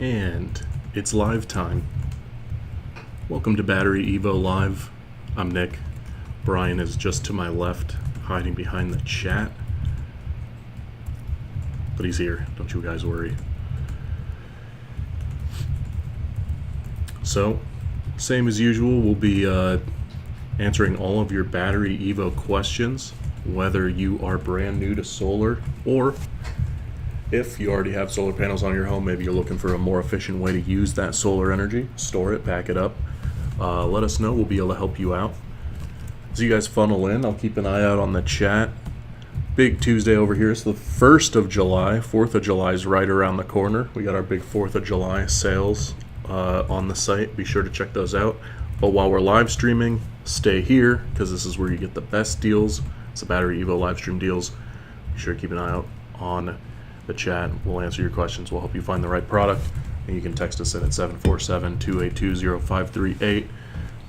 And it's live time. Welcome to BatteryEVO Live. I'm Nick. Brian is just to my left, hiding behind the chat. But he's here, don't you guys worry. So, same as usual, we'll be answering all of your BatteryEVO questions, whether you are brand new to solar or if you already have solar panels on your home. Maybe you're looking for a more efficient way to use that solar energy, store it, back it up. Let us know, we'll be able to help you out. As you guys funnel in, I'll keep an eye out on the chat. Big Tuesday over here. It's the 1st of July. 4th of July is right around the corner. We got our big 4th of July sales on the site. Be sure to check those out. But while we're live streaming, stay here because this is where you get the best deals. It's the BatteryEVO live stream deals. Be sure to keep an eye out on the chat. We'll answer your questions. We'll help you find the right product. And you can text us in at 747-282-0538.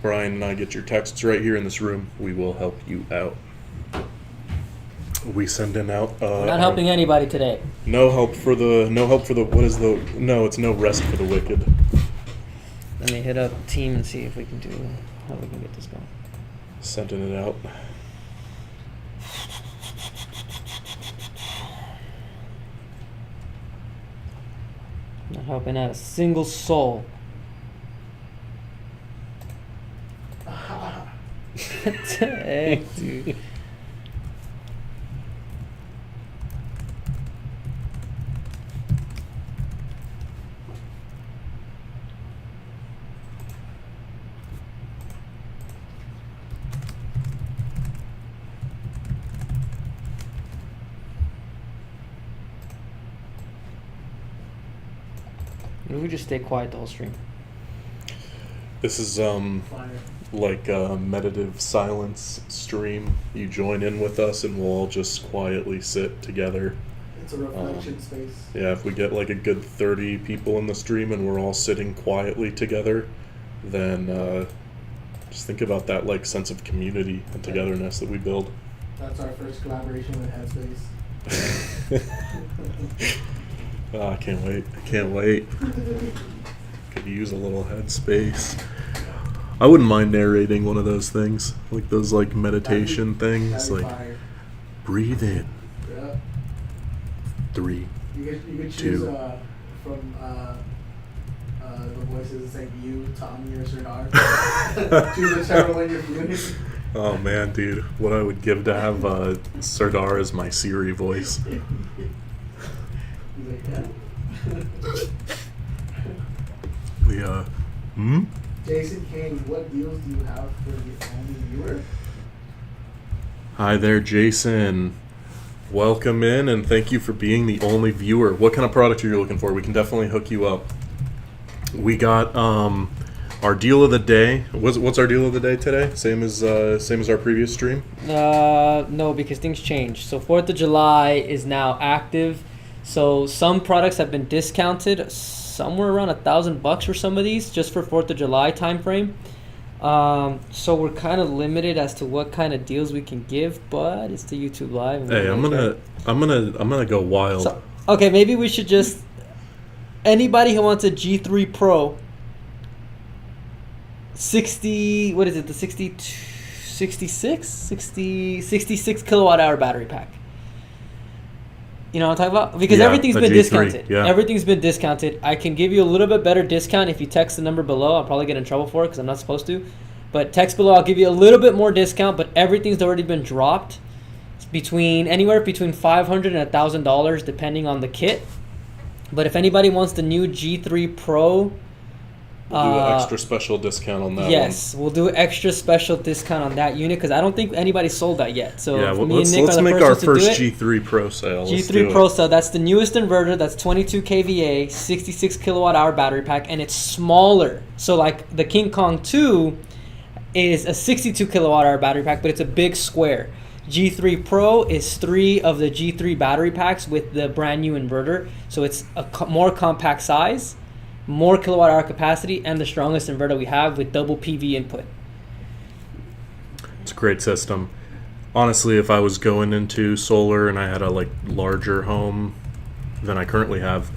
Brian and I get your texts right here in this room. We will help you out. We sending out We're not helping anybody today. it's no rest for the wicked. Let me hit up team and see if we can how we can get this going. Sending it out. Not helping out a single soul. What the heck, dude? Maybe we just stay quiet the whole stream. This is like a meditative silence stream. You join in with us and we'll all just quietly sit together. It's a reflection space. Yeah, if we get like a good 30 people in the stream and we're all sitting quietly together, then just think about that like sense of community and togetherness that we build. That's our first collaboration with Headspace. Oh, I can't wait. I can't wait. Could use a little headspace. I wouldn't mind narrating one of those things, like those like meditation things, like fire. breathe in. Yeah. 3. You could choose 2. from the voices. It's like you, Tommy, or Serdar. Choose whichever one you're viewing. Oh man, dude, what I would give to have Serdar as my Siri voice. He's like, yeah. Jason Kane, what deals do you have for the only viewer? Hi there, Jason. Welcome in, and thank you for being the only viewer. What kind of product are you looking for? We can definitely hook you up. We got our deal of the day. What's our deal of the day today? Same as our previous stream? No, because things change. So 4th of July is now active. So some products have been discounted, somewhere around $1,000 for some of these, just for 4th of July time frame. So we're kind of limited as to what kind of deals we can give, but it's the YouTube Live. And Hey, I'm gonna go wild. So, okay, maybe we should just anybody who wants a G3 Pro 66 kilowatt hour battery pack. You know what I'm talking about? Because everything's been G3, discounted. yeah. Everything's been discounted. I can give you a little bit better discount if you text the number below. I'll probably get in trouble for it because I'm not supposed to. But text below, I'll give you a little bit more discount, but everything's already been dropped. It's anywhere between $500 and $1,000 depending on the kit. But if anybody wants the new G3 Pro, We'll do an extra special discount on that yes, we'll do an extra special discount on that unit because I don't think anybody sold that yet. So yeah, me and Nick let's are the make our first ones first to do it. G3 Pro sale. G3 Pro cell, that's the newest inverter. That's 22 kVA, 66 kilowatt hour battery pack, and it's smaller. So like the King Kong 2 is a 62 kilowatt hour battery pack, but it's a big square. G3 Pro is 3 of the G3 battery packs with the brand new inverter. So it's a more compact size, more kilowatt hour capacity, and the strongest inverter we have with double PV input. It's a great system. Honestly, if I was going into solar and I had a larger home than I currently have,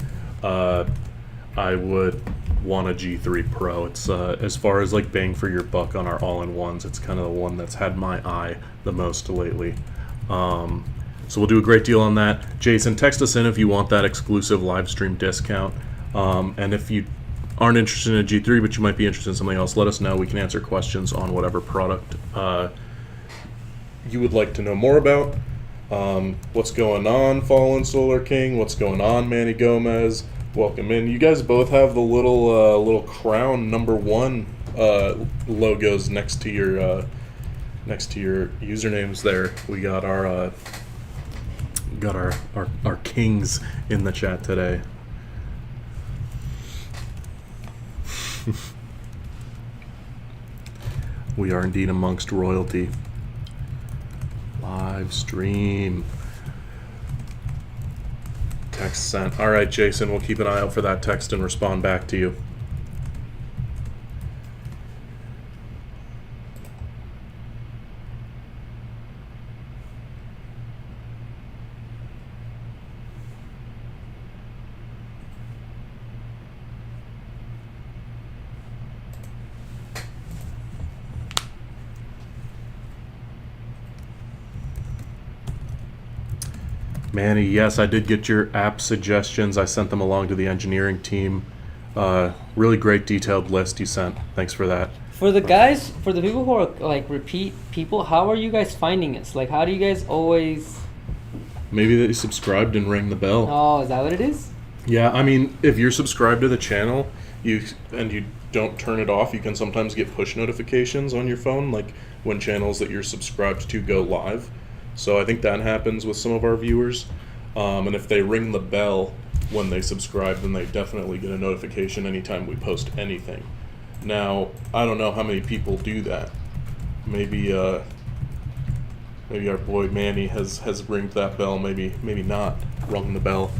I would want a G3 Pro. It's as far as like bang for your buck on our all-in-ones, it's kind of the one that's had my eye the most lately. So we'll do a great deal on that. Jason, text us in if you want that exclusive live stream discount. And if you aren't interested in a G3 but you might be interested in something else, let us know. We can answer questions on whatever product you would like to know more about. What's going on, Fallen Solar King? What's going on, Manny Gomez? Welcome in. You guys both have the little crown #1 logos next to your usernames there. We got our kings in the chat today. We are indeed amongst royalty. Live stream. Text sent. All right, Jason, we'll keep an eye out for that text and respond back to you. Manny, yes, I did get your app suggestions. I sent them along to the engineering team. Really great detailed list you sent. Thanks for that. For the guys, for the people who are like repeat people, how are you guys finding us? Like, how do you guys always... Maybe they subscribed and rang the bell. Oh, is that what it is? Yeah, I mean, if you're subscribed to the channel you don't turn it off, you can sometimes get push notifications on your phone, like when channels that you're subscribed to go live. So I think that happens with some of our viewers. And if they ring the bell when they subscribe, then they definitely get a notification anytime we post anything. Now, I don't know how many people do that. Maybe our boy Manny has ringed that bell, maybe not rung the bell.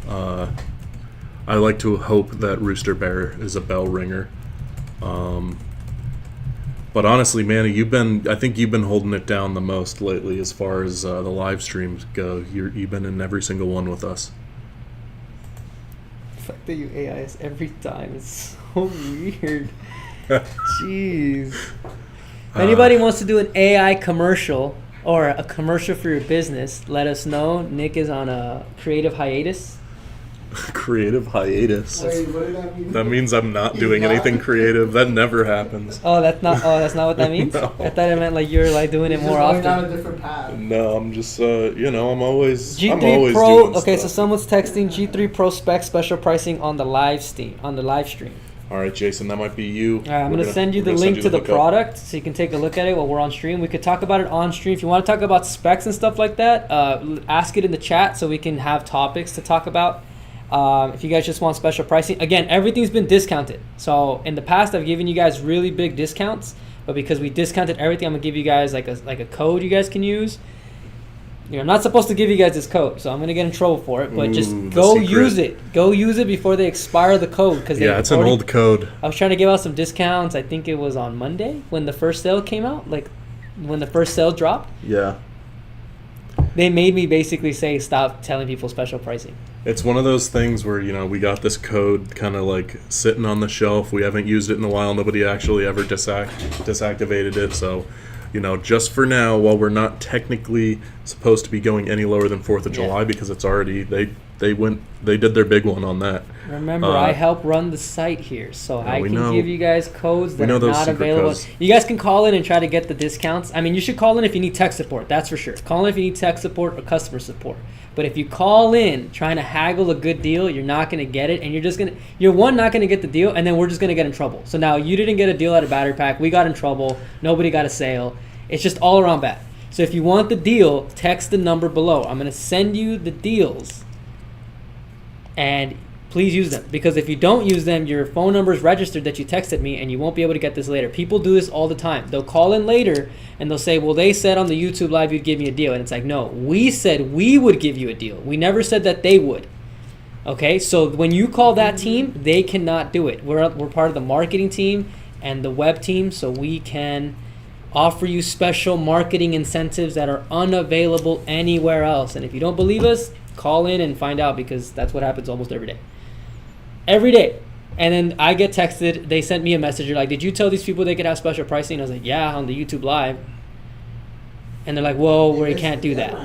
I like to hope that Rooster Bear is a bell ringer. But honestly, Manny, I think you've been holding it down the most lately as far as the live streams go. You've been in every single one with us. The fact that you AI us every time is so weird. Jeez. If anybody wants to do an AI commercial or a commercial for your business, let us know. Nick is on a creative hiatus. Creative hiatus. Wait, what did that mean? That means I'm not doing anything creative. That never happens. Oh, that's not what that means? No. I thought it meant like you're like doing it more Going down often. a different path. No, I'm just I'm always G3 I'm Pro. doing Okay, stuff. so someone's texting G3 Pro spec special pricing on the live stream. All right, Jason, that might be you. All right, I'm going to send you the link to the product so you can take a look at it while we're on stream. We could talk about it on stream. If you want to talk about specs and stuff like that, ask it in the chat so we can have topics to talk about. If you guys just want special pricing, again, everything's been discounted. So in the past, I've given you guys really big discounts, but because we discounted everything, I'm going to give you guys like a code you guys can use. I'm not supposed to give you guys this code, so I'm going to get in trouble for it, but just go use it. Go use it before they expire the code. Yeah, it's an old code. I was trying to give out some discounts. I think it was on Monday when the first sale came out, like when the first sale dropped. Yeah. They made me basically say stop telling people special pricing. It's one of those things where, we got this code kind of like sitting on the shelf. We haven't used it in a while. Nobody actually ever deactivated it. So, just for now, while we're not technically supposed to be going any lower than 4th of July because it's already, they did their big one on that. Remember, I help run the site here, so I can give you guys codes that are not available. Codes. You guys can call in and try to get the discounts. I mean, you should call in if you need tech support, that's for sure. Call in if you need tech support or customer support. But if you call in trying to haggle a good deal, you're not going to get it, and you're not going to get the deal, and then we're just going to get in trouble. So now you didn't get a deal at a battery pack, we got in trouble, nobody got a sale. It's just all around bad. So if you want the deal, text the number below. I'm going to send you the deals, and please use them, because if you don't use them, your phone number is registered that you texted me, and you won't be able to get this later. People do this all the time. They'll call in later and they'll say, well, they said on the YouTube live you'd give me a deal, and it's like, no, we said we would give you a deal. We never said that they would. Okay, so when you call that team, they cannot do it. We're part of the marketing team and the web team, so we can offer you special marketing incentives that are unavailable anywhere else. And if you don't believe us, call in and find out, because that's what happens almost every day. every day. And then I get texted. They sent me a message. They're like, "Did you tell these people they could have special pricing?" I was like, "Yeah, on the YouTube live." And they're like, "Whoa, we can't do that."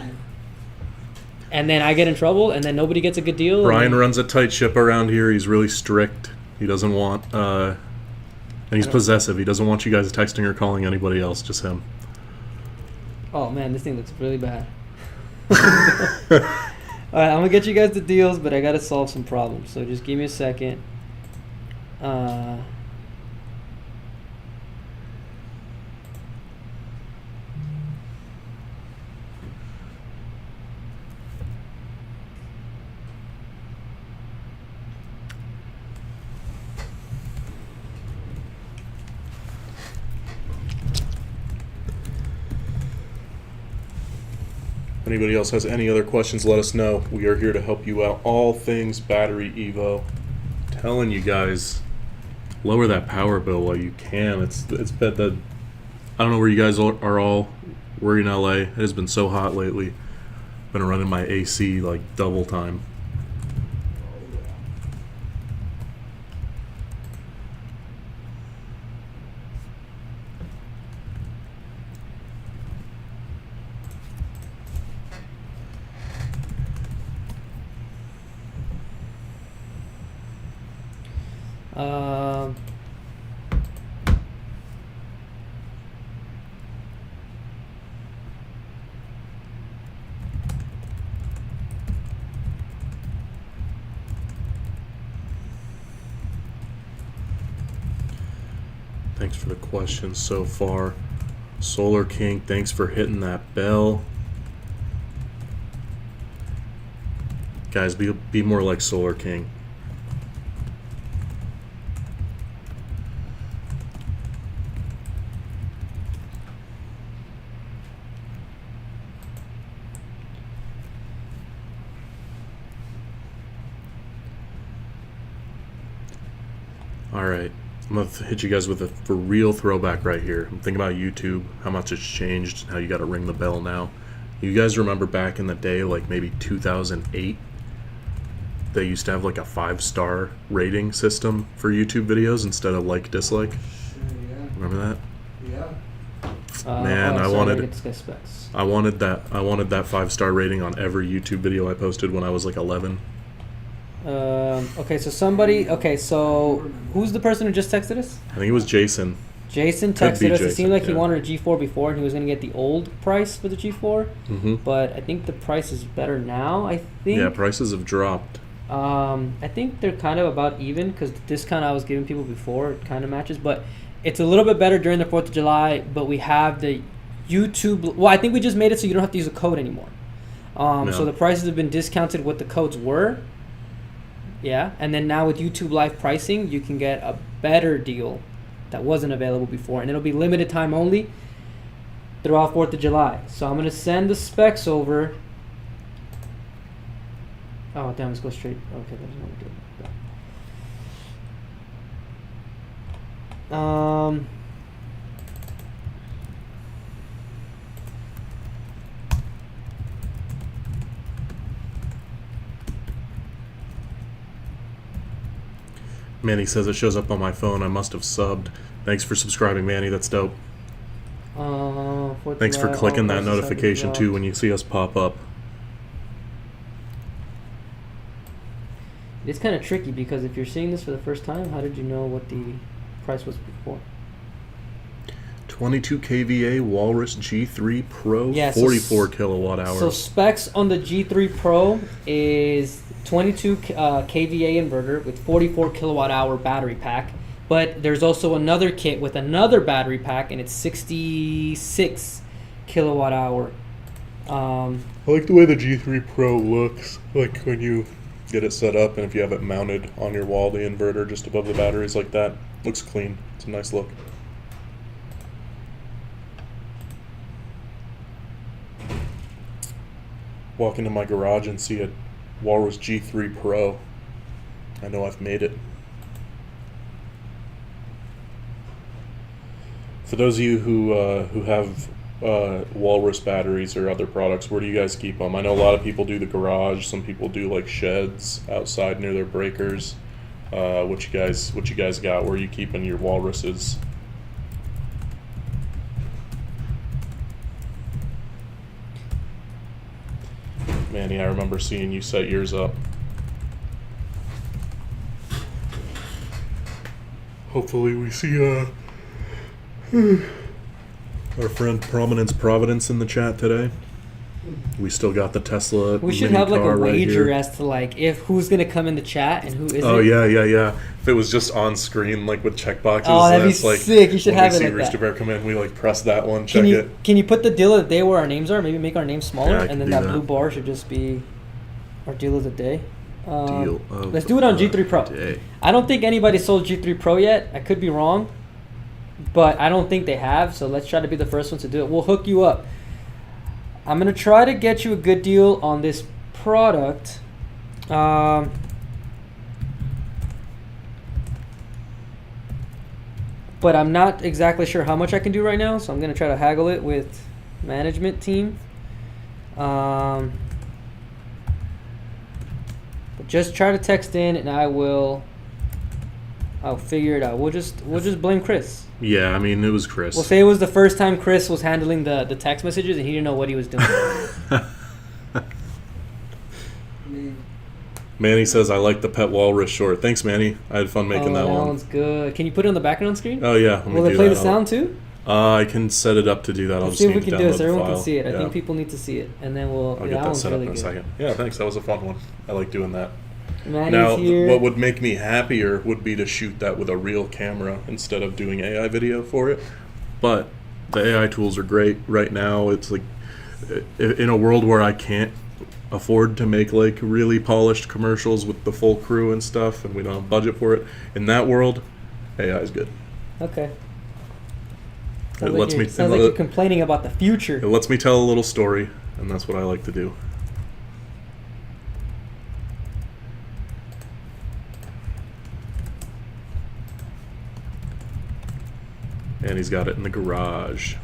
And then I get in trouble, and then nobody gets a good deal. Brian runs a tight ship around here. He's really strict. He doesn't want, and he's possessive. He doesn't want you guys texting or calling anybody else, just him. Oh man, this thing looks really bad. All right, I'm gonna get you guys the deals, but I gotta solve some problems. So just give me a second. If anybody else has any other questions, let us know. We are here to help you out. All things Battery Evo. Telling you guys, lower that power bill while you can. It's been the, I don't know where you guys are all. We're in LA. It has been so hot lately. Been running my AC like double time. Thanks for the questions so far. Solar King, thanks for hitting that bell. Guys, be more like Solar King. All right. I'm going to hit you guys with a for real throwback right here. I'm thinking about YouTube, how much it's changed, how you got to ring the bell now. You guys remember back in the day, like maybe 2008, they used to have like a 5-star rating system for YouTube videos instead of like, dislike? Yeah. Remember that? Yeah. Man, I wanted that 5-star rating on every YouTube video I posted when I was like 11. Okay, so who's the person who just texted us? I think it was Jason. Jason Could be texted us. It Jason, seemed like he yeah. wanted a G4 before, and he was going to get the old price for the G4. Mm-hmm. But I think the price is better now, I think. Yeah, prices have dropped. I think they're kind of about even, because the discount I was giving people before kind of matches. But it's a little bit better during the 4th of July, but we have the YouTube... Well, I think we just made it so you don't have to use a code anymore. No. So the prices have been discounted what the codes were. Yeah, and then now with YouTube Live pricing, you can get a better deal that wasn't available before, and it'll be limited time only throughout 4th of July. So I'm going to send the specs over. Oh, damn, let's go straight. Okay, there's no deal. Manny says it shows up on my phone. I must have subbed. Thanks for subscribing, Manny. That's dope. Thanks for clicking that notification too when you see us pop up. It's kind of tricky because if you're seeing this for the first time, how did you know what the price was before? 22 kVA Walrus G3 Pro, Yeah, 44 kilowatt hours. So specs on the G3 Pro is 22 kVA inverter with 44 kilowatt hour battery pack. But there's also another kit with another battery pack, and it's 66 kilowatt hour. I like the way the G3 Pro looks, like when you get it set up and if you have it mounted on your wall, the inverter just above the batteries like that. Looks clean. It's a nice look. Walk into my garage and see a Walrus G3 Pro. I know I've made it. For those of you who have Walrus batteries or other products, where do you guys keep them? I know a lot of people do the garage. Some people do like sheds outside near their breakers. What you guys got? Where are you keeping your walruses? Manny, I remember seeing you set yours up. Hopefully we see our friend Providence in the chat today. We still got the Tesla. We should mini have like a car right wager here. as to like if who's gonna come in the chat and who isn't. Oh yeah. If it was just on screen like with checkboxes, Oh, that'd be that's like sick. You should when have we it see like Rooster that. Bear come in, we like press that one, check Can you it. can you put the deal of the day where our names are? Maybe make our names smaller, Yeah, I and can then do that that. blue bar should just be our deal of the day. Deal of Let's do it on G3 Pro. day. I don't think anybody sold G3 Pro yet. I could be wrong, but I don't think they have. So let's try to be the first ones to do it. We'll hook you up. I'm gonna try to get you a good deal on this product. But I'm not exactly sure how much I can do right now, so I'm gonna try to haggle it with management team. But just try to text in, and I'll figure it out. We'll just blame Chris. Yeah, I mean it was Chris. We'll say it was the first time Chris was handling the text messages, and he didn't know what he was doing. Manny says I like the pet walrus short. Thanks, Manny. I had fun making that one. one's good. Can you put it on the background screen? Oh yeah, let me Will do it play that. the sound too? I can set it up to do that. I'll Let's just see if we need can to do download it so the everyone file. can see it. I Yeah. think people need to see it, and then I'll get that one's set up really in a good. second. Yeah, thanks. That was a fun one. I like doing that. Manny's Now, here. what would make me happier would be to shoot that with a real camera instead of doing AI video for it. But the AI tools are great right now. It's like in a world where I can't afford to make like really polished commercials with the full crew and stuff, and we don't have budget for it. In that world, AI is good. Okay. It lets me. Sounds like you're complaining about the future. It lets me tell a little story, and that's what I like to do. And he's got it in the garage.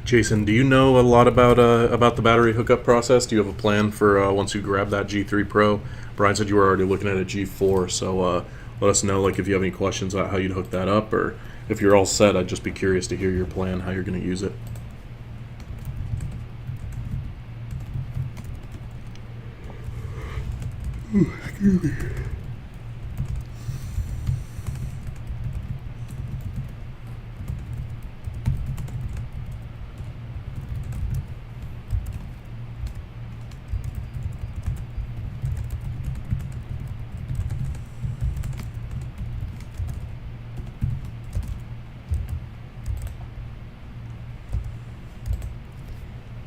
Jason, do you know a lot about the battery hookup process? Do you have a plan for once you grab that G3 Pro? Brian said you were already looking at a G4, so let us know like if you have any questions about how you'd hook that up, or if you're all set. I'd just be curious to hear your plan, how you're going to use it. Excuse me.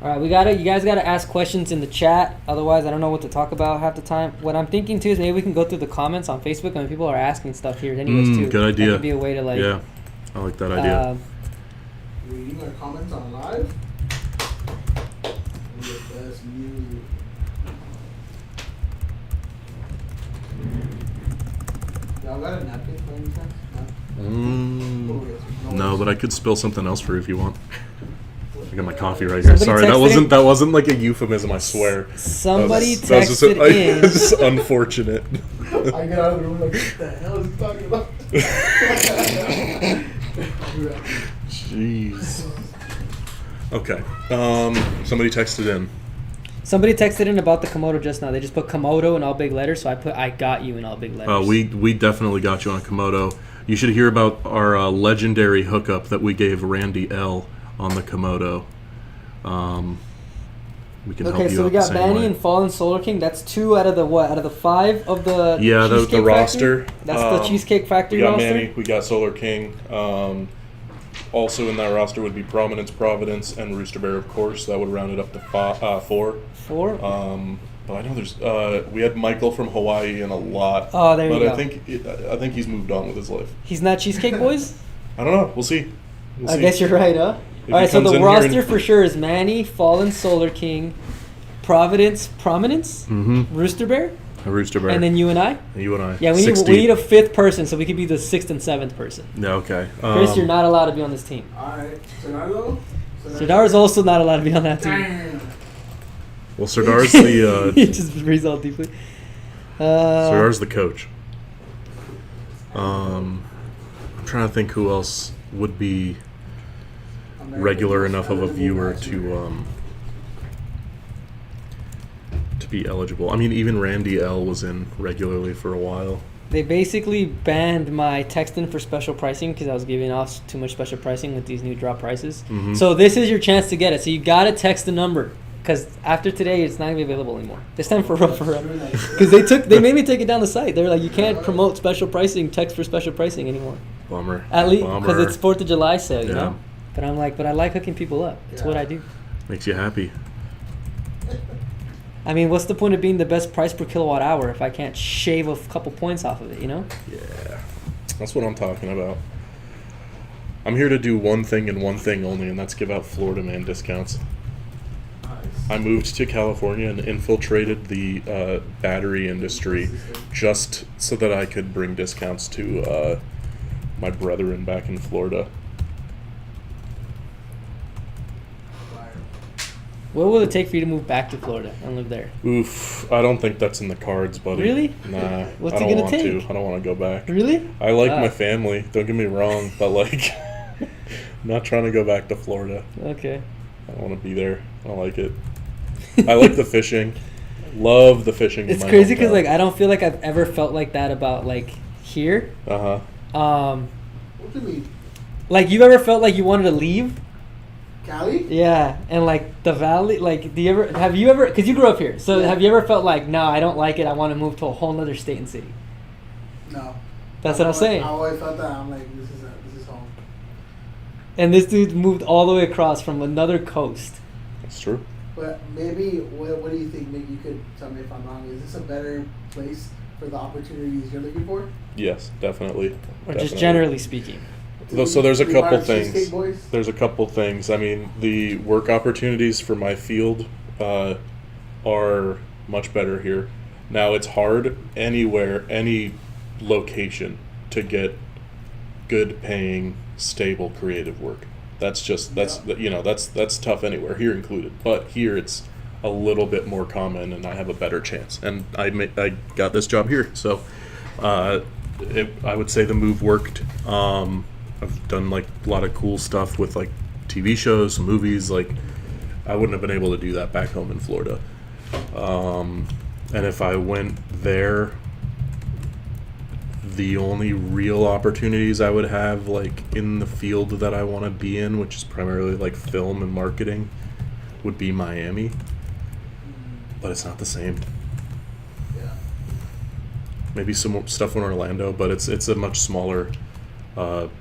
All right, you guys gotta ask questions in the chat. Otherwise, I don't know what to talk about half the time. What I'm thinking too is maybe we can go through the comments on Facebook. I mean, people are asking stuff here anyways too. Good idea. That could be a way to like. Yeah, I like that idea. Reading our comments on live. The best music. Y'all got a napkin for any chance? No, but I could spill something else for you if you want. I got my coffee right here. Somebody Sorry, texted that wasn't like a euphemism. I swear. Somebody that was just, texted in. It's just unfortunate. I get out of the room like, what the hell is he talking about? Jeez. Okay. Somebody texted in. Somebody texted in about the Komodo just now. They just put Komodo in all big letters, so I put I got you in all big letters. We definitely got you on a Komodo. You should hear about our legendary hookup that we gave Randy L on the Komodo. We can help you Okay, so out we the got same Manny way. and Fallen Solar King. That's 2 out of the what? Out of the 5 of the Yeah, the Cheesecake roster. Factory? That's the Cheesecake Factory We got roster. Manny, we got Solar King. Also in that roster would be Providence, and Rooster Bear, of course. That would round it up to 4. 4. But I know there's we had Michael from Hawaii and a lot. Oh, there you but go. I think he's moved on with his life. He's not Cheesecake Boys. I don't know. We'll see. I guess you're right, huh? If All he right, so comes the in here roster and- for sure is Manny, Fallen Solar King, Prominence, Rooster Bear, A Rooster Bear. and then you and I. You and I. Yeah, we 6 need a deep. 5th person, so we could be the 6th and 7th person. Yeah, okay. Chris, you're not allowed to be on this team. Alright, Sonardo? Sidar's also not allowed to be on that team. Damn. Well, Sardar's the He just breathes all deeply. Sardar's the coach. I'm trying to think who else would be American regular most enough of a eligible viewer bachelor. to be eligible. I mean, even Randy L was in regularly for a while. They basically banned my texting for special pricing because I was giving off too much special pricing with these new drop prices. Mhm. So this is your chance to get it. So you gotta text the number because after today it's not gonna be available anymore. This time for That's real. true, that's true. Because they made me take it down the site. They're like, you can't promote special pricing, text for special pricing anymore. Bummer. At least because Bummer. it's 4th of July sale, you Yeah. know. But I'm like, but I like hooking people up. It's what Yeah. I do. Makes you happy. I mean, what's the point of being the best price per kilowatt hour if I can't shave a couple points off of it, you know? Yeah, that's what I'm talking about. I'm here to do one thing and one thing only, and that's give out Florida man discounts. Nice. I moved to California and infiltrated the battery industry just so that I could bring discounts to my brethren back in Florida. Fire. What will it take for you to move back to Florida and live there? Oof, I don't think that's in the cards, buddy. Really? Nah, What's I it don't gonna want take? to. I don't want to go back. Really? I like Ah. my family, don't get me wrong, but like, I'm not trying to go back to Florida. Okay. I don't want to be there. I don't like it. I like the fishing. Love the fishing. It's crazy because like I don't feel like I've ever felt like that about like here. Uh huh. What do you mean? Like you ever felt like you wanted to leave? Cali? Yeah, and like the valley, like have you ever? Because you grew up here, so Yeah. have you ever felt like no, I don't like it. I want to move to a whole nother state and city. No. That's what I'm saying. I always felt that. I'm like, this is home. And this dude moved all the way across from another coast. That's true. But maybe, what do you think? Maybe you could tell me if I'm wrong. Is this a better place for the opportunities you're looking for? Yes, definitely. Or just Definitely. generally speaking. So there's a We couple are Cheesecake things. Boys? There's a couple things. I mean, the work opportunities for my field are much better here. Now it's hard anywhere, any location, to get good paying, stable, creative work. That's that's tough anywhere, here included. But here it's a little bit more common, and I have a better chance. And I got this job here, so I would say the move worked. I've done like a lot of cool stuff with like TV shows, movies. Like I wouldn't have been able to do that back home in Florida. And if I went there, the only real opportunities I would have like in the field that I want to be in, which is primarily like film and marketing, would be Miami. But it's not the same. Yeah. Maybe some more stuff in Orlando, but it's a much smaller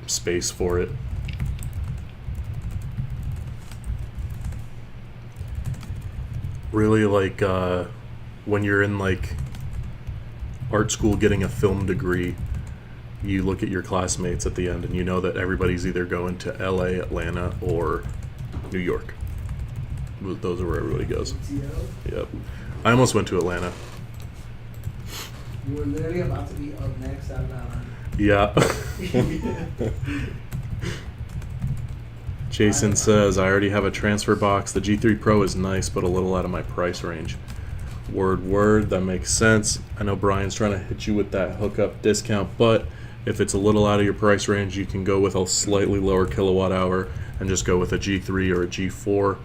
space for it. Really, like when you're in like art school getting a film degree, you look at your classmates at the end and you know that everybody's either going to LA, Atlanta, or New York. Those are where everybody goes. ATL? Yep. I almost went to Atlanta. You were literally about to be up next out of that line. Yeah. Jason says, I already have a transfer box. The G3 Pro is nice, but a little out of my price range. Word, that makes sense. I know Brian's trying to hit you with that hookup discount, but if it's a little out of your price range, you can go with a slightly lower kilowatt hour and just go with a G3 or a G4.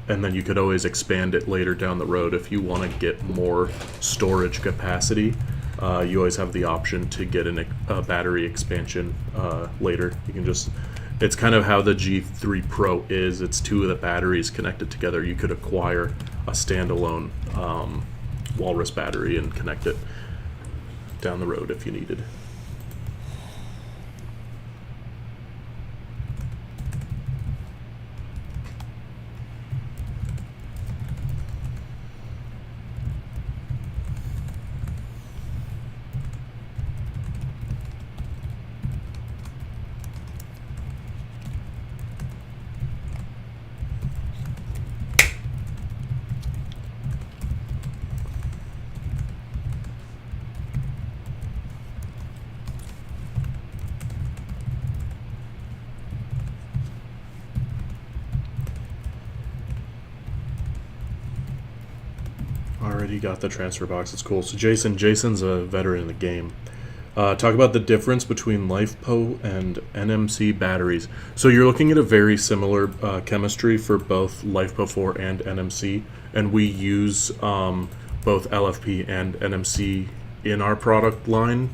And then you could always expand it later down the road if you want to get more storage capacity. You always have the option to get a battery expansion later. You can just, it's kind of how the G3 Pro is. It's two of the batteries connected together. You could acquire a standalone Walrus battery and connect it down the road if you needed. Already got the transfer box. It's cool. So Jason's a veteran in the game. talk about the difference between LiFePO and NMC batteries. So you're looking at a very similar chemistry for both LiFePO4 and NMC, and we use both LFP and NMC in our product line.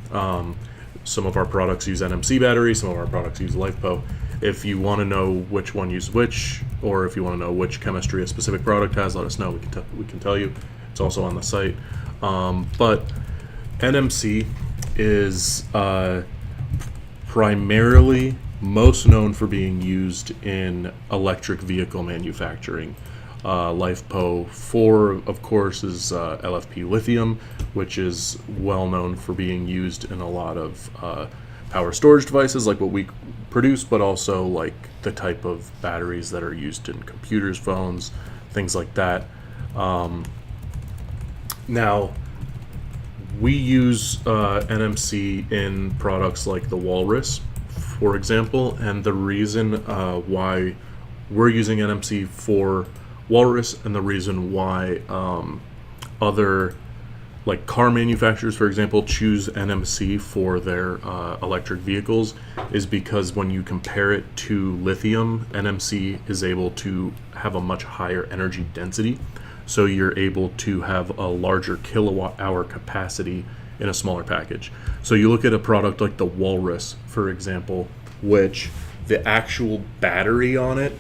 Some of our products use NMC batteries, some of our products use LiFePO. If you want to know which one uses which, or if you want to know which chemistry a specific product has, let us know. We can tell you. It's also on the site. But NMC is primarily most known for being used in electric vehicle manufacturing. LiFePO 4, of course, is LFP lithium, which is well known for being used in a lot of power storage devices like what we produce, but also like the type of batteries that are used in computers, phones, things like that. Now, we use NMC in products like the Walrus, for example, and the reason why we're using NMC for Walrus and the reason why other like car manufacturers, for example, choose NMC for their electric vehicles is because when you compare it to lithium, NMC is able to have a much higher energy density. So you're able to have a larger kilowatt hour capacity in a smaller package. So you look at a product like the Walrus, for example, which the actual battery on it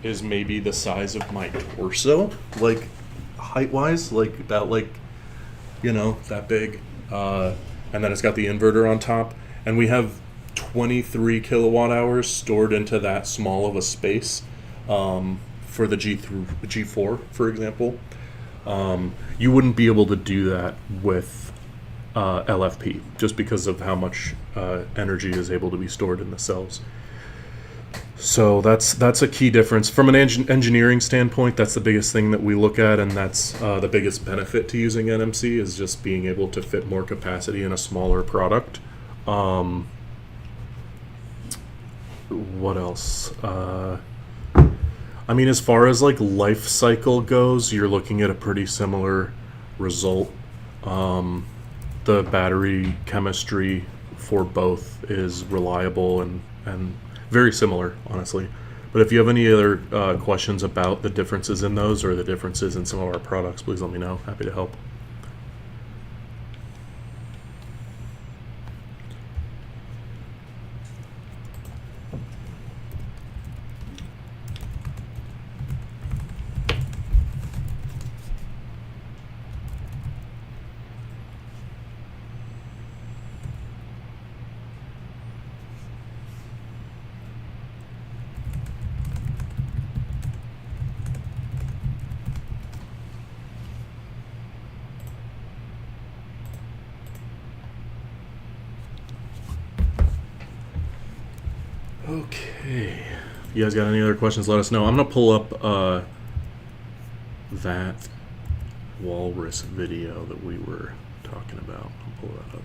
is maybe the size of my torso, like height-wise, like that, like, you know, that big. And then it's got the inverter on top. And we have 23 kilowatt hours stored into that small of a space. For the G4, for example, you wouldn't be able to do that with LFP just because of how much energy is able to be stored in the cells. So that's a key difference from an engineering standpoint. That's the biggest thing that we look at, and that's the biggest benefit to using NMC is just being able to fit more capacity in a smaller product. What else? I mean, as far as like life cycle goes, you're looking at a pretty similar result. The battery chemistry for both is reliable and very similar, honestly. But if you have any other questions about the differences in those or the differences in some of our products, please let me know. Happy to help. Okay. If you guys got any other questions, let us know. I'm going to pull up that Walrus video that we were talking about. I'll pull that up.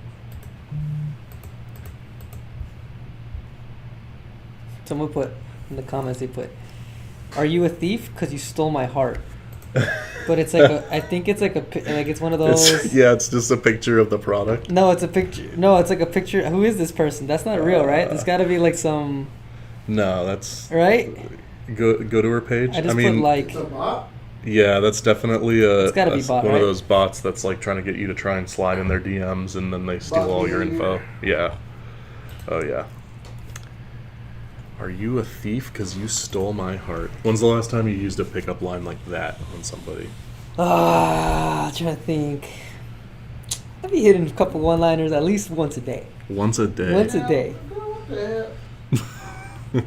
Someone put in the comments, they put, "Are you a thief? Because you stole my heart." But it's like I think it's like it's one of those. It's just a picture of the product. No, it's a picture. No, it's like a picture. Who is this person? That's not real, right? There's got to be like some. No, that's right. Go to her page. I just put like. It's a bot? Yeah, that's definitely It's gotta be bot, one right? of those bots that's like trying to get you to try and slide in their DMs and then they steal Bot all your behavior. info. Yeah. Oh yeah. Are you a thief? Because you stole my heart. When's the last time you used a pickup line like that on somebody? I'm trying to think. I'd be hitting a couple one-liners at least once a day. Once a day. Once a day. What the hell?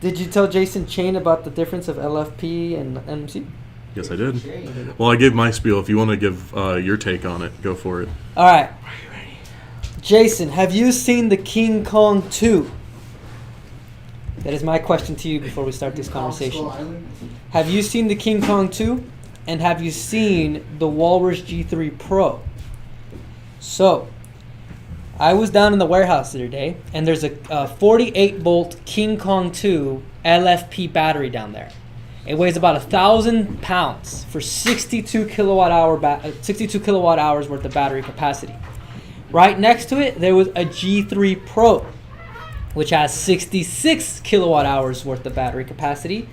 Did you tell Jason Chain about the difference of LFP and NMC? Yes, I did. Shame. Well, I gave my spiel. If you want to give your take on it, go for it. All right. Jason, have you seen the King Kong 2? That is my question to you before we start this conversation. Skull Island? Have you seen the King Kong 2? And have you seen the Walrus G3 Pro? So, I was down in the warehouse the other day, and there's a 48 volt King Kong 2 LFP battery down there. It weighs about 1,000 pounds for 62 kilowatt hours worth of battery capacity. Right next to it, there was a G3 Pro, which has 66 kilowatt hours worth of battery capacity.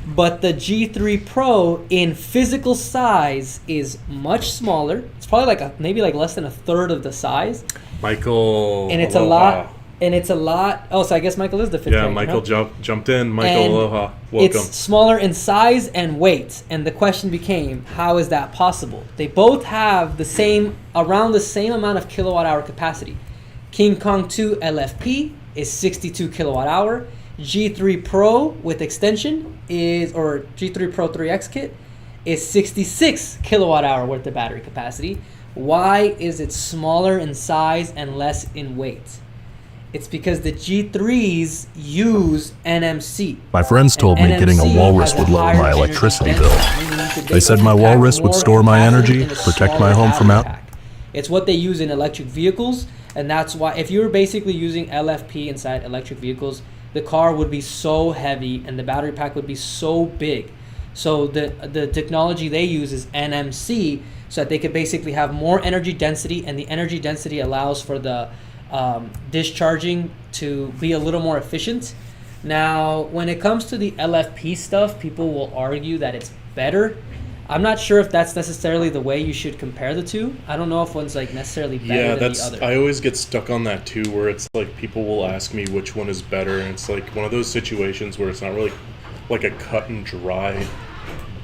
But the G3 Pro in physical size is much smaller. It's probably maybe less than a third of the size. Michael, And it's aloha. a lot. Oh, so I guess Michael is the fifth. Yeah, grade, Michael huh? jumped in. Michael, And aloha. Welcome. It's smaller in size and weight, and the question became, how is that possible? They both have around the same amount of kilowatt hour capacity. King Kong 2 LFP is 62 kilowatt hour. G3 Pro with extension or G3 Pro 3X kit is 66 kilowatt hour worth of battery capacity. Why is it smaller in size and less in weight? It's because the G3s use NMC. My friends told me getting a NMC walrus has would a lower higher my energy electricity density, bill. meaning They said my can pack walrus would more store my capacity energy, in a protect smaller my home from battery out. pack. It's what they use in electric vehicles, and that's why if you were basically using LFP inside electric vehicles, the car would be so heavy and the battery pack would be so big. So the technology they use is NMC, so that they could basically have more energy density, and the energy density allows for the discharging to be a little more efficient. Now, when it comes to the LFP stuff, people will argue that it's better. I'm not sure if that's necessarily the way you should compare the two. I don't know if one's necessarily better than the other. I always get stuck on that too, where it's like people will ask me which one is better, and it's like one of those situations where it's not really like a cut and dry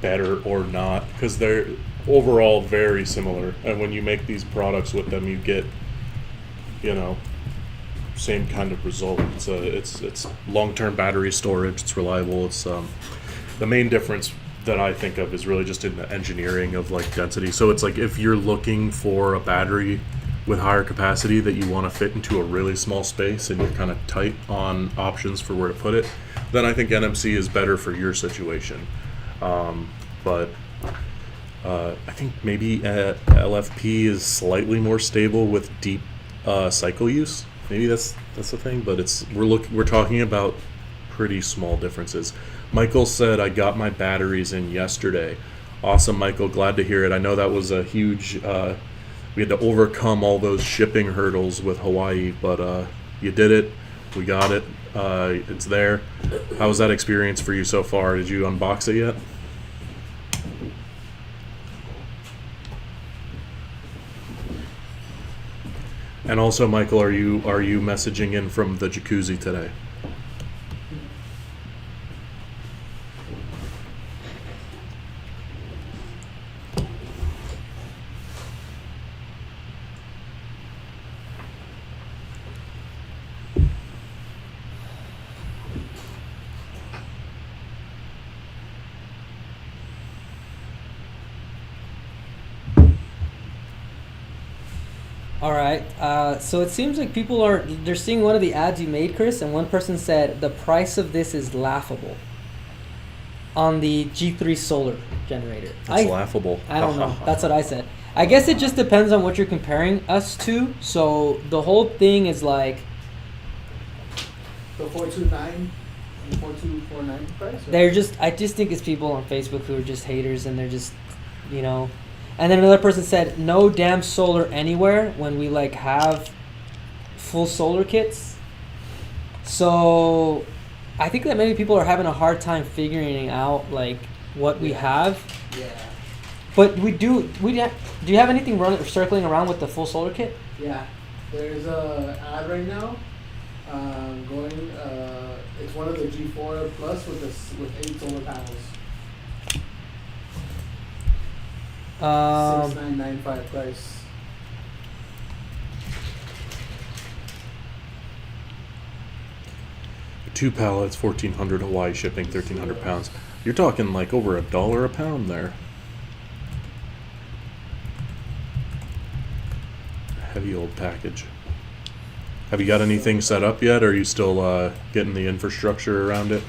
better or not, because they're overall very similar, and when you make these products with them, you get, same kind of result. It's long-term battery storage. It's reliable. It's the main difference that I think of is really just in the engineering of density. So it's like if you're looking for a battery with higher capacity that you want to fit into a really small space and you're kind of tight on options for where to put it, then I think NMC is better for your situation. But I think maybe LFP is slightly more stable with deep cycle use. Maybe that's the thing, but we're talking about pretty small differences. Michael said, I got my batteries in yesterday. Awesome, Michael. Glad to hear it. I know that was a huge, we had to overcome all those shipping hurdles with Hawaii, but you did it. We got it. It's there. How was that experience for you so far? Did you unbox it yet? And also, Michael, are you messaging in from the jacuzzi today? All right. So it seems like they're seeing one of the ads you made, Chris, and one person said the price of this is laughable on the G3 solar generator. That's laughable. I don't know. That's what I said. I guess it just depends on what you're comparing us to. So the whole thing is like The 429 and 4249 price? I just think it's people on Facebook who are just haters, and they're just, And then another person said, no damn solar anywhere when we have full solar kits. So I think that maybe people are having a hard time figuring out what we have. Yeah. But do you have anything circling around with the full solar kit? Yeah. There's a ad right now going, it's one of the G4 Plus with 8 solar panels. 6995 price. Two pallets, 1,400 Hawaii shipping, 1,300 pounds. You're talking over $1 a pound there. Heavy old package. Have you got anything set up yet, or are you still getting the infrastructure around it?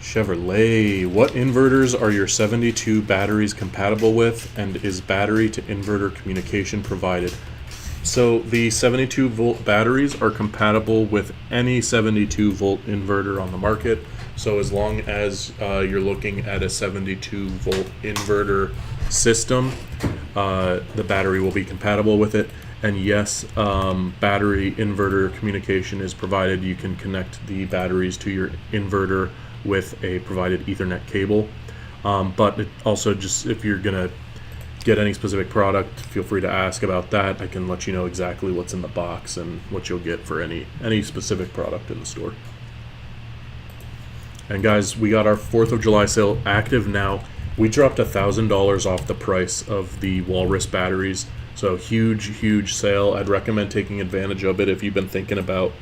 Chevrolet, what inverters are your 72 batteries compatible with, and is battery to inverter communication provided? So the 72 volt batteries are compatible with any 72 volt inverter on the market. So as long as you're looking at a 72 volt inverter system, the battery will be compatible with it. And yes, battery inverter communication is provided. You can connect the batteries to your inverter with a provided Ethernet cable. But it also, just if you're gonna get any specific product, feel free to ask about that. I can let you know exactly what's in the box and what you'll get for any specific product in the store. And guys, we got our 4th of July sale active now. We dropped $1,000 off the price of the Walrus batteries. So huge sale. I'd recommend taking advantage of it if you've been thinking about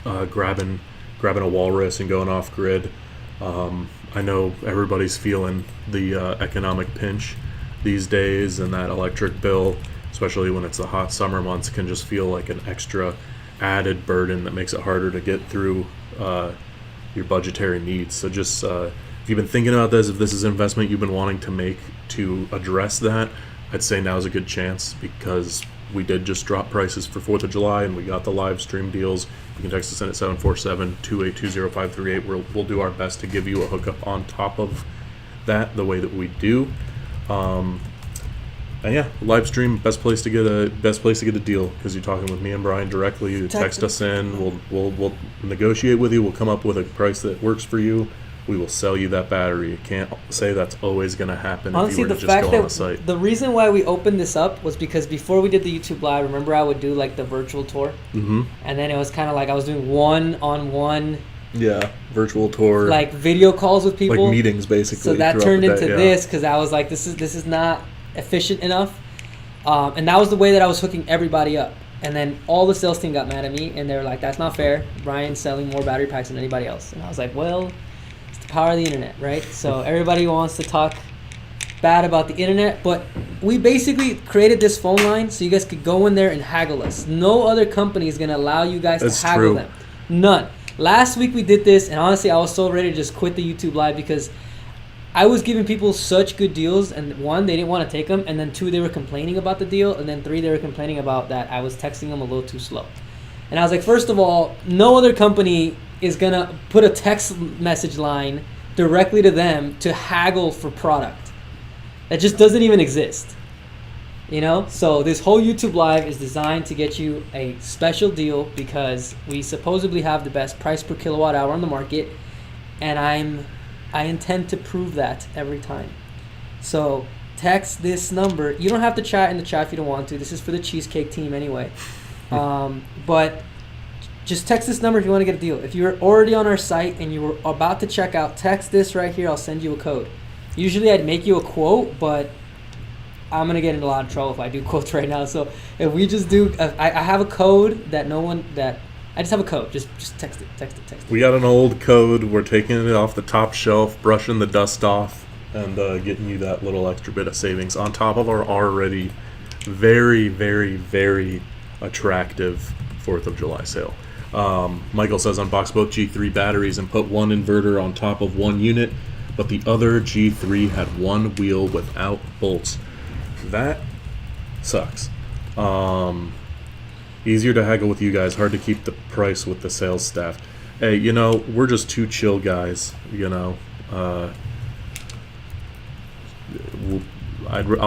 grabbing a Walrus and going off grid. I know everybody's feeling the economic pinch these days, and that electric bill, especially when it's the hot summer months, can just feel like an extra added burden that makes it harder to get through your budgetary needs. So just if you've been thinking about this, if this is an investment you've been wanting to make to address that, I'd say now's a good chance, because we did just drop prices for 4th of July and we got the live stream deals. You can text us in at 747-282-0538. We'll do our best to give you a hookup on top of that the way that we do. And yeah, live stream, best place to get a deal, because you're talking with me and Brian directly. You text us in, we'll negotiate with you. We'll come up with a price that works for you. We will sell you that battery. You can't say that's always going to happen. Honestly, if you were the to just fact go on the that site. the reason why we opened this up was because before we did the YouTube live, remember I would do like the virtual tour, and then it was kind of like I was doing one-on-one, virtual tour, like video calls with people, like meetings basically. So that turned into this, because I was like, this is not efficient enough, and that was the way that I was hooking everybody up. And then all the sales team got mad at me, and they were like, that's not fair. Brian's selling more battery packs than anybody else. And I was like, well, it's the power of the internet, right? So everybody wants to talk bad about the internet, but we basically created this phone line so you guys could go in there and haggle us. No other company is going to allow you guys to haggle them. None. Last week we did this, and honestly, I was so ready to just quit the YouTube live, because I was giving people such good deals, and 1, they didn't want to take them, and then 2, they were complaining about the deal, and then 3, they were complaining about that I was texting them a little too slow. And I was like, first of all, no other company is going to put a text message line directly to them to haggle for product. That just doesn't even exist. You know? So this whole YouTube live is designed to get you a special deal, because we supposedly have the best price per kilowatt hour on the market, and I intend to prove that every time. So text this number. You don't have to chat in the chat if you don't want to. This is for the cheesecake team anyway. But just text this number if you want to get a deal. If you're already on our site and you were about to check out, text this right here. I'll send you a code. Usually I'd make you a quote, but I'm going to get in a lot of trouble if I do quotes right now. So if we just do, I have a code that I just have a code. Just text it. We got an old code. We're taking it off the top shelf, brushing the dust off, and getting you that little extra bit of savings on top of our already very, very, very attractive 4th of July sale. Michael says, unbox both G3 batteries and put one inverter on top of one unit, but the other G3 had one wheel without bolts. That sucks. Easier to haggle with you guys, hard to keep the price with the sales staff. Hey, we're just two chill guys, I'll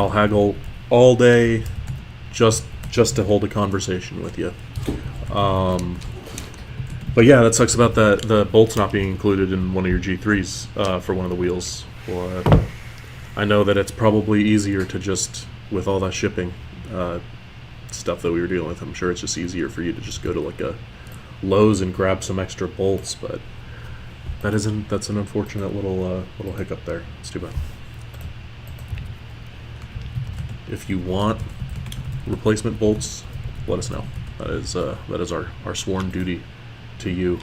haggle all day just to hold a conversation with you. But yeah, that sucks about the bolts not being included in one of your G3s for one of the wheels. I know that it's probably easier to just, with all that shipping stuff that we were dealing with, I'm sure it's just easier for you to just go to like a Lowe's and grab some extra bolts, but that's an unfortunate little hiccup there. It's too bad. If you want replacement bolts, let us know. That is our sworn duty to you.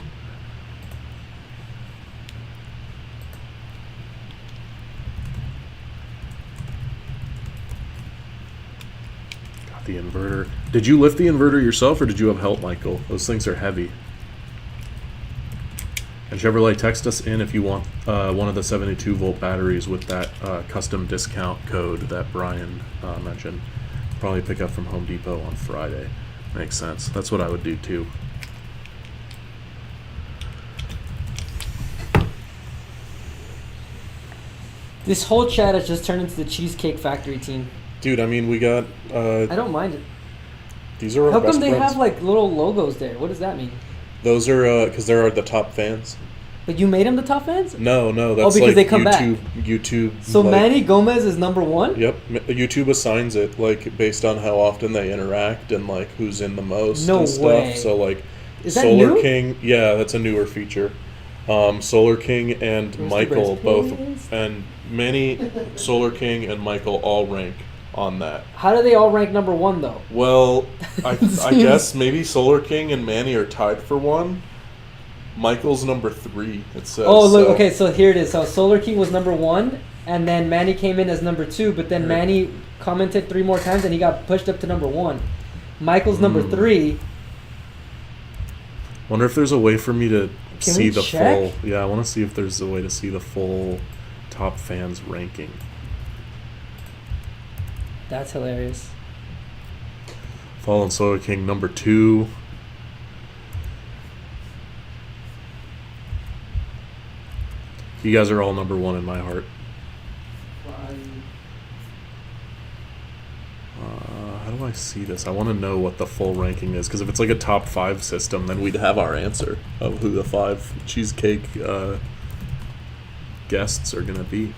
The inverter. Did you lift the inverter yourself, or did you have help, Michael? Those things are heavy. And Chevrolet, text us in if you want one of the 72-volt batteries with that custom discount code that Brian mentioned. Probably pick up from Home Depot on Friday. Makes sense. That's what I would do too. This whole chat has just turned into the Cheesecake Factory team. Dude, I mean, we got I don't mind it. these are our How best come they friends. have like little logos there? What does that mean? Those are because there are the top fans. But you made them the top fans? No, that's because like they come back. YouTube. So like, Manny Gomez is number one? Yep, YouTube assigns it like based on how often they interact and like who's in the most No and stuff. way. So like Is that Solar new? King, yeah, that's a newer feature. Solar King and Mr. Michael Brace both, Pays. and Manny, Solar King, and Michael all rank on that. How do they all rank number one though? Well, I Seems- guess maybe Solar King and Manny are tied for one. Michael's number 3. It says. Oh, look, so. okay, so here it is. So Solar King was number one, and then Manny came in as number two, but then Right. Manny commented 3 more times and he got pushed up to number one. Michael's number 3. Wonder if there's a way for me to Can see we the check? full. Yeah, I want to see if there's a way to see the full top fans ranking. That's hilarious. Fallen Solar King number 2. You guys are all number 1 in my heart. How do I see this? I want to know what the full ranking is, because if it's like a top 5 system, then we'd have our answer of who the 5 cheesecake guests are going to be.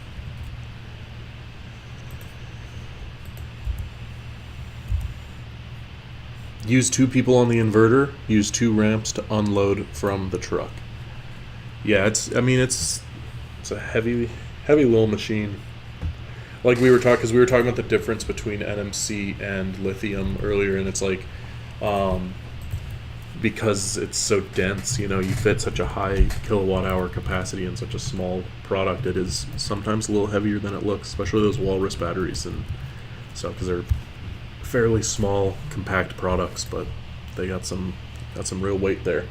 Use 2 people on the inverter. Use 2 ramps to unload from the truck. Yeah, it's a heavy little machine. Like we were talking about the difference between NMC and lithium earlier, and it's like, because it's so dense, you fit such a high kilowatt hour capacity in such a small product. It is sometimes a little heavier than it looks, especially those Walrus batteries and stuff, because they're fairly small, compact products, but they got some real weight there.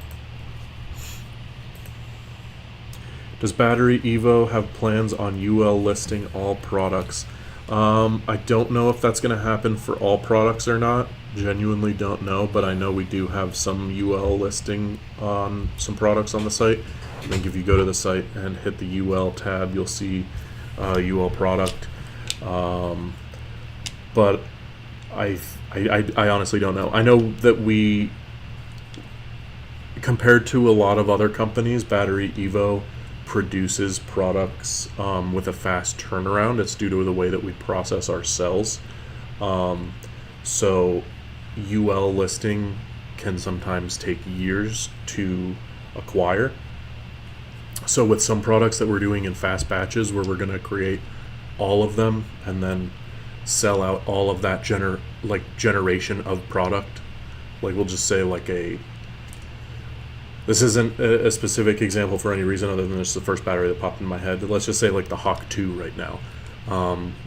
Does BatteryEVO have plans on UL listing all products? I don't know if that's going to happen for all products or not. Genuinely don't know, but I know we do have some UL listing on some products on the site. I think if you go to the site and hit the UL tab, you'll see UL product. But I honestly don't know. I know that we, compared to a lot of other companies, BatteryEVO produces products with a fast turnaround. It's due to the way that we process our cells. So UL listing can sometimes take years to acquire. So with some products that we're doing in fast batches, where we're going to create all of them and then sell out all of that generation of product, like we'll just say this isn't a specific example for any reason other than it's the first battery that popped in my head. Let's just say like the Hawk 2 right now.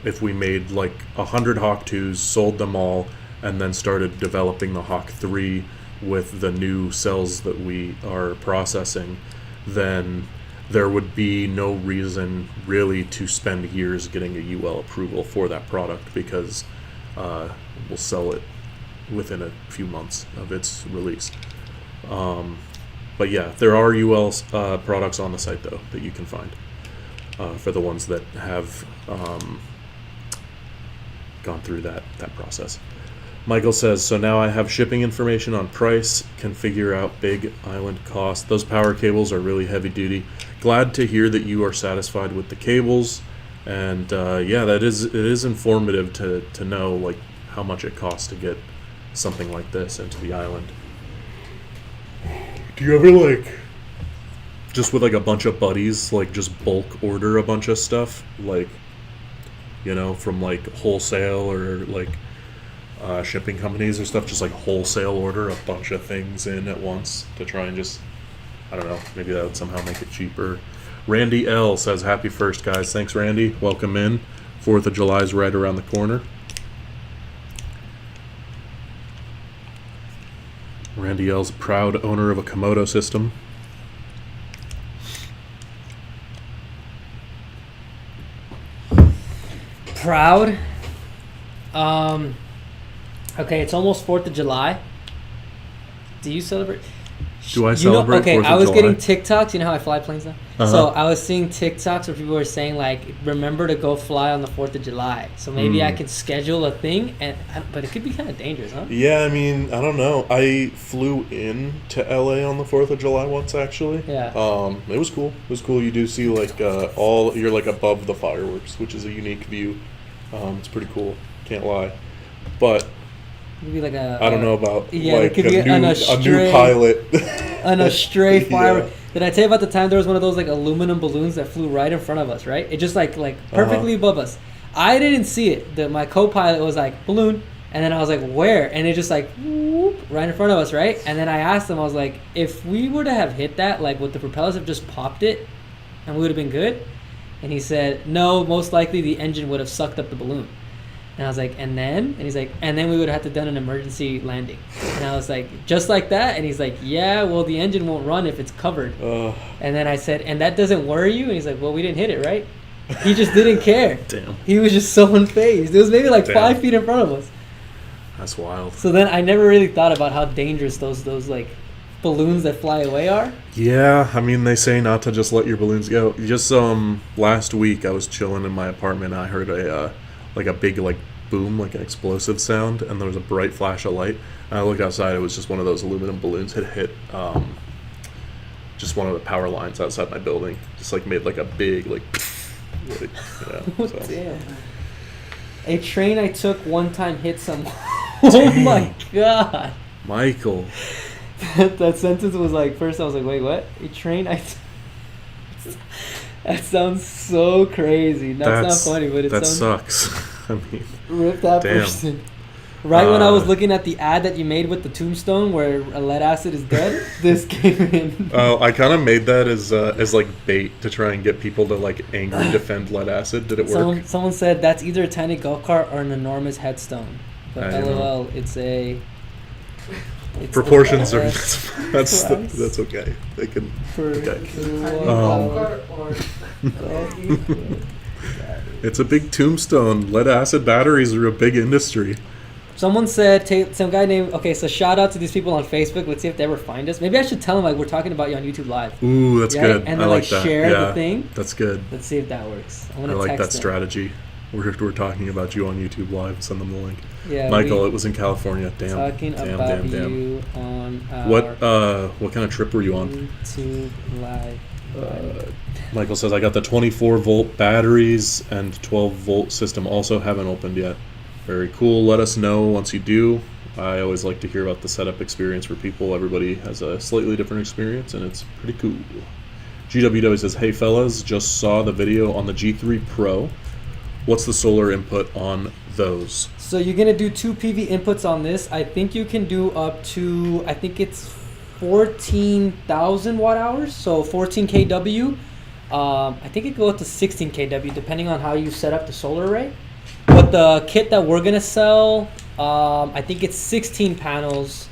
If we made like 100 Hawk 2s, sold them all, and then started developing the Hawk 3 with the new cells that we are processing, then there would be no reason really to spend years getting a UL approval for that product, because we'll sell it within a few months of its release. But yeah, there are UL products on the site though that you can find for the ones that have gone through that process. Michael says, so now I have shipping information on price, can figure out big island cost. Those power cables are really heavy duty. Glad to hear that you are satisfied with the cables. And yeah, it is informative to know like how much it costs to get something like this into the island. Do you ever like, just with like a bunch of buddies, like just bulk order a bunch of stuff, like, from like wholesale or like shipping companies or stuff, just like wholesale order a bunch of things in at once to try and just, I don't know, maybe that would somehow make it cheaper. Randy L says, happy first, guys. Thanks, Randy. Welcome in. 4th of July is right around the corner. Randy L's a proud owner of a Komodo system. Proud. Okay, it's almost 4th of July. Do you celebrate? Do I celebrate okay, 4th of I was July? getting TikToks. You know how I fly planes now? Uh-huh. So I was seeing TikToks where people were saying, like, remember to go fly on the 4th of July. So maybe I can schedule a thing, but it could be kind of dangerous, huh? Yeah, I mean, I don't know. I flew in to LA on the 4th of July once, actually. Yeah. It was cool. It was cool. You do see, like, you're, like, above the fireworks, which is a unique view. It's pretty cool. Can't lie. But Maybe like I don't know about, yeah, it like, could a be new pilot. an astray firework. Yeah. Did I tell you about the time there was one of those, like, aluminum balloons that flew right in front of us, right? It just, like perfectly above us. I didn't see it. My co-pilot was like, balloon. And then I was like, where? And it just, like, whoop, right in front of us, right? And then I asked him, I was like, if we were to have hit that, like, would the propellers have just popped it and we would have been good? And he said, no, most likely the engine would have sucked up the balloon. And I was like, and then? And he's like, and then we would have had to done an emergency landing. And I was like, just like that? And he's like, yeah, well, the engine won't run if it's covered. And then I said, and that doesn't worry you? And he's like, well, we didn't hit it, right? He just didn't care. Damn. He was just so unfazed. It was maybe like 5 feet in front of us. That's wild. So then I never really thought about how dangerous those like balloons that fly away are. Yeah, I mean, they say not to just let your balloons go. Just last week I was chilling in my apartment and I heard a big, like, boom, like an explosive sound, and there was a bright flash of light. And I looked outside, it was just one of those aluminum balloons had hit just one of the power lines outside my building. Just, like, made, like, a big, like, so. Damn. A train I took one time hit someone. Oh my god. Michael. That sentence was like, first I was like, wait, what? A train I That sounds so crazy. That's not funny, but it sounds... That sucks. I mean... Rip that damn. person. Right when I was looking at the ad that you made with the tombstone where a lead acid is dead, this came in. Oh, I kind of made that as like bait to try and get people to, like, angry defend lead acid. Did it work? Someone said that's either a tiny golf cart or an enormous headstone. But LOL, it's proportions are that's okay. They can. Okay. It's a big tombstone. Lead acid batteries are a big industry. Someone said, some guy named, okay, so shout out to these people on Facebook. Let's see if they ever find us. Maybe I should tell them, like, we're talking about you on YouTube Live. Ooh, that's good. And then, I like, that. share the thing. That's good. Let's see if that works. I'm going to I like text that strategy. We're talking about you on YouTube Live. Send them the link. Yeah, Michael, it was in California. Damn. Talking about you on our what kind of trip were you on? YouTube Live. Michael says, I got the 24-volt batteries and 12-volt system. Also haven't opened yet. Very cool. Let us know once you do. I always like to hear about the setup experience for people. Everybody has a slightly different experience, and it's pretty cool. GWW says, hey fellas, just saw the video on the G3 Pro. What's the solar input on those? So you're going to do 2 PV inputs on this. I think you can do up to, I think it's 14,000 watt hours, so 14 kW. I think it goes up to 16 kW depending on how you set up the solar array. But the kit that we're going to sell, I think it's 16 panels.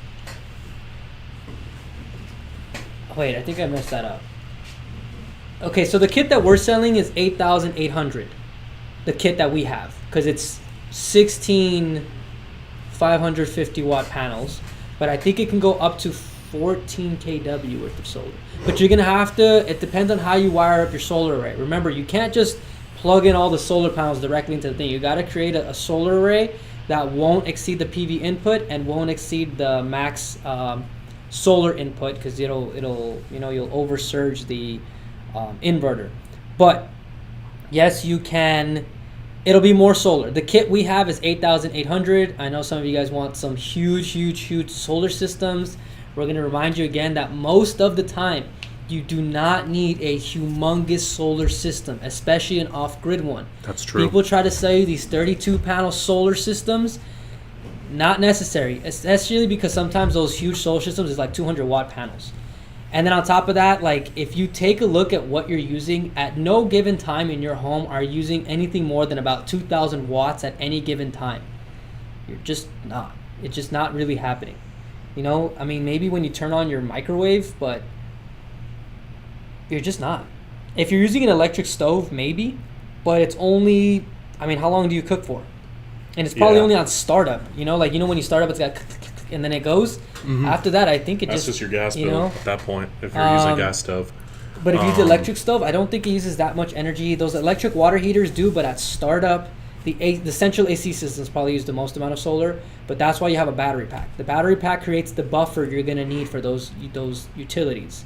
Wait, I think I messed that up. Okay, so the kit that we're selling is 8,800. The kit that we have, because it's 16 550 watt panels, but I think it can go up to 14 kW worth of solar. But you're gonna have to, it depends on how you wire up your solar array. Remember, you can't just plug in all the solar panels directly into the thing. You got to create a solar array that won't exceed the PV input and won't exceed the max solar input, because it'll you'll oversurge the inverter. But yes, you can. It'll be more solar. The kit we have is 8,800. I know some of you guys want some huge solar systems. We're going to remind you again that most of the time, you do not need a humongous solar system, especially an off-grid one. That's true. People try to sell you these 32-panel solar systems. Not necessary, especially because sometimes those huge solar systems is like 200-watt panels. And then on top of that, like, if you take a look at what you're using, at no given time in your home are using anything more than about 2,000 watts at any given time. You're just not. It's just not really happening. You know, I mean, maybe when you turn on your microwave, but you're just not. If you're using an electric stove, maybe, but it's only, I mean, how long do you cook for? And it's probably only on startup, you know, like, you know, when you start up, it's got, and then it goes. After that, I think it That's just your gas you bill know, at that point if you're using a gas stove. But if you use the electric stove, I don't think it uses that much energy. Those electric water heaters do, but at startup, the central AC systems probably use the most amount of solar. But that's why you have a battery pack. The battery pack creates the buffer you're gonna need for those utilities.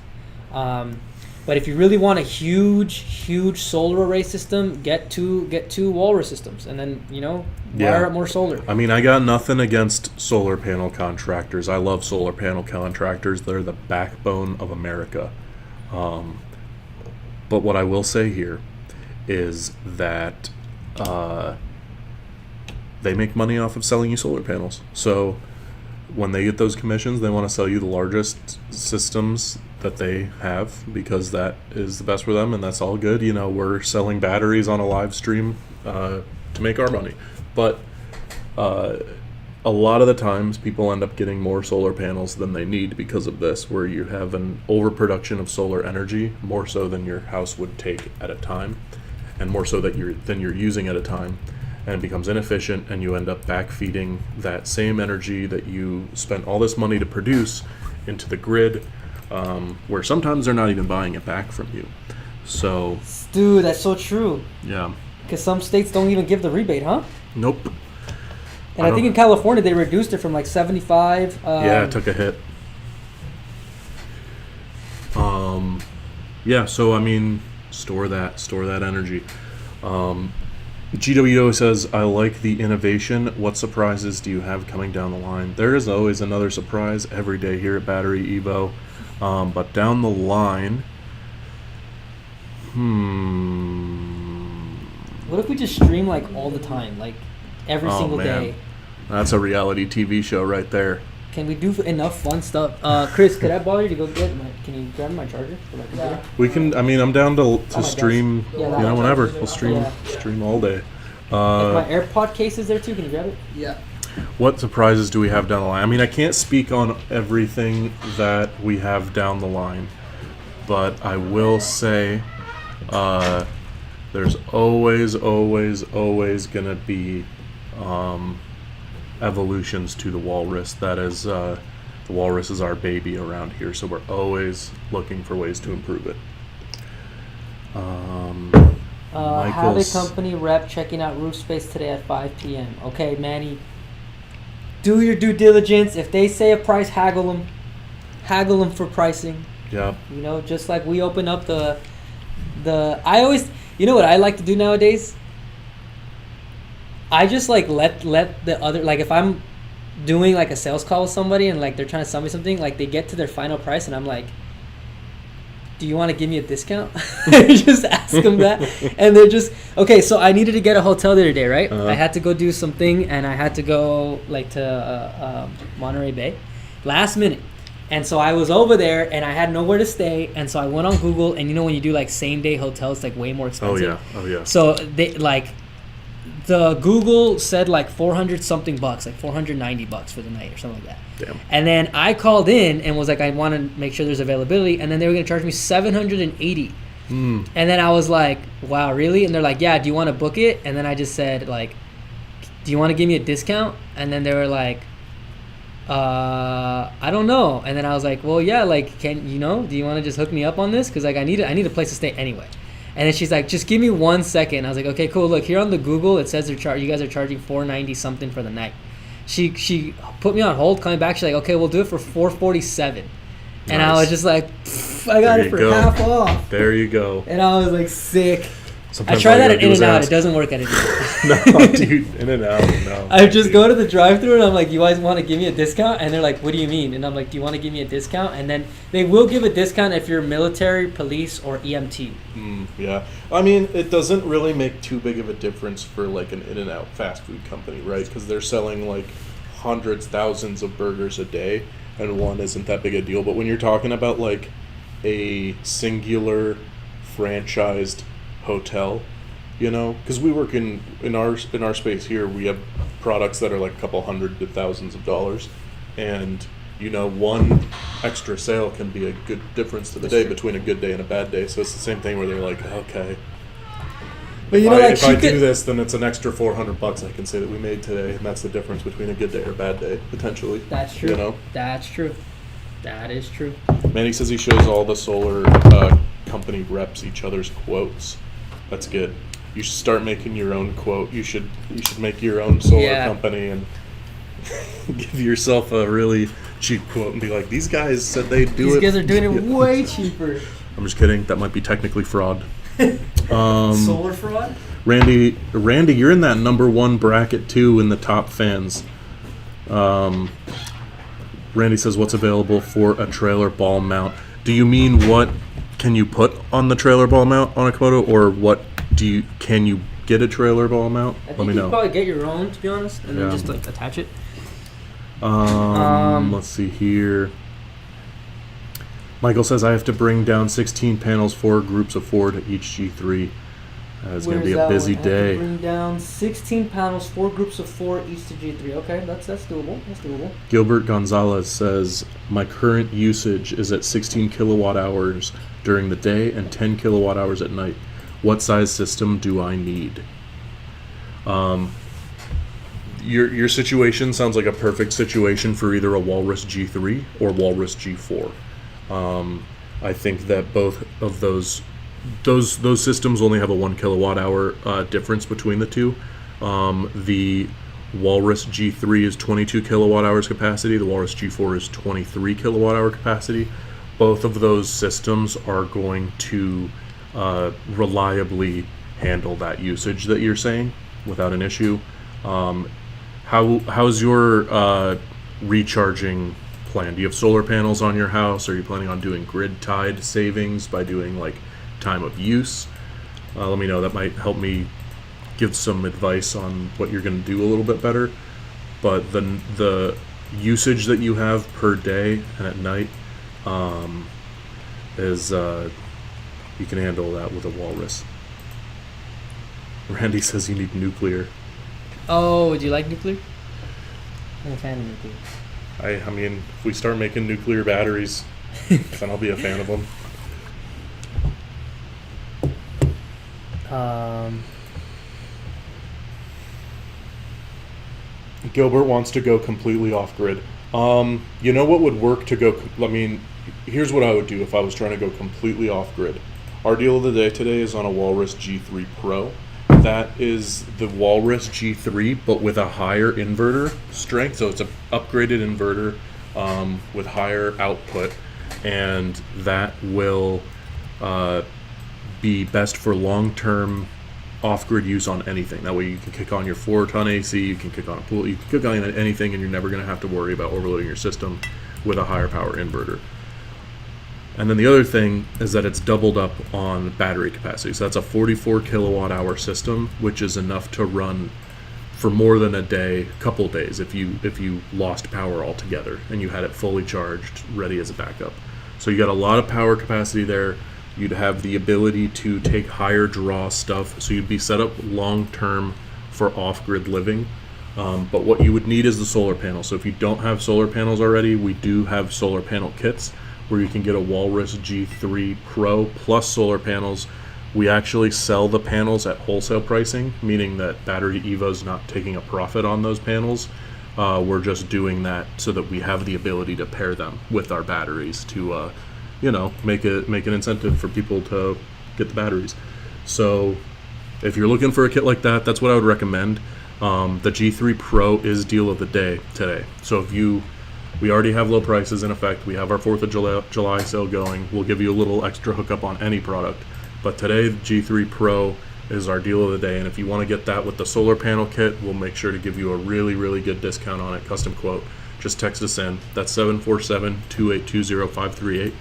But if you really want a huge solar array system, get two Walrus systems, and then wire up more solar. I mean, I got nothing against solar panel contractors. I love solar panel contractors. They're the backbone of America. But what I will say here is that they make money off of selling you solar panels. So when they get those commissions, they want to sell you the largest systems that they have because that is the best for them, and that's all good. We're selling batteries on a live stream to make our money. But a lot of the times people end up getting more solar panels than they need because of this, where you have an overproduction of solar energy, more so than your house would take at a time, and more so than you're using at a time, and it becomes inefficient, and you end up backfeeding that same energy that you spent all this money to produce into the grid, where sometimes they're not even buying it back from you. So, dude, that's so true. Yeah. Because some states don't even give the rebate, huh? Nope. And I think in California they reduced it from like 75. Yeah, it took a hit. Yeah, so I mean, store that energy. GWO says, I like the innovation. What surprises do you have coming down the line? There is always another surprise every day here at BatteryEVO. But down the line, what if we just stream like all the time, like every single day? That's a reality TV show right there. Can we do enough fun stuff? Chris, could I bother you to go get can you grab my charger for my computer? Yeah. We can, I mean, I'm down to stream, whenever. We'll stream all day. If my AirPod case is there too, can you grab it? Yeah. What surprises do we have down the line? I mean, I can't speak on everything that we have down the line, but I will say there's always going to be evolutions to the Walrus. That is, the Walrus is our baby around here, so we're always looking for ways to improve it. Have a company rep checking out roof space today at 5 p.m. Okay, Manny, do your due diligence. If they say a price, haggle them for pricing. Yeah. Just like we open up the I always, what I like to do nowadays? I just like let the other, like if I'm doing like a sales call with somebody and like they're trying to sell me something, like they get to their final price and I'm like, do you want to give me a discount? Just ask them that. And they're just, okay, so I needed to get a hotel the other day, right? I had to go do something and I had to go like to Monterey Bay last minute. And so I was over there and I had nowhere to stay. And so I went on Google, and when you do like same day hotels, it's like way more expensive. Oh yeah. So they the Google said like 400 something bucks, like $490 for the night or something like that. Damn. And then I called in and was like, I want to make sure there's availability. And then they were going to charge me $780. And then I was like, wow, really? And they're like, yeah, do you want to book it? And then I just said like, do you want to give me a discount? And then they were like, I don't know. And then I was like, well, yeah, like, do you want to just hook me up on this? Because like I need a place to stay anyway. And then she's like, just give me 1 second. I was like, okay, cool. Look, here on the Google, it says you guys are charging $490 something for the night. She put me on hold, coming back. She's like, okay, we'll do it for $447. And I was just like, I got it for half off. There you go. And I was like, sick. Sometimes I tried that at In-N-Out. It doesn't work at In-N-Out. No, dude, In-N-Out, no. I just go to the drive-thru and I'm like, you guys want to give me a discount? And they're like, what do you mean? And I'm like, do you want to give me a discount? And then they will give a discount if you're military, police, or EMT. Yeah. I mean, it doesn't really make too big of a difference for like an In-N-Out fast food company, right? Because they're selling like hundreds, thousands of burgers a day, and one isn't that big a deal. But when you're talking about like a singular franchised hotel, because we work in our space here, we have products that are like a couple hundred to thousands of dollars, and one extra sale can be a good difference to the day between a good day and a bad day. So it's the same thing where they're like, okay, But you know, like if I she do could. this, then it's an extra $400 I can say that we made today, and that's the difference between a good day or a bad day, potentially. That's true. You know? That's true. That is true. Manny says he shows all the solar company reps each other's quotes. That's good. You should start making your own quote. You should make your own solar Yeah. company and give yourself a really cheap quote and be like, these guys said they'd do These it. guys are doing it way cheaper. I'm just kidding. That might be technically fraud. Solar fraud? Randy, you're in that number one bracket too in the top fans. Randy says, what's available for a trailer ball mount? Do you mean what can you put on the trailer ball mount on a Komodo, or what can you get a trailer ball mount? I Let think me you know. could probably get your own, to be honest, and Yeah. then just like attach it. Let's see here. Michael says I have to bring down 16 panels, 4 groups of 4 to each G3. It's going to be a busy day. Bring down 16 panels, 4 groups of 4 each to G3. Okay, that's doable. That's doable. Gilbert Gonzalez says my current usage is at 16 kilowatt hours during the day and 10 kilowatt hours at night. What size system do I need? Your situation sounds like a perfect situation for either a Walrus G3 or Walrus G4. I think that both of those systems only have a 1 kilowatt hour difference between the two. The Walrus G3 is 22 kilowatt hours capacity. The Walrus G4 is 23 kilowatt hour capacity. Both of those systems are going to reliably handle that usage that you're saying without an issue. How's your recharging plan? Do you have solar panels on your house? Are you planning on doing grid tied savings by doing like time of use? Let me know. That might help me give some advice on what you're going to do a little bit better. But the usage that you have per day and at night is you can handle that with a Walrus. Randy says you need nuclear. Oh, do you like nuclear? I'm a fan of nuclear. I mean, if we start making nuclear batteries, then I'll be a fan of them. Gilbert wants to go completely off grid. You know what would work to go? I mean, here's what I would do if I was trying to go completely off grid. Our deal of the day today is on a Walrus G3 Pro. That is the Walrus G3, but with a higher inverter strength. So it's an upgraded inverter with higher output, and that will be best for long-term off-grid use on anything. That way you can kick on your 4-ton AC, you can kick on a pool, you can kick on anything, and you're never going to have to worry about overloading your system with a higher power inverter. And then the other thing is that it's doubled up on battery capacity. So that's a 44 kilowatt hour system, which is enough to run for more than a day, couple days, if you lost power altogether and you had it fully charged, ready as a backup. So you got a lot of power capacity there. You'd have the ability to take higher draw stuff, so you'd be set up long-term for off-grid living. But what you would need is the solar panel. So if you don't have solar panels already, we do have solar panel kits where you can get a Walrus G3 Pro plus solar panels. We actually sell the panels at wholesale pricing, meaning that BatteryEVO is not taking a profit on those panels. We're just doing that so that we have the ability to pair them with our batteries to make an incentive for people to get the batteries. So if you're looking for a kit like that, that's what I would recommend. The G3 Pro is deal of the day today. So we already have low prices in effect. We have our 4th of July sale going. We'll give you a little extra hookup on any product. But today, the G3 Pro is our deal of the day. And if you want to get that with the solar panel kit, we'll make sure to give you a really, really good discount on it, custom quote. Just text us in. That's 747-282-0538.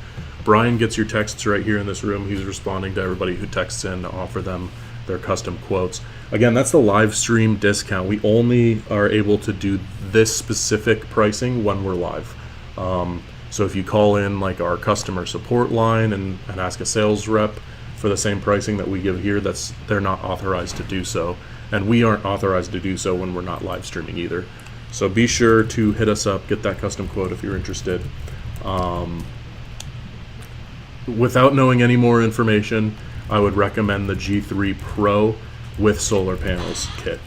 Brian gets your texts right here in this room. He's responding to everybody who texts in to offer them their custom quotes. Again, that's the live stream discount. We only are able to do this specific pricing when we're live. So if you call in like our customer support line and ask a sales rep for the same pricing that we give here, they're not authorized to do so. And we aren't authorized to do so when we're not live streaming either. So be sure to hit us up, get that custom quote if you're interested. Without knowing any more information, I would recommend the G3 Pro with solar panels kit.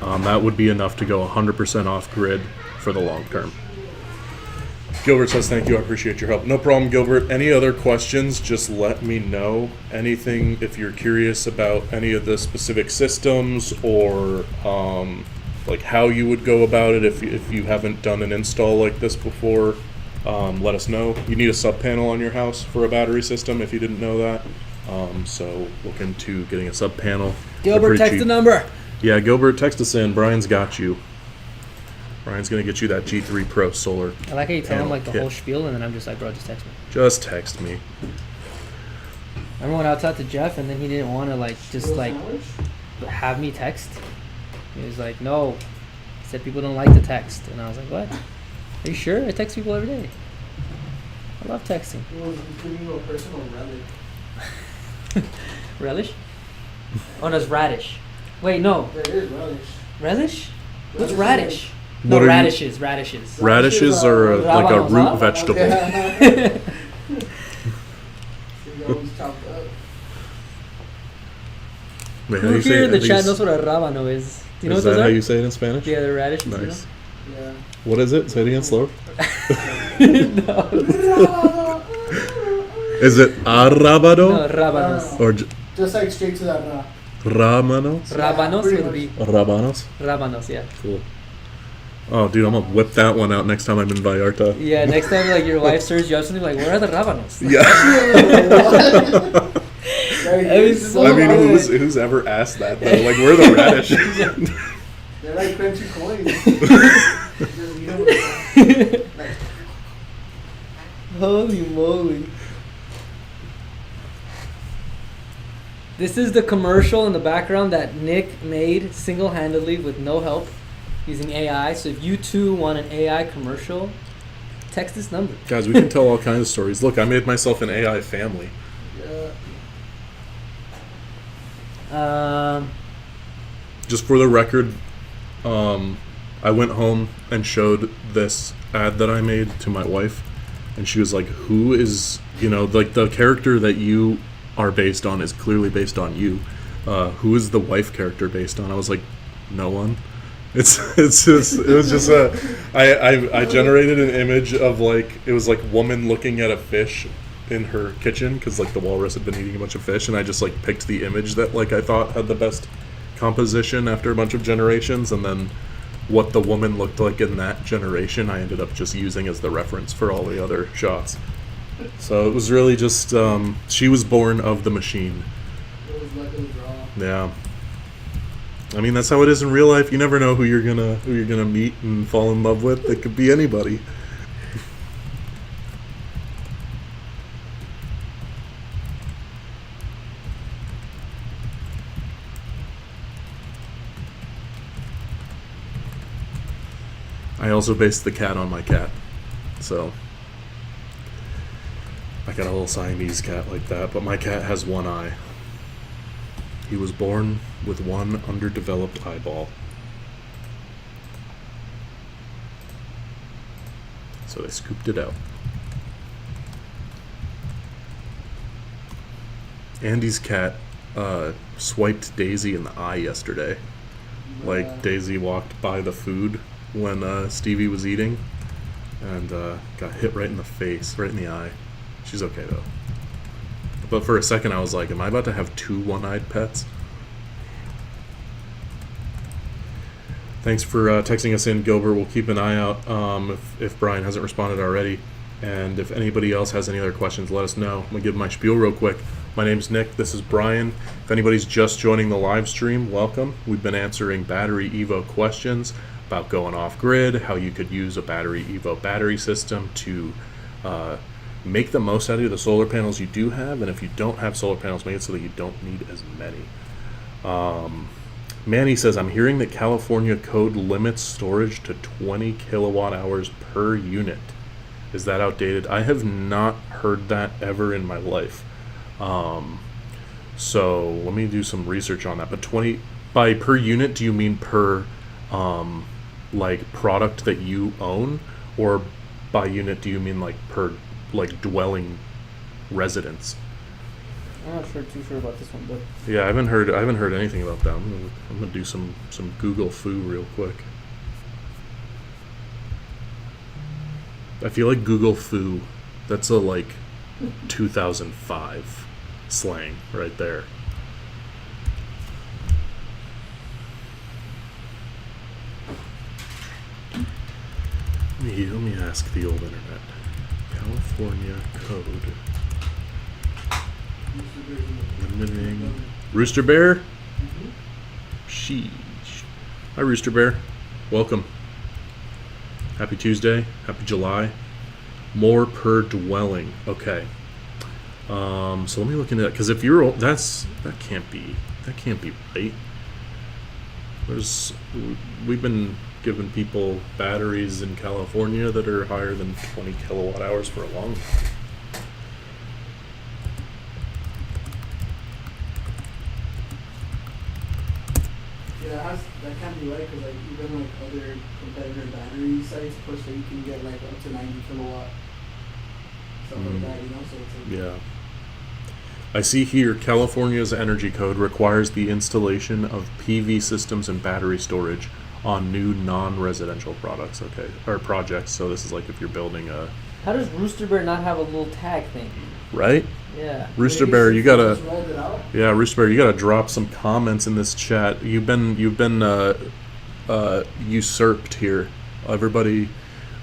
That would be enough to go 100% off grid for the long term. Gilbert says, thank you, I appreciate your help. No problem, Gilbert. Any other questions, just let me know. Anything, if you're curious about any of the specific systems or like how you would go about it if you haven't done an install like this before, let us know. You need a sub panel on your house for a battery system if you didn't know that. So look into getting a sub panel. Gilbert, text the number. Yeah, Gilbert, text us in. Brian's got you. Brian's going to get you that G3 Pro solar. I like how you tell him like the kit. whole spiel, and then I'm just like, bro, just text me. Just text me. I remember when I talked to Jeff, and then he didn't want to like just like have me text. He was like, no. He said people don't like to text, and I was like, what? Are you sure? I text people every day. I love texting. It was giving you a personal relic. Relish? Oh, no, it's radish. Wait, no. There is relish. Relish? What's Radish radish? What No, are you- radishes. Radishes. Radishes are like a rabanos, root huh? vegetable. Yeah. So you always chopped up. Wait, how Who you say here it? in the I think chat it's- knows what a rábano is? Do you know is what that those how are? you say it in Spanish? Yeah, they're radishes. Nice. Yeah. What is it? Say it again slower. You know? No. Is it arrabado? No, rábanos. Or Just like straight to that raw. ramanos? Rábanos pretty would be Rabanos? rábanos, yeah. Cool. Oh, dude, I'm gonna whip that one out next time I'm in Vallarta. Yeah, next time like your wife serves you up something like, where are the rábanos? Yeah. That'd be so I mean, good. who's ever asked that though? Like, where are the radishes? They're like crunchy coins. Just eat 'em with that. Holy moly. This is the commercial in the background that Nick made single-handedly with no help using AI. So if you too want an AI commercial, text this number. Guys, we can tell all kinds of stories. Look, I made myself an AI family. Yeah. Just for the record, I went home and showed this ad that I made to my wife, and she was like, who is, like the character that you are based on is clearly based on you. Who is the wife character based on? I was like, no one. It was just I generated an image of like, it was like woman looking at a fish in her kitchen because like the walrus had been eating a bunch of fish, and I just like picked the image that like I thought had the best composition after a bunch of generations, and then what the woman looked like in that generation I ended up just using as the reference for all the other shots. So it was really just she was born of the machine. It was luck of the draw. Yeah. I mean, that's how it is in real life. You never know who you're gonna meet and fall in love with. It could be anybody. I also based the cat on my cat. So I got a little Siamese cat like that, but my cat has one eye. He was born with one underdeveloped eyeball. So they scooped it out. Andy's cat swiped Daisy in the eye yesterday. Like, Daisy walked by the food when Stevie was eating and got hit right in the face, right in the eye. She's okay though. But for a second I was like, am I about to have two one-eyed pets? Thanks for texting us in, Gilbert. We'll keep an eye out if Brian hasn't responded already. And if anybody else has any other questions, let us know. I'm going to give my spiel real quick. My name's Nick. This is Brian. If anybody's just joining the live stream, welcome. We've been answering BatteryEVO questions about going off-grid, how you could use a BatteryEVO battery system to make the most out of the solar panels you do have, and if you don't have solar panels, make it so that you don't need as many. Manny says, I'm hearing that California code limits storage to 20 kilowatt hours per unit. Is that outdated? I have not heard that ever in my life. So let me do some research on that. But 20 by per unit, do you mean per like product that you own, or by unit do you mean like per like dwelling residence? I'm not too sure about this one, but Yeah, I haven't heard anything about that. I'm gonna do some Google foo real quick. I feel like Google foo, that's a like 2005 slang right there. Let me ask the old internet. California code limiting Rooster Bear. Mm-hmm. Sheesh. Hi, Rooster Bear. Welcome. Happy Tuesday. Happy July. More per dwelling. Okay. So let me look into that, because if you're that can't be right. We've been giving people batteries in California that are higher than 20 kilowatt hours for a long time. Yeah, that can't be right, because like even like other competitor battery sites push that you can get like up to 90 kilowatt stuff like that, you know. So it's like, Yeah. I see here California's energy code requires the installation of PV systems and battery storage on new non-residential products. Okay, or projects. So this is like if you're building a how does Rooster Bear not have a little tag thing? right. Yeah. Rooster maybe Bear, since you they gotta just rolled it out. yeah, Rooster Bear, you gotta drop some comments in this chat. You've been usurped here. Everybody,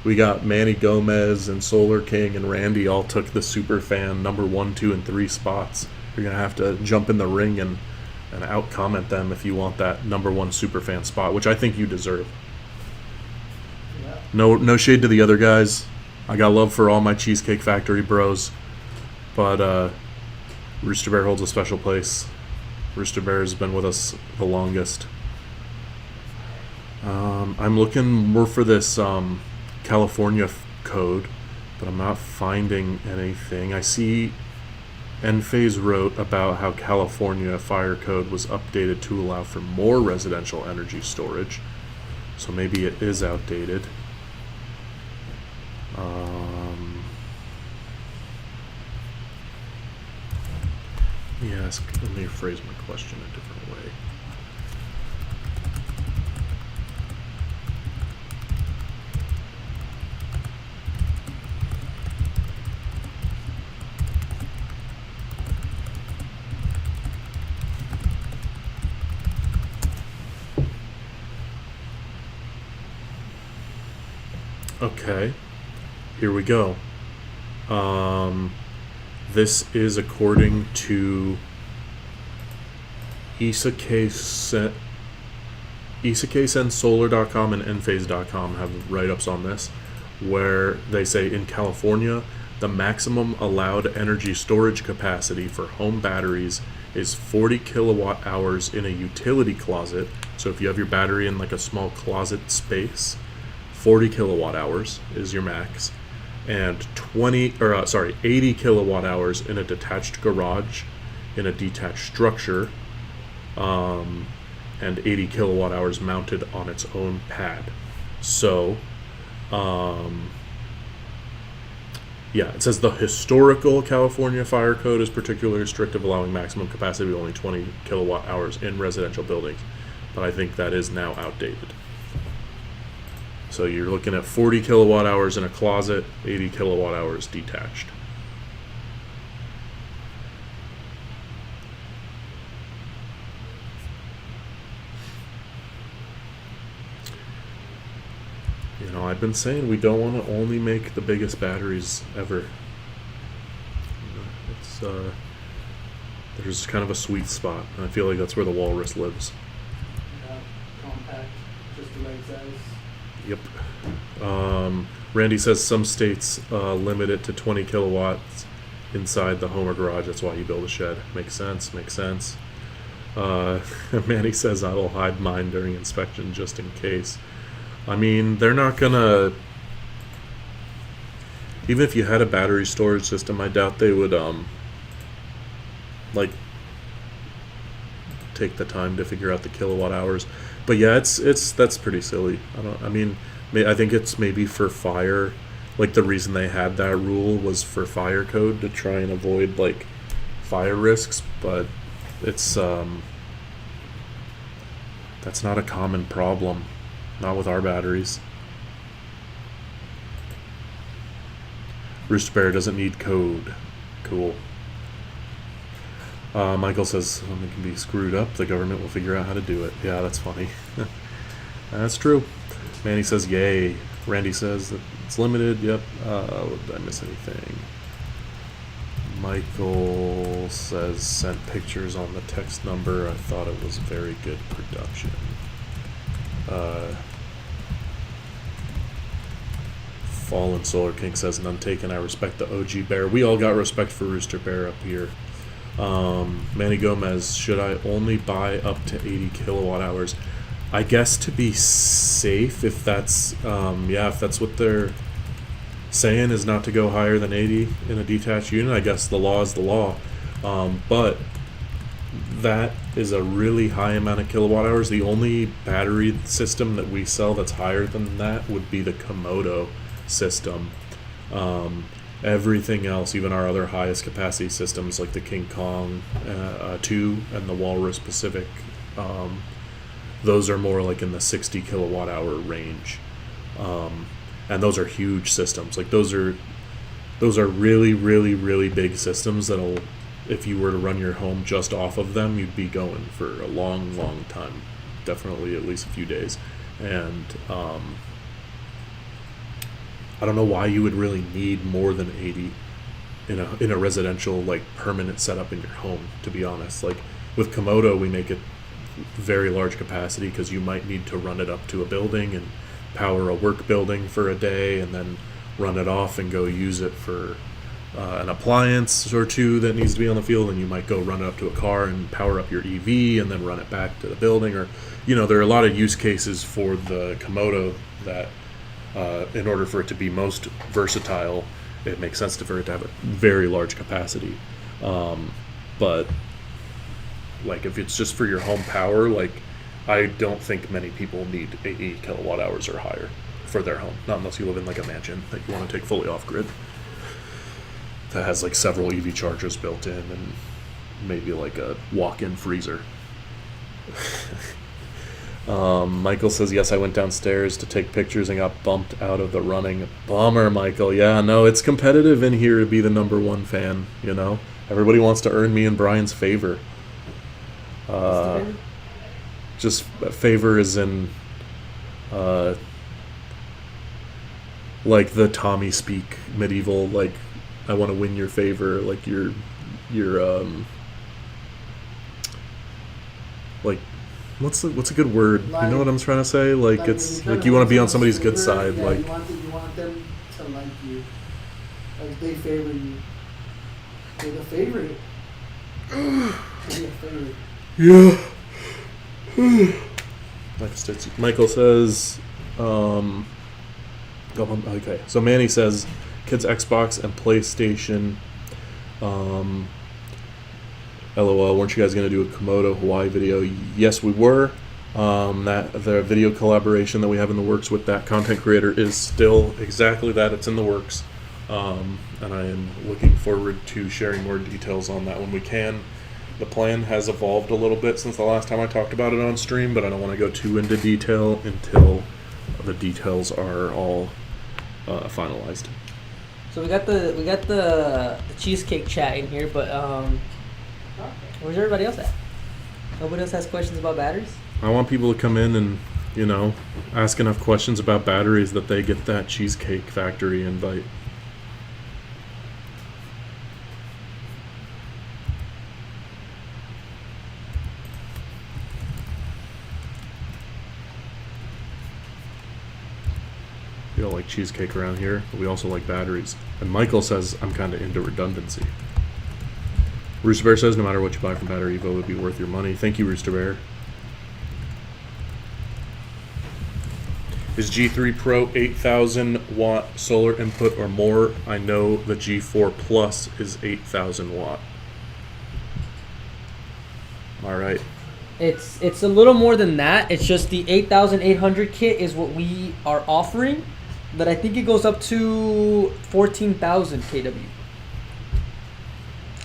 we got Manny Gomez and Solar King and Randy all took the super fan number 1, 2, and 3 spots. You're gonna have to jump in the ring and out comment them if you want that number 1 super fan spot, which I think you deserve. Yeah. No shade to the other guys. I got love for all my Cheesecake Factory bros, but Rooster Bear holds a special place. Rooster Bear has been with us the longest. I'm looking more for this California code, but I'm not finding anything. I see Enphase wrote about how California fire code was updated to allow for more residential energy storage, so maybe it is outdated. Let me phrase my question a different way. Okay, here we go. This is according to IsaKSenSolar.com and Enphase.com have write-ups on this, where they say in California, the maximum allowed energy storage capacity for home batteries is 40 kilowatt hours in a utility closet. So if you have your battery in like a small closet space, 40 kilowatt hours is your max, and 80 kilowatt hours in a detached garage in a detached structure, and 80 kilowatt hours mounted on its own pad. So it says the historical California fire code is particularly restrictive, allowing maximum capacity of only 20 kilowatt hours in residential buildings, but I think that is now outdated. So you're looking at 40 kilowatt hours in a closet, 80 kilowatt hours detached. You know, I've been saying we don't want to only make the biggest batteries ever. It's there's kind of a sweet spot, and I feel like that's where the walrus lives. Yeah, compact, just the right size. Yep. Randy says some states limit it to 20 kilowatts inside the home or garage. That's why you build a shed. Makes sense. Manny says I'll hide mine during inspection just in case. I mean, they're not gonna. Even if you had a battery storage system, I doubt they would take the time to figure out the kilowatt hours. But yeah, that's pretty silly. I think it's maybe for fire. Like the reason they had that rule was for fire code to try and avoid like fire risks, but it's that's not a common problem, not with our batteries. Rooster Bear doesn't need code. Cool. Michael says when it can be screwed up, the government will figure out how to do it. Yeah, that's funny. That's true. Manny says yay. Randy says that it's limited. Yep. Did I miss anything? Michael says sent pictures on the text number. I thought it was very good production. Fallen Solar King says none taken. I respect the OG Bear. We all got respect for Rooster Bear up here. Manny Gomez, should I only buy up to 80 kilowatt hours? I guess to be safe, if that's if that's what they're saying, is not to go higher than 80 in a detached unit. I guess the law is the law, but that is a really high amount of kilowatt hours. The only battery system that we sell that's higher than that would be the Komodo system. Everything else, even our other highest capacity systems like the King Kong 2 and the Walrus Pacific, those are more like in the 60 kilowatt hour range, and those are huge systems. Like those are really, really, really big systems that'll, if you were to run your home just off of them, you'd be going for a long, long time, definitely at least a few days. And I don't know why you would really need more than 80 in a residential, like, permanent setup in your home, to be honest. Like with Komodo, we make it very large capacity because you might need to run it up to a building and power a work building for a day and then run it off and go use it for an appliance or two that needs to be on the field, and you might go run it up to a car and power up your EV and then run it back to the building. Or, there are a lot of use cases for the Komodo that in order for it to be most versatile, it makes sense for it to have a very large capacity. But like if it's just for your home power, like I don't think many people need 80 kilowatt hours or higher for their home. Not unless you live in like a mansion that you want to take fully off grid that has like several EV chargers built in and maybe like a walk-in freezer. Michael says, yes, I went downstairs to take pictures and got bumped out of the running. Bummer, Michael. Yeah, no, it's competitive in here to be the number one fan, Everybody wants to earn me and Brian's favor. Just favor is in, like the Tommy speak medieval, like, I want to win your favor, like your like, what's a good word? Like, you know what I'm trying to say? Like it's like you want to be on somebody's good side. Yeah, like you want them to like you, like they favor you. They're the favorite. They're the favorite. Yeah. Michael says, okay. So Manny says, kids Xbox and PlayStation. LOL, weren't you guys going to do a Komodo Hawaii video? Yes, we were. That the video collaboration that we have in the works with that content creator is still exactly that. It's in the works. And I am looking forward to sharing more details on that when we can. The plan has evolved a little bit since the last time I talked about it on stream, but I don't want to go too into detail until the details are all finalized. So we got the cheesecake chat in here, but where's everybody else at? Nobody else has questions about batteries? I want people to come in and, ask enough questions about batteries that they get that Cheesecake Factory invite. We all like cheesecake around here, but we also like batteries. And Michael says I'm kind of into redundancy. Rooster Bear says no matter what you buy from BatteryEVO, it would be worth your money. Thank you, Rooster Bear. Is G3 Pro 8,000 watt solar input or more? I know the G4 Plus is 8,000 watt. All right. It's a little more than that. It's just the 8,800 kit is what we are offering, but I think it goes up to 14,000 kW.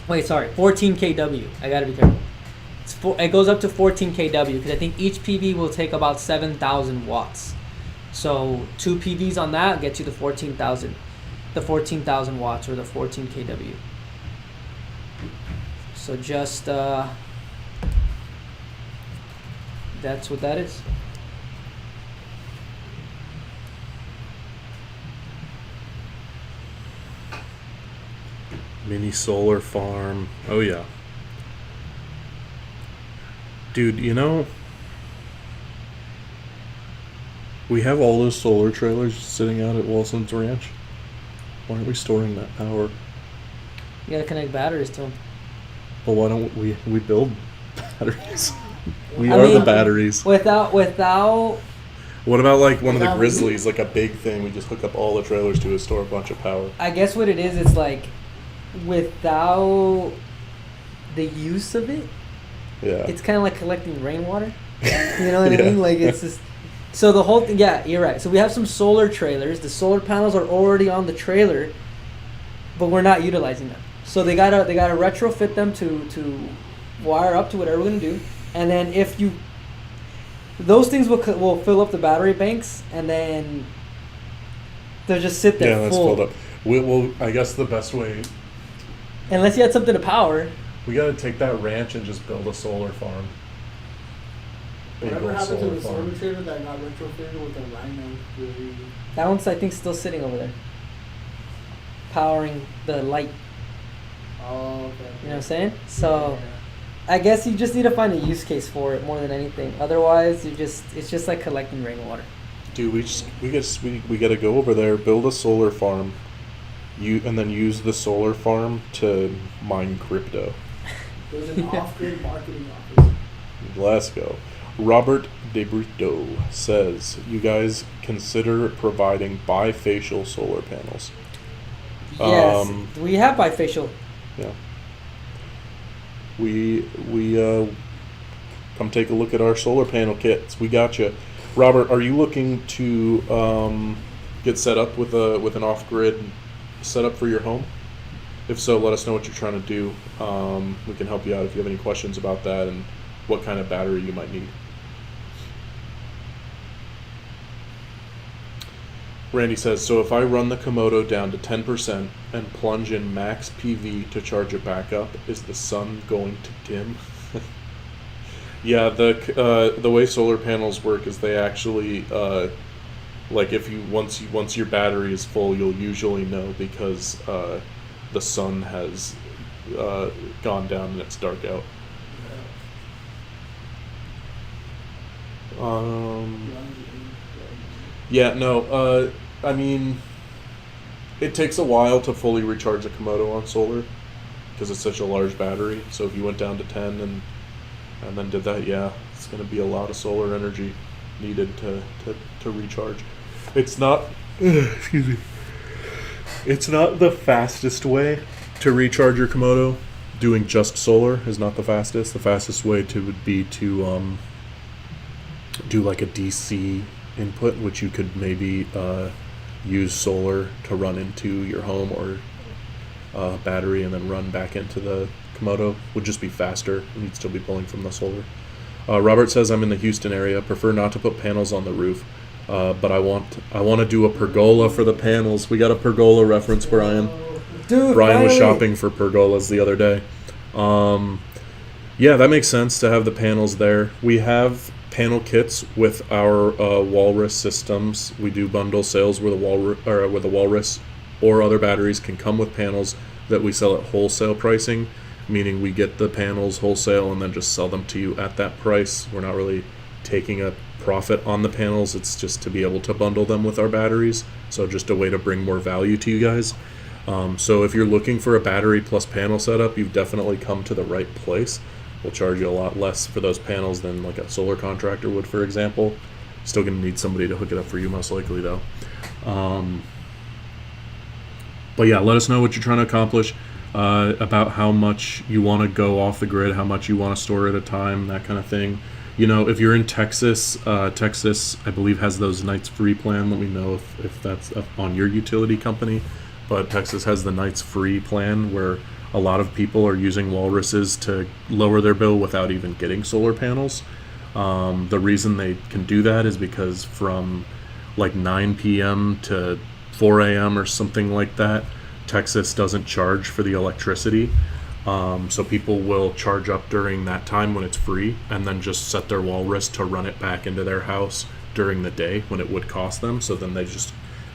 Wait, sorry, 14 kW. I gotta be careful. It goes up to 14 kW because I think each PV will take about 7,000 watts. So 2 PVs on that gets you the 14,000 watts or the 14 kW. So just that's what that is. Mini solar farm. Oh yeah. Dude, you know, we have all those solar trailers sitting out at Wilson's Ranch. Why aren't we storing that power? You gotta connect batteries to them. Well, why don't we build batteries? We I are mean, the batteries. Without What about like one of the Without- Grizzlies, like a big thing? We just hook up all the trailers to it, store a bunch of power. I guess what it is, it's like without the use of it, Yeah. it's kind of like collecting rainwater. You know what I Yeah. mean? Like it's just. So the whole thing, yeah, you're right. So we have some solar trailers. The solar panels are already on the trailer, but we're not utilizing them. So they gotta retrofit them to wire up to whatever we're gonna do, and then those things will fill up the battery banks, and then they'll just sit there Yeah, that's full. filled up. Well, I guess the best way, Unless you had something to power. we got to take that ranch and just build a solar farm. Big Whatever old happened to solar the solar farm. trailer that got retrofitted with a Rhino? Really? That one's I think still sitting over there, powering the light. Oh, okay. You know what I'm saying? So. I guess you just need to find a use case for it more than anything. Otherwise, it's just like collecting rainwater. Dude, we got to go over there, build a solar farm, and then use the solar farm to mine crypto. There's an off-grid marketing office. Let's go. Robert DeBrito says, you guys consider providing bifacial solar panels. Yes, we have bifacial. Yeah. We come take a look at our solar panel kits. We got you. Robert, are you looking to get set up with an off-grid setup for your home? If so, let us know what you're trying to do. We can help you out if you have any questions about that and what kind of battery you might need. Randy says, so if I run the Komodo down to 10% and plunge in max PV to charge it back up, is the sun going to dim? Yeah, the way solar panels work is they actually, like if you once your battery is full, you'll usually know because the sun has gone down and it's dark out. Yeah, no, I mean, it takes a while to fully recharge a Komodo on solar because it's such a large battery. So if you went down to 10 and then did that, yeah, it's going to be a lot of solar energy needed to recharge. It's not, excuse me, it's not the fastest way to recharge your Komodo. Doing just solar is not the fastest. The fastest way would be to do like a DC input, which you could maybe use solar to run into your home or battery and then run back into the Komodo. Would just be faster and you'd still be pulling from the solar. Robert says, I'm in the Houston area, prefer not to put panels on the roof, but I want to do a pergola for the panels. We got a pergola reference, Brian. Dude, Brian was finally. shopping for pergolas the other day. Yeah, that makes sense to have the panels there. We have panel kits with our Walrus systems. We do bundle sales where the Walrus or other batteries can come with panels that we sell at wholesale pricing, meaning we get the panels wholesale and then just sell them to you at that price. We're not really taking a profit on the panels. It's just to be able to bundle them with our batteries. So just a way to bring more value to you guys. So if you're looking for a battery plus panel setup, you've definitely come to the right place. We'll charge you a lot less for those panels than like a solar contractor would, for example. Still going to need somebody to hook it up for you, most likely, though. But yeah, let us know what you're trying to accomplish, about how much you want to go off the grid, how much you want to store at a time, that kind of thing. You know, if you're in Texas, Texas, I believe, has those nights free plan. Let me know if that's on your utility company. But Texas has the nights free plan where a lot of people are using walruses to lower their bill without even getting solar panels. The reason they can do that is because from like 9 p.m. to 4 a.m. or something like that, Texas doesn't charge for the electricity. So people will charge up during that time when it's free and then just set their walrus to run it back into their house during the day when it would cost them. So then they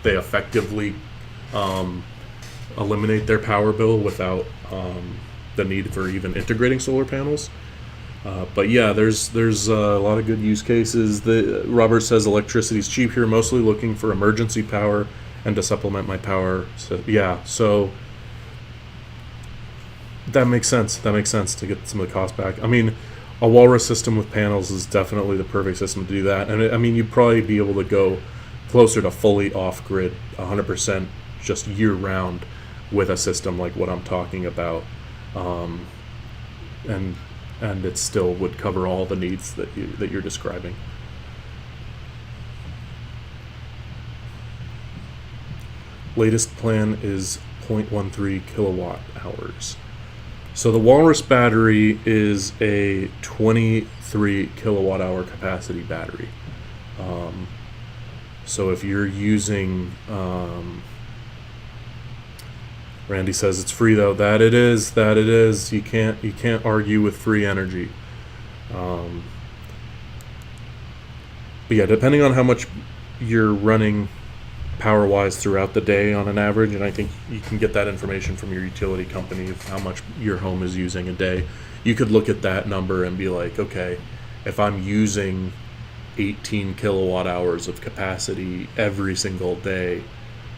effectively eliminate their power bill without the need for even integrating solar panels. But yeah, there's a lot of good use cases. Robert says electricity is cheap here, mostly looking for emergency power and to supplement my power. So yeah, so that makes sense. That makes sense to get some of the cost back. I mean, a walrus system with panels is definitely the perfect system to do that. And I mean, you'd probably be able to go closer to fully off-grid, 100% just year-round with a system like what I'm talking about. And it still would cover all the needs that you're describing. Latest plan is 0.13 kilowatt hours. So the Walrus battery is a 23 kilowatt hour capacity battery. So if you're using, Randy says it's free though. That it is. You can't argue with free energy. But yeah, depending on how much you're running power-wise throughout the day on an average, and I think you can get that information from your utility company of how much your home is using a day. You could look at that number and be like, okay, if I'm using 18 kilowatt hours of capacity every single day,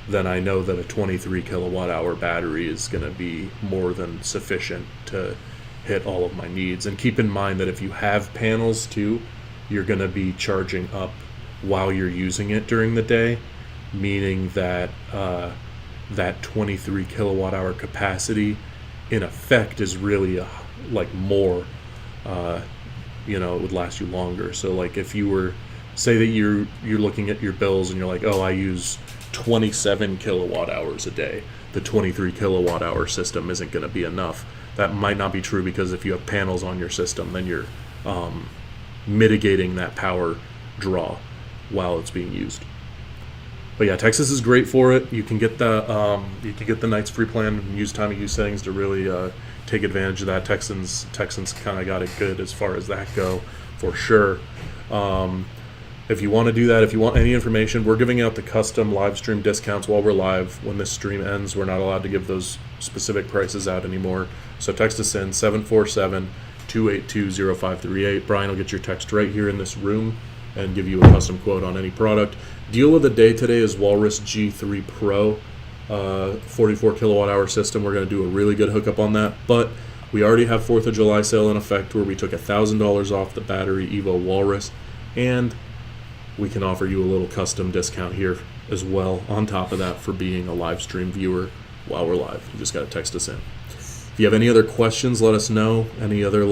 then I know that a 23 kilowatt hour battery is going to be more than sufficient to hit all of my needs. And keep in mind that if you have panels too, you're going to be charging up while you're using it during the day, meaning that that 23 kilowatt hour capacity in effect is really like more, it would last you longer. So like if you were, say that you're looking at your bills and you're like, oh, I use 27 kilowatt hours a day, the 23 kilowatt hour system isn't going to be enough. That might not be true, because if you have panels on your system, then you're mitigating that power draw while it's being used. But yeah, Texas is great for it. You can get the night's free plan and use time of use settings to really take advantage of that. Texans kind of got it good as far as that go, for sure. If you want to do that, if you want any information, we're giving out the custom live stream discounts while we're live. When this stream ends, we're not allowed to give those specific prices out anymore. So text us in 747-282-0538. Brian will get your text right here in this room and give you a custom quote on any product. Deal of the day today is Walrus G3 Pro, 44 kilowatt hour system. We're going to do a really good hookup on that, but we already have 4th of July sale in effect where we took $1,000 off the BatteryEVO Walrus, and we can offer you a little custom discount here as well on top of that for being a live stream viewer while we're live. You just got to text us in. If you have any other questions, let us know. Any other,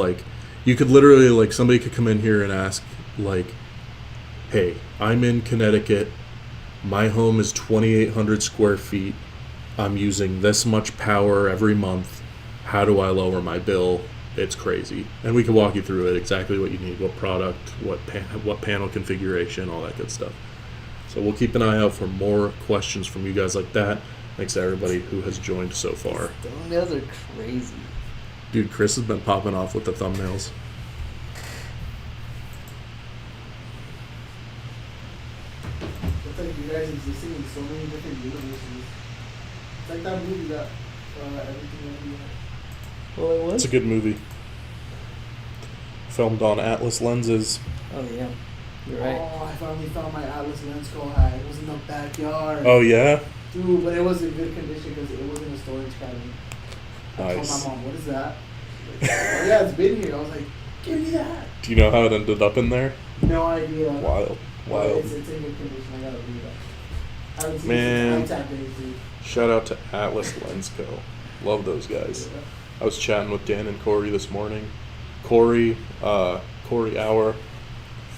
you could literally, somebody could come in here and ask, hey, I'm in Connecticut, my home is 2,800 square feet, I'm using this much power every month, how do I lower my bill? It's crazy. And we can walk you through it, exactly what you need, what product, what panel configuration, all that good stuff. So we'll keep an eye out for more questions from you guys like that. Thanks to everybody who has joined so far. Thumbnails are crazy. Dude, Chris has been popping off with the thumbnails. It's like you guys existing in so many different universes. It's like that movie that everything will be. Well, it was. It's a good movie. Filmed on Atlas lenses. Oh yeah, you're right. Oh, I finally found my Atlas lens call hat. It was in the backyard. Oh yeah? Dude, but it was in good condition because it was in a storage cabinet. I Nice. told my mom, what is that? Like, oh yeah, it's been here. I was like, give me that. Do you know how it ended up in there? No idea. Wild. But it's in good condition. I gotta read that. I haven't seen Man. it since I tapped anything. Shout out to Atlas Lens Co. Love those guys. Yeah. I was chatting with Dan and Corey this morning. Corey Hour,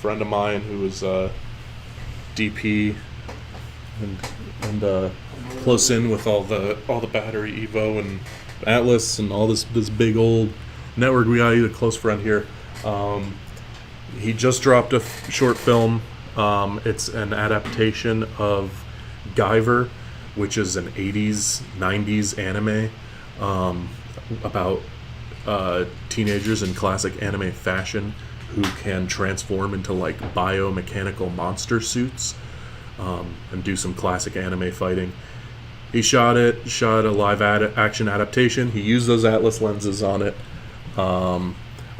friend of mine who was DP and close in with all the BatteryEVO and Atlas and all this big old network. We got a close friend here. He just dropped a short film. It's an adaptation of Guyver, which is an 80s, 90s anime about teenagers in classic anime fashion who can transform into like biomechanical monster suits and do some classic anime fighting. He shot a live action adaptation. He used those Atlas lenses on it.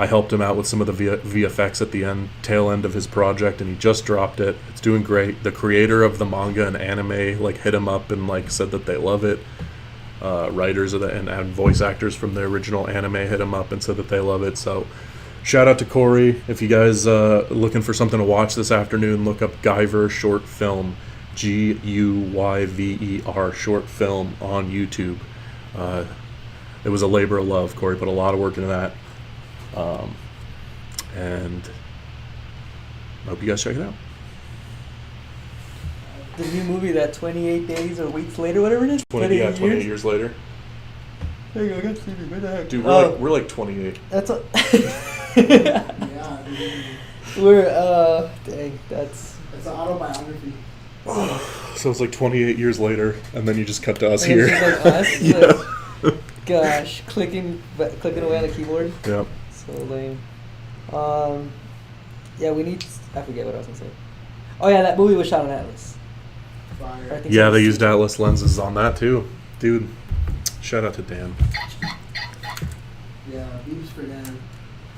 I helped him out with some of the VFX at the tail end of his project, and he just dropped it. It's doing great. The creator of the manga and anime like hit him up and like said that they love it. Writers of and voice actors from the original anime hit him up and said that they love it. So shout out to Corey. If you guys looking for something to watch this afternoon, look up Guyver short film, Guyver short film on YouTube. It was a labor of love. Corey put a lot of work into that. And I hope you guys check it out. The new movie that 28 days or weeks later, whatever it is. 28 years later. There you go, I got sleepy. Where the heck? Dude, we're like 28. That's a. Yeah, dude. We're dang, that's. It's an autobiography. So it's like 28 years later, and then you just cut to us And here. it's just like us. Yeah. Like, gosh, clicking away on the keyboard. Yep. So lame. Yeah, we need. I forget what I was gonna say. Oh yeah, that movie was shot on Atlas. Fire. I think Yeah, so. they used Atlas lenses on that too. Dude, shout out to Dan. Yeah, beeps for Dan.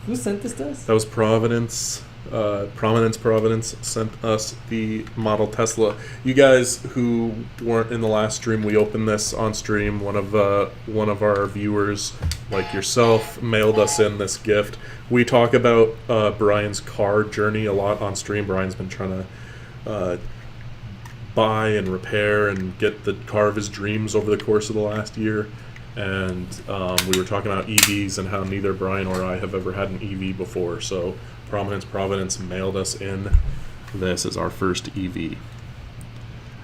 Who sent this to us? That was Providence. Providence sent us the model Tesla. You guys who weren't in the last stream, we opened this on stream. One of our viewers, like yourself, mailed us in this gift. We talk about Brian's car journey a lot on stream. Brian's been trying to buy and repair and get the car of his dreams over the course of the last year. And we were talking about EVs and how neither Brian or I have ever had an EV before. So Providence mailed us in this as our first EV.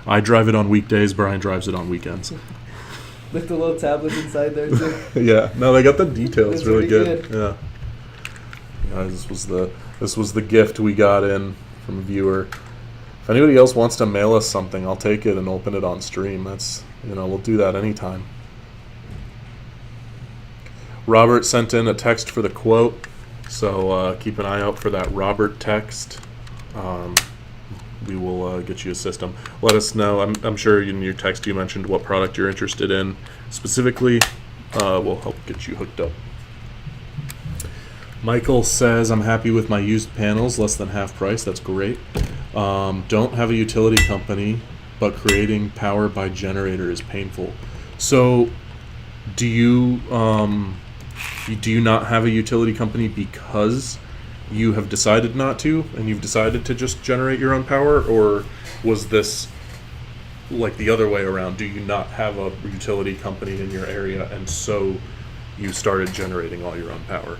I drive it on weekdays. Brian drives it on weekends. Look, the little tablets inside there too. Yeah, no, they got the details It's really really good. Yeah. Guys, this was the gift we got in from a viewer. If anybody else wants to mail us something, I'll take it and open it on stream. That's, we'll do that anytime. Robert sent in a text for the quote, so keep an eye out for that Robert text. We will get you a system. Let us know. I'm sure in your text you mentioned what product you're interested in specifically. We'll help get you hooked up. Michael says, I'm happy with my used panels, less than half price. That's great. Don't have a utility company, but creating power by generator is painful. So do you not have a utility company because you have decided not to, and you've decided to just generate your own power, or was this like the other way around? Do you not have a utility company in your area, and so you started generating all your own power?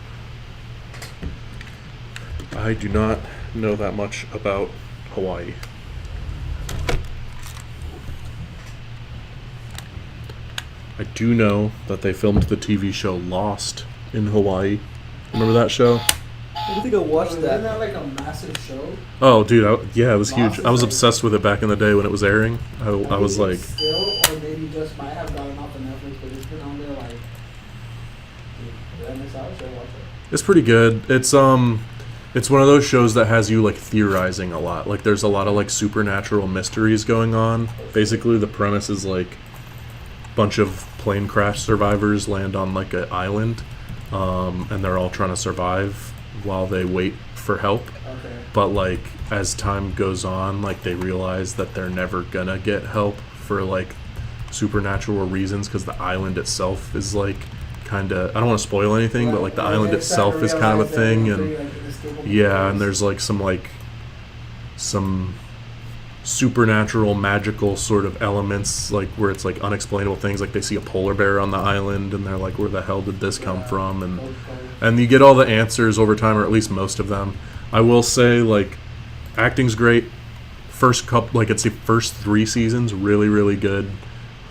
I do not know that much about Hawaii. I do know that they filmed the TV show Lost in Hawaii. Remember that show? I don't think I watched Isn't that. that like a massive show? Oh, dude, yeah, it was Lost huge. is I was like- obsessed with it back in the day when it was airing. I was like, Still, or maybe just might have gotten off of Netflix, but it's been on there like. Did I miss out? Should I watch it? it's pretty good. It's one of those shows that has you like theorizing a lot. Like there's a lot of like supernatural mysteries going on. Basically, the premise is like a bunch of plane crash survivors land on like an island, and they're all trying to survive while they wait for help. Okay. But like as time goes on, like they realize that they're never gonna get help for like supernatural reasons, because the island itself is like kind of, I don't want to spoil anything, but like the island itself is kind of a thing, and yeah, and there's like some supernatural magical sort of elements, like where it's like unexplainable things, like they see a polar bear on the island and they're like, where the hell did this come from? And you get all the answers over time, or at least most of them. I will say, like, acting's great. First 3 seasons, really, really good.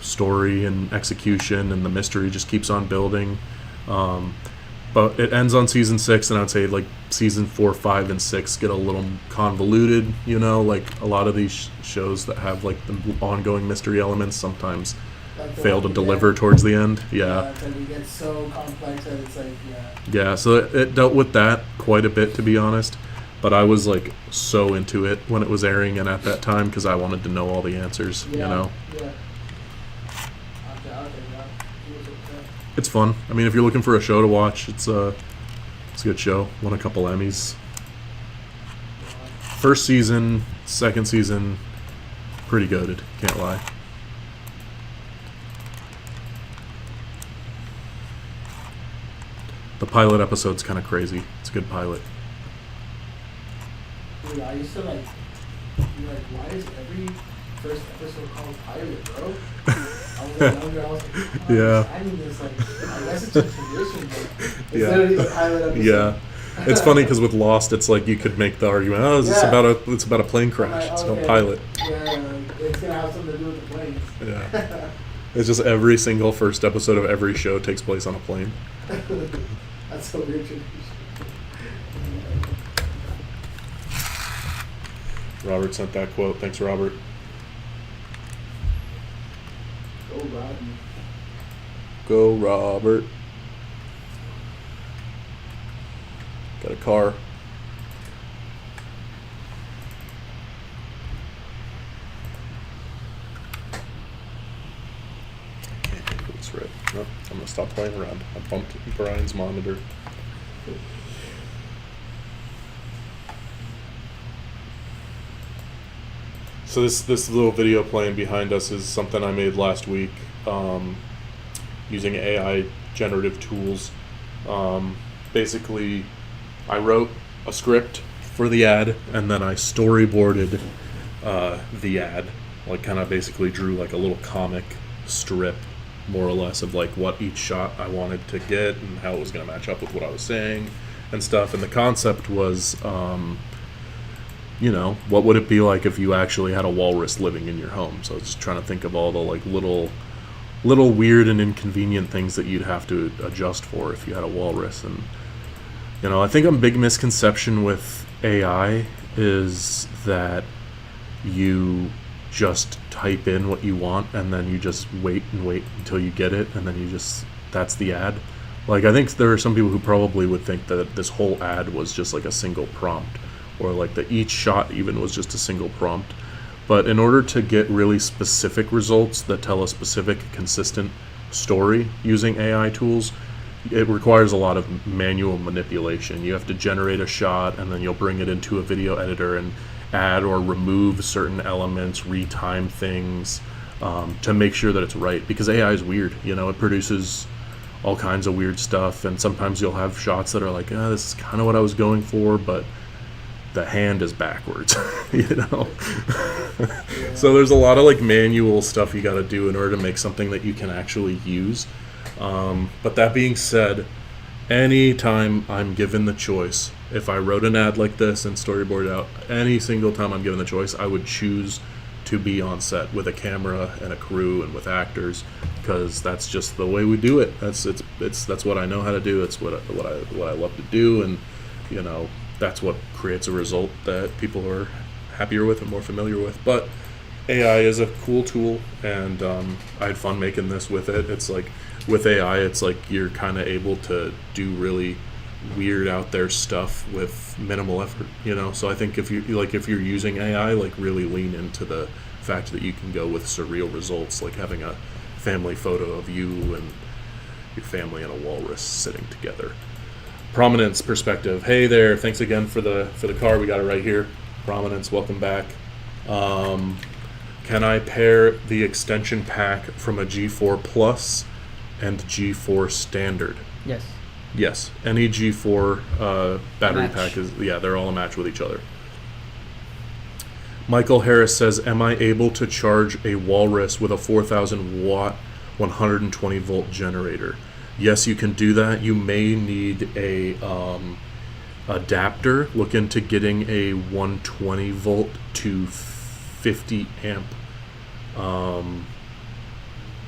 story and execution, and the mystery just keeps on building. But it ends on season 6, and I'd say like season 4, 5, and 6 get a little convoluted. You know, like a lot of these shows that have like the ongoing mystery elements sometimes Like the fail to Walking deliver Dead. towards the end. Yeah. Until it gets so complex that it's like, Yeah, so it dealt with that quite a bit, to be honest. But I was like so into it when it was airing and at that time because I wanted to know all the answers. yeah, You know, yeah. Okay, yeah. It was okay. it's fun. I mean, if you're looking for a show to watch, it's a good show. Won a couple Emmys. First season, second season, pretty good. Can't lie. The pilot episode's kind of crazy. It's a good pilot. Dude, I used to like, be like, why is every first episode called pilot, bro? I was like younger, I was like, I'm Yeah. understanding this, like, I guess it's a tradition, but it's Yeah. literally the pilot episode. Yeah, it's funny because with Lost, it's like you could make the argument, oh, it's Yeah. about a plane crash. I'm like, It's okay. about pilot. Yeah, it's gonna have something to do with the planes. Yeah, it's just every single first episode of every show takes place on a plane. That's so weird tradition. Robert sent that quote. Thanks, Robert. Oh, Rodney. Go, Robert. Got a car. That's right. No, I'm gonna stop playing around. I bumped Brian's monitor. So this little video playing behind us is something I made last week using AI generative tools. Basically, I wrote a script for the ad, and then I storyboarded the ad. Like, kind of basically drew like a little comic strip, more or less, of like what each shot I wanted to get and how it was going to match up with what I was saying and stuff. And the concept was, you know, what would it be like if you actually had a walrus living in your home? So I was just trying to think of all the like little weird and inconvenient things that you'd have to adjust for if you had a walrus. And you know, I think a big misconception with AI is that you just type in what you want and then you just wait until you get it, and then you just, that's the ad. Like, I think there are some people who probably would think that this whole ad was just like a single prompt, or like that each shot even was just a single prompt. But in order to get really specific results that tell a specific, consistent story using AI tools, it requires a lot of manual manipulation. You have to generate a shot, and then you'll bring it into a video editor and add or remove certain elements, retime things, to make sure that it's right. Because AI is weird, you know, it produces all kinds of weird stuff, and sometimes you'll have shots that are like, this is kind of what I was going for, but the hand is backwards, you know. So there's a lot of like manual stuff you got to do in order to make something that you can actually use. But that being said, anytime I'm given the choice, if I wrote an ad like this and storyboarded out, any single time I'm given the choice, I would choose to be on set with a camera and a crew and with actors, because that's just the way we do it. That's what I know how to do. It's what I love to do, and you know, that's what creates a result that people are happier with and more familiar with. But AI is a cool tool, and I had fun making this with it. It's like, with AI, it's like you're kind of able to do really weird out there stuff with minimal effort, you know. So I think if you're using AI, like really lean into the fact that you can go with surreal results, like having a family photo of you and your family and a walrus sitting together. Prominence perspective. Hey there, thanks again for the car. We got it right here. Prominence, welcome back. Can I pair the extension pack from a G4 Plus and G4 Standard? Yes. Yes, any G4 battery Match. pack is, yeah, they're all a match with each other. Michael Harris says, am I able to charge a walrus with a 4,000 watt 120 volt generator? Yes, you can do that. You may need a adapter. Look into getting a 120 volt to 50 amp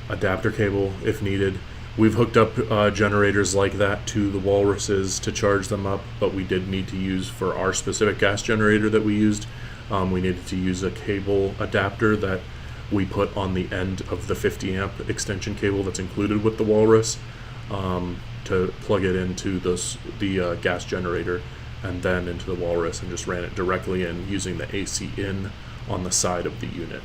adapter cable if needed. We've hooked up generators like that to the Walruses to charge them up, but we did need to use, for our specific gas generator that we used, we needed to use a cable adapter that we put on the end of the 50 amp extension cable that's included with the Walrus, to plug it into the gas generator and then into the Walrus, and just ran it directly in using the AC in on the side of the unit.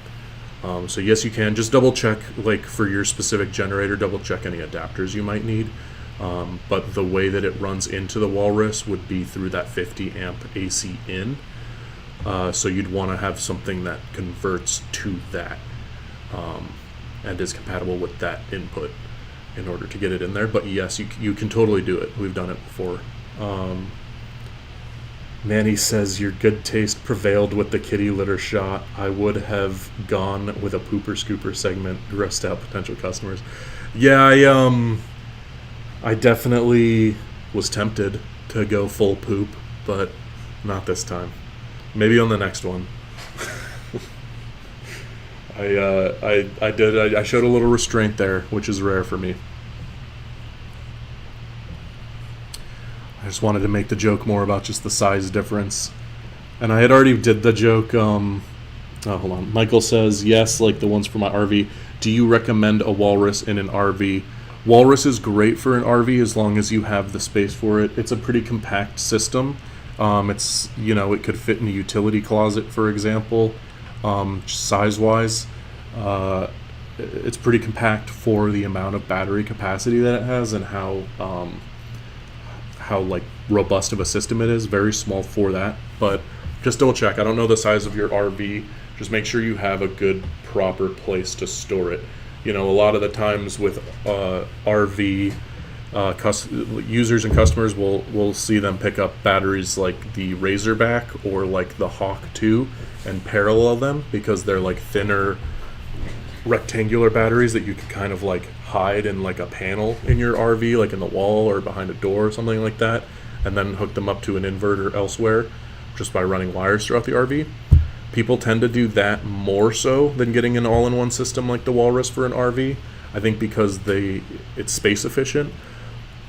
So yes, you can. Just double check, like for your specific generator, double check any adapters you might need. But the way that it runs into the Walrus would be through that 50 amp AC in. So you'd want to have something that converts to that and is compatible with that input in order to get it in there. But yes, you can totally do it. We've done it before. Manny says your good taste prevailed with the kitty litter shot. I would have gone with a pooper scooper segment, grossed out potential customers. Yeah, I definitely was tempted to go full poop, but not this time. Maybe on the next one. I showed a little restraint there, which is rare for me. I just wanted to make the joke more about just the size difference. And I had already did the joke. Hold on. Michael says, yes, like the ones for my RV. Do you recommend a Walrus in an RV? Walrus is great for an RV as long as you have the space for it. It's a pretty compact system. It's, it could fit in a utility closet, for example, size-wise. It's pretty compact for the amount of battery capacity that it has and how like robust of a system it is. Very small for that, but just double check. I don't know the size of your RV. Just make sure you have a good, proper place to store it. A lot of the times with RV users and customers, will see them pick up batteries like the Razorback or like the Hawk 2 and parallel them, because they're like thinner rectangular batteries that you can kind of like hide in like a panel in your RV, like in the wall or behind a door or something like that, and then hook them up to an inverter elsewhere just by running wires throughout the RV. People tend to do that more so than getting an all-in-one system like the Walrus for an RV. I think because it's space efficient.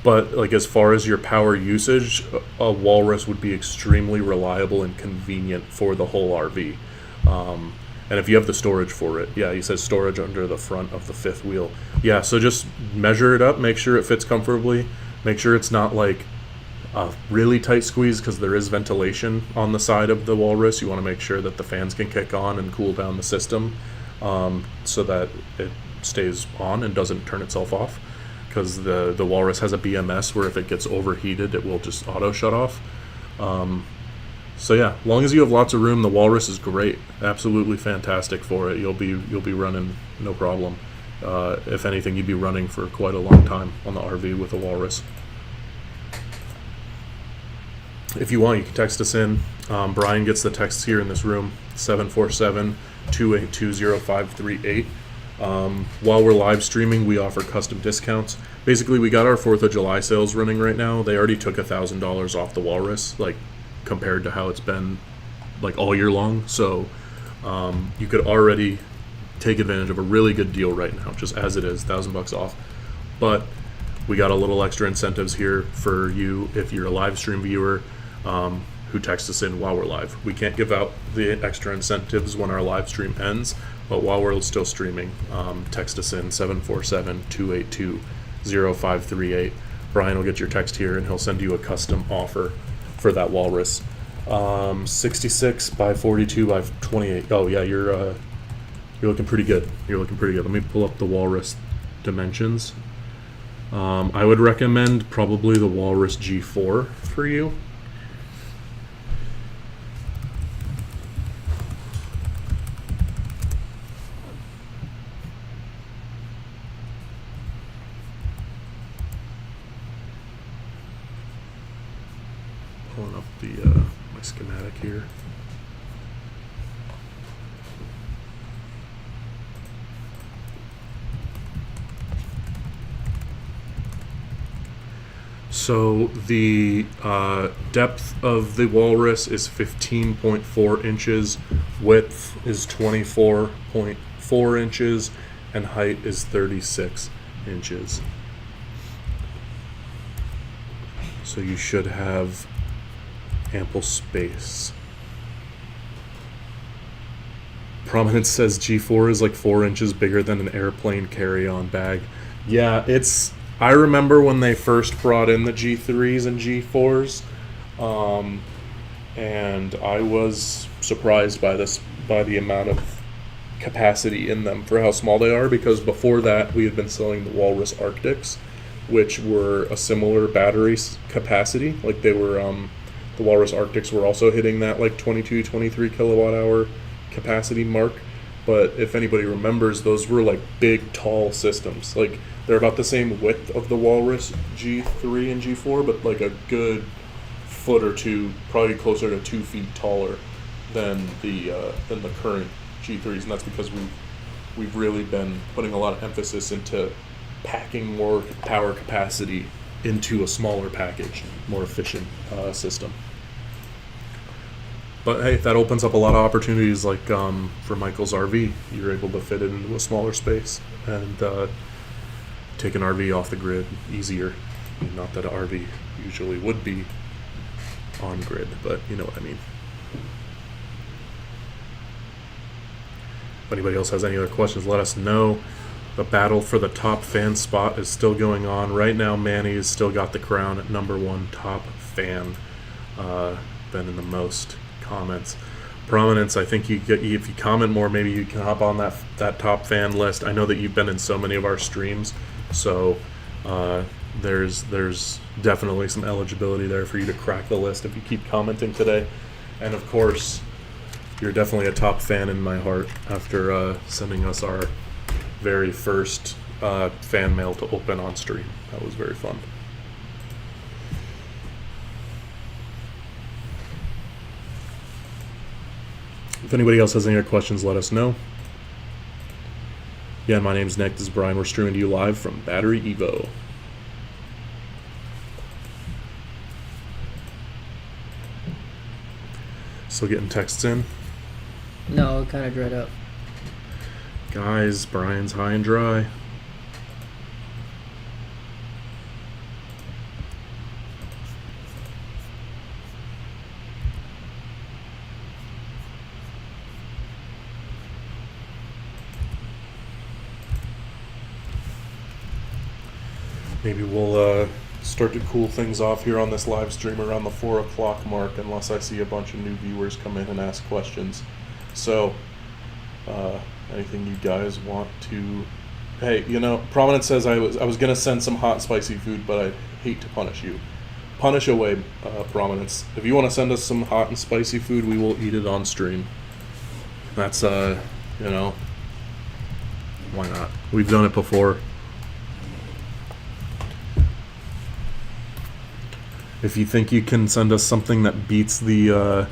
But like as far as your power usage, a Walrus would be extremely reliable and convenient for the whole RV. And if you have the storage for it, he says storage under the front of the fifth wheel. Yeah, so just measure it up, make sure it fits comfortably, make sure it's not like a really tight squeeze, because there is ventilation on the side of the Walrus. You want to make sure that the fans can kick on and cool down the system, so that it stays on and doesn't turn itself off, because the Walrus has a BMS where if it gets overheated, it will just auto shut off. So yeah, as long as you have lots of room, the Walrus is great. Absolutely fantastic for it. You'll be running no problem. If anything, you'd be running for quite a long time on the RV with a Walrus. If you want, you can text us in. Brian gets the texts here in this room, 747-282-0538. While we're live streaming, we offer custom discounts. Basically, we got our 4th of July sales running right now. They already took $1,000 off the Walrus, like compared to how it's been like all year long. So you could already take advantage of a really good deal right now, just as it is, $1,000 off. But we got a little extra incentives here for you if you're a live stream viewer who texts us in while we're live. We can't give out the extra incentives when our live stream ends, but while we're still streaming, text us in 747-282-0538. Brian will get your text here and he'll send you a custom offer for that Walrus. 66 by 42 by 28. Oh yeah, you're looking pretty good. Let me pull up the Walrus dimensions. I would recommend probably the Walrus G4 for you. Pulling up my schematic here. So the depth of the Walrus is 15.4 inches, width is 24.4 inches, and height is 36 inches. So you should have ample space. Prominence says G4 is like 4 inches bigger than an airplane carry-on bag. Yeah, I remember when they first brought in the G3s and G4s, and I was surprised by the amount of capacity in them for how small they are, because before that we had been selling the Walrus Arctics, which were a similar battery capacity. Like they were, the Walrus Arctics were also hitting that like 22, 23 kilowatt hour capacity mark. But if anybody remembers, those were like big, tall systems. Like they're about the same width of the Walrus G3 and G4, but like a good foot or two, probably closer to 2 feet taller than the current G3s, and that's because we've really been putting a lot of emphasis into packing more power capacity into a smaller package, more efficient system. But hey, that opens up a lot of opportunities, like for Michael's RV. You're able to fit it into a smaller space and take an RV off the grid easier. Not that an RV usually would be on grid, but you know what I mean. If anybody else has any other questions, let us know. The battle for the top fan spot is still going on. Right now, Manny has still got the crown at #1 top fan. Been in the most comments. Prominence, I think if you comment more, maybe you can hop on that top fan list. I know that you've been in so many of our streams, so there's definitely some eligibility there for you to crack the list if you keep commenting today. And of course, you're definitely a top fan in my heart after sending us our very first fan mail to open on stream. That was very fun. If anybody else has any other questions, let us know. Again, my name's Nick. This is Brian. We're streaming to you live from BatteryEVO. Still getting texts in? No, it kind of dried up. Guys, Brian's high and dry. Maybe we'll start to cool things off here on this live stream around the 4 o'clock mark, unless I see a bunch of new viewers come in and ask questions. So, anything you guys want to... Hey, Prominence says I was gonna send some hot spicy food, but I hate to punish you. Punish away, Prominence. If you want to send us some hot and spicy food, we will eat it on stream. That's why not? We've done it before. If you think you can send us something that beats the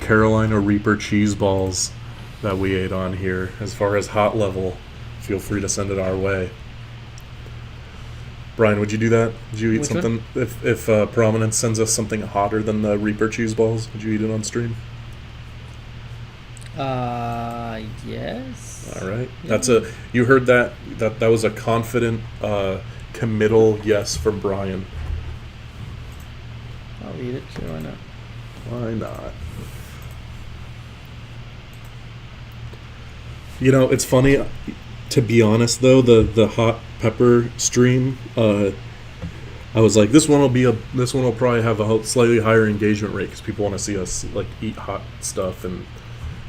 Carolina Reaper cheese balls that we ate on here, as far as hot level, feel free to send it our way. Brian, would you do that? Would you eat Which something one? if Prominence sends us something hotter than the Reaper cheese balls? Would you eat it on stream? Yes. All right. Yeah. You heard that was a confident committal yes from Brian. I'll eat it. Sure, why not? Why not? It's funny. To be honest, though, the hot pepper stream, I was like, this one will probably have a slightly higher engagement rate because people want to see us like eat hot stuff and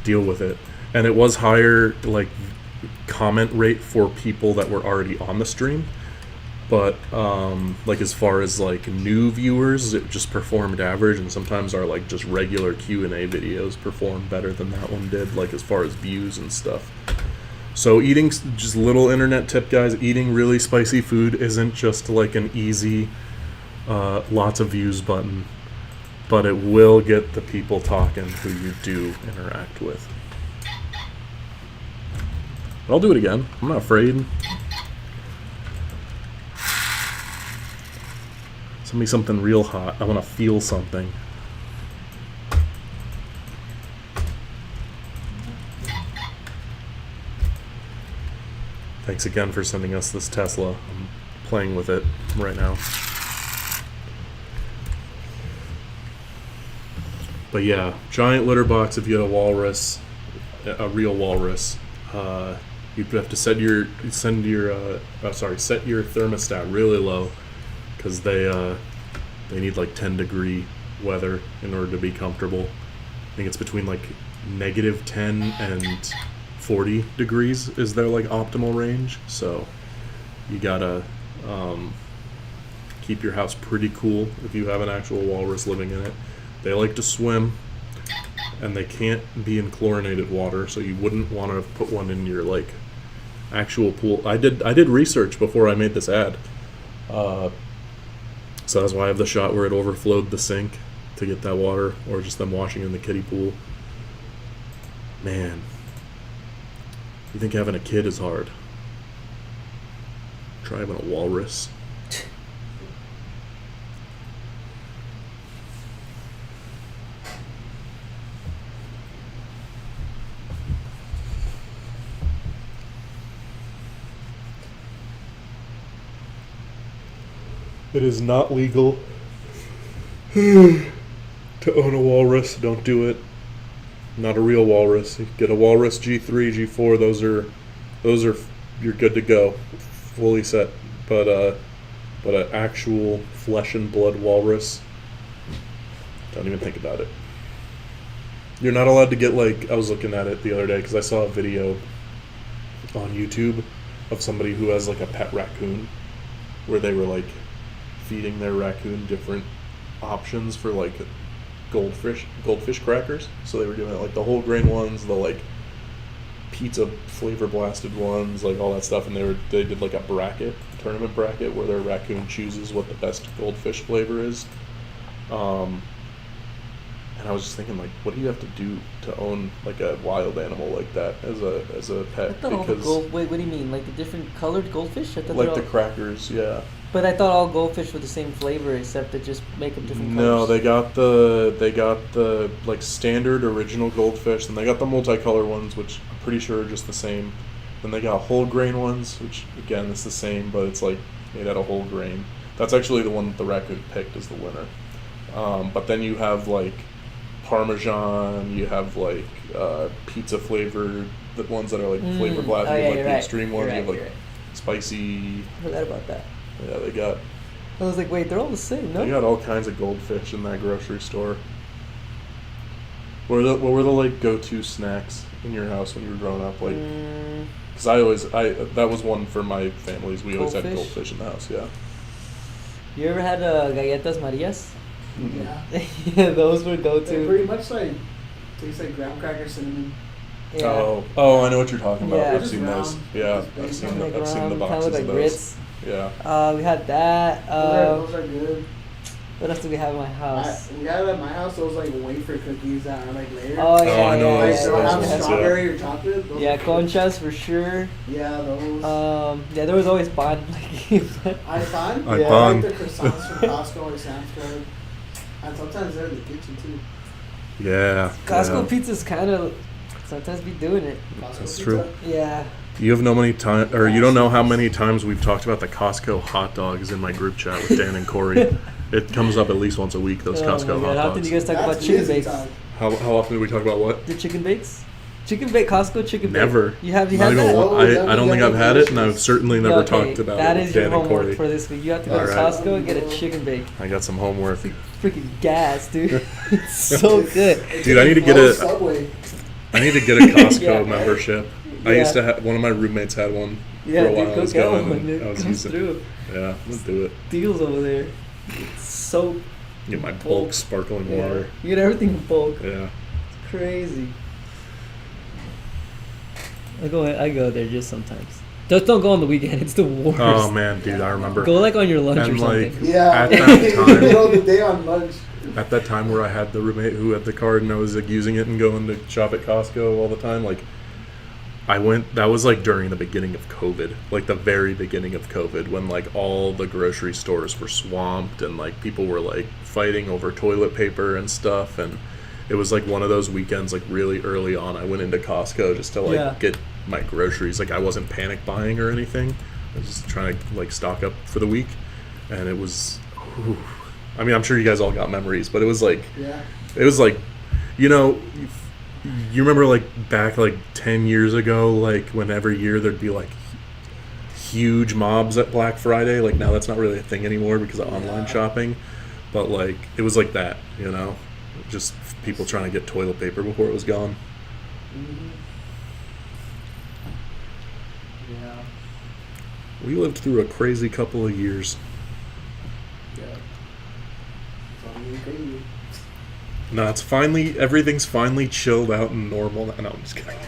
deal with it. And it was higher like comment rate for people that were already on the stream. But like as far as like new viewers, it just performed average, and sometimes our like just regular Q&A videos performed better than that one did, like as far as views and stuff. So eating, just little internet tip, guys, eating really spicy food isn't just like an easy lots of views button, but it will get the people talking who you do interact with. But I'll do it again. I'm not afraid. Send me something real hot. I want to feel something. Thanks again for sending us this Tesla. I'm playing with it right now. But yeah, giant litter box. If you had a walrus, a real walrus, you'd have to set your thermostat really low, because they need like 10-degree weather in order to be comfortable. I think it's between like -10 and 40 degrees is their like optimal range. So you gotta keep your house pretty cool if you have an actual walrus living in it. They like to swim, and they can't be in chlorinated water, so you wouldn't want to put one in your like actual pool. I did research before I made this ad, so that's why I have the shot where it overflowed the sink to get that water, or just them washing in the kiddie pool. Man, you think having a kid is hard? Try having a walrus. It is not legal to own a walrus. Don't do it. Not a real walrus. You get a walrus G3, G4. Those are you're good to go, fully set. But an actual flesh and blood walrus, don't even think about it. You're not allowed to get like, I was looking at it the other day because I saw a video on YouTube of somebody who has like a pet raccoon, where they were like feeding their raccoon different options for like goldfish crackers. So they were doing like the whole grain ones, the like pizza flavor blasted ones, like all that stuff, and they did like a tournament bracket where their raccoon chooses what the best goldfish flavor is. And I was just thinking, like, what do you have to do to own like a wild animal like that as a pet? I thought all the wait, what do you mean? Like the different colored goldfish? I thought like the crackers, yeah. But I thought all goldfish were the same flavor, except they just make them different colors. No, they got the like standard original goldfish, and they got the multicolor ones, which I'm pretty sure are just the same. Then they got whole grain ones, which again is the same, but it's like made out of whole grain. That's actually the one that the raccoon picked as the winner. But then you have like Parmesan, you have like pizza flavored, the ones that are like flavor blasted, oh, yeah, like the right. extreme ones. You're You have right, like spicy. I forgot about that. Yeah, they got. I was like, wait, they're all the same, no? They got all kinds of goldfish in that grocery store. What were the like go-to snacks in your house when you were growing up? Like, because that was one for my families. We always had goldfish in the house. Yeah. You ever had galletas Marias? Yeah. Yeah, those were They go-to. pretty much like taste like graham cracker cinnamon. Yeah. Oh, I know what you're talking about. Yeah. I've seen those. Yeah, I've seen the boxes kind of of those. like grits. Yeah. We had that. Those are good. What else do we have in my house? We had at my house those like wafer cookies that are like layered. Oh yeah, I know Like those they'll have ones, strawberry or chocolate. Those yeah, are good. conchas for sure. Yeah, those. Yeah, there was always pan. I find. I Yeah. find. Like the croissants from Costco or Sam's Club. And sometimes they're in the kitchen too. Yeah. Costco yeah. pizza's kind of sometimes be doing it. Costco That's pizza. true. Yeah. You have no many time, or you don't know how many times we've talked about the Costco hot dogs in my group chat with Dan and Corey. It comes up at least once a week. Those Oh Costco my hot God. How dogs. did you guys talk That's about chicken busy bakes? time. How often do we talk about what? The chicken bakes? Chicken bake Costco chicken bake. Never. You have Not had even that? one. Oh, I don't think I've had it, and I've certainly never Okay, talked about that it is with your Dan and homework Corey. for this week. You have to go to Alright. Costco and get a chicken bake. I got some homework. Freaking gas, dude. It's so good. Dude, I need to get Oh, a Subway. I need to get a Costco Yeah. membership. I Yeah. used to have one of my roommates had one Yeah, for a dude, while. I go was get going, one. and It I was comes using. through. Yeah, let's do it. Deals over there. It's so Get my bulk Bulk. sparkling yeah. water. You get everything in bulk. Yeah. It's crazy. I go there just sometimes. Just don't go on the weekend. It's the worst. Oh man, dude, I remember. Go like on your lunch And, or something. like, Yeah. At that time- Middle of the day on lunch. At that time where I had the roommate who had the card and I was like using it and going to shop at Costco all the time, like that was like during the beginning of COVID, like the very beginning of COVID, when like all the grocery stores were swamped and like people were like fighting over toilet paper and stuff, and it was like one of those weekends like really early on I went into Costco just to like Yeah. get my groceries. Like I wasn't panic buying or anything. I was just trying to like stock up for the week, and it was. Whew. I mean, I'm sure you guys all got memories, but it was like, you know, you remember like back like 10 years ago, like when every year there'd be like huge mobs at Black Friday. Like now that's not really a thing anymore because of online shopping, but like it was like that, you know, just people trying to get toilet paper before it was gone. Mm-hmm. Yeah. We lived through a crazy couple of years. Yeah. It's all really crazy. No, it's finally, everything's finally chilled out and normal. No, I'm just kidding.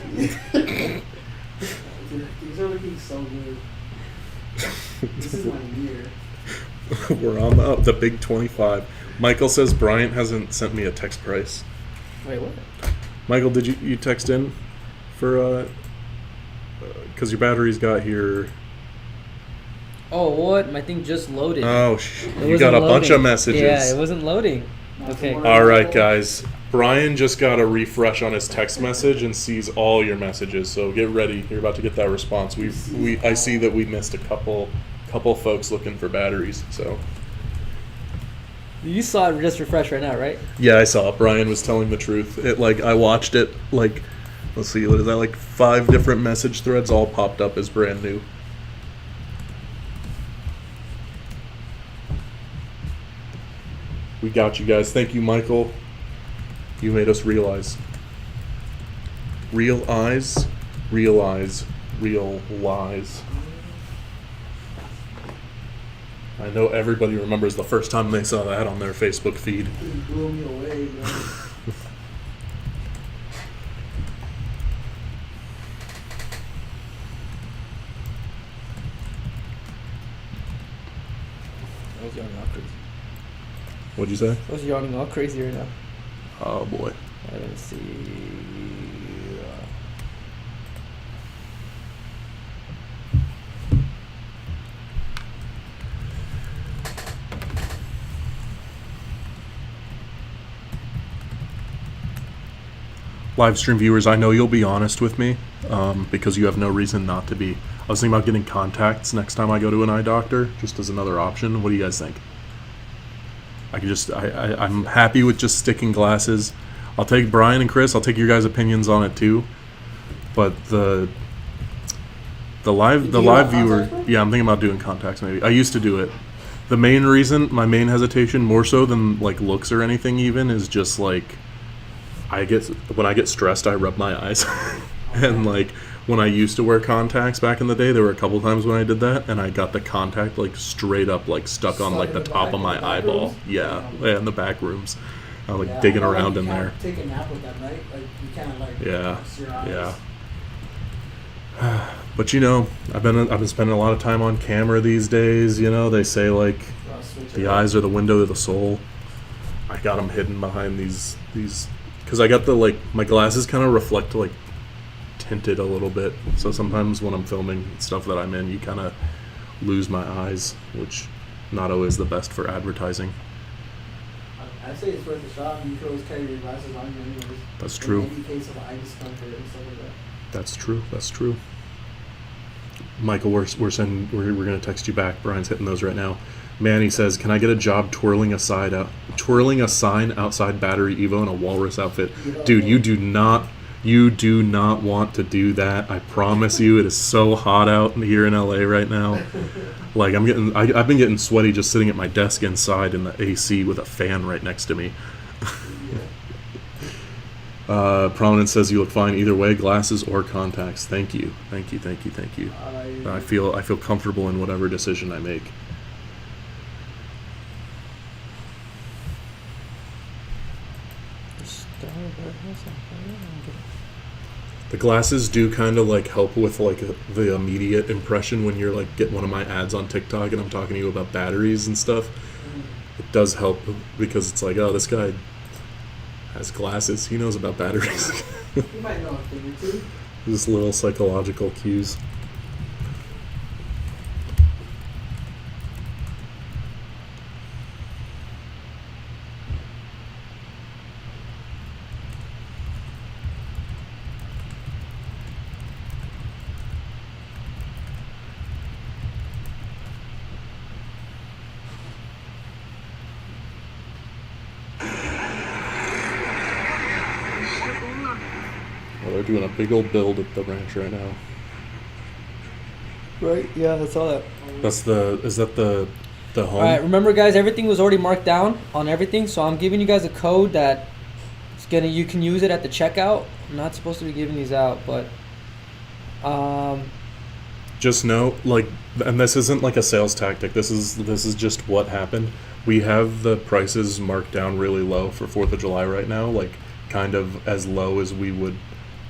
Dude, these are looking so good. This is my year. We're on the big 25. Michael says Bryant hasn't sent me a text price. Wait, what? Michael, did you text in for, because your battery's got here. Oh, what? My thing just loaded. Oh, It you got a wasn't bunch of loading. messages. Yeah, it wasn't loading. Not Okay. tomorrow. All right, guys. Brian just got a refresh on his text message and sees all your messages. So get ready. You're about to get that response. I see that we missed a couple folks looking for batteries. So You saw it just refresh right now, right? yeah, I saw it. Brian was telling the truth. It like I watched it like, let's see, what is that, like 5 different message threads all popped up as brand new. We got you guys. Thank you, Michael. You made us realize. Real eyes, realize, real lies. I know everybody remembers the first time they saw that on their Facebook feed. It blew me away, bro. I was yawning all crazy. What'd you say? I was yawning all crazy right now. Oh boy. Let's see. Live stream viewers, I know you'll be honest with me because you have no reason not to be. I was thinking about getting contacts next time I go to an eye doctor, just as another option. What do you guys think? I'm happy with just sticking glasses. I'll take Brian and Chris. I'll take your guys' opinions on it too. But the live viewer, yeah, I'm thinking about doing contacts maybe. I used to do it. The main reason, my main hesitation, more so than like looks or anything even, is just like when I get stressed, I rub my eyes. And like when I used to wear contacts back in the day, there were a couple times when I did that, and I got the contact like straight up like stuck on like the top of my eyeball. Yeah, in the back rooms. I was like digging around in there. Take a nap with them, right? Like you can't like Yeah, close your eyes. yeah. But you know, I've been spending a lot of time on camera these days. You know, they say like Switch the it eyes are the window to the soul. I got them hidden behind these because I got the like my glasses kind of reflect like tinted a little bit. So sometimes when I'm filming stuff that I'm in, you kind of lose my eyes, which not always the best for advertising. I say it's worth a shot. You can always carry your glasses on you anyways. That's true. In any case of eye discomfort and stuff like that. That's true. That's true. Michael, we're gonna text you back. Brian's hitting those right now. Manny says, "Can I get a job twirling a sign outside Battery Evo in a walrus outfit?" Dude, you do not want to do that. I promise you, it is so hot out here in LA right now. Like I've been getting sweaty just sitting at my desk inside in the AC with a fan right next to me. Prominence says you look fine either way, glasses or contacts. Thank you. I feel comfortable in whatever decision I make. The glasses do kind of like help with like the immediate impression when you're like getting one of my ads on TikTok and I'm talking to you about batteries and stuff. It does help because it's like, oh, this guy has glasses. He knows about batteries. You might know a thing or two. Just little psychological cues. doing a big old build at the ranch right now. Right? Yeah, that's all that. Is that the home? All right, remember guys, everything was already marked down on everything, so I'm giving you guys a code that you can use it at the checkout. I'm not supposed to be giving these out, but just know, like, and this isn't like a sales tactic. This is just what happened. We have the prices marked down really low for 4th of July right now, like kind of as low as we would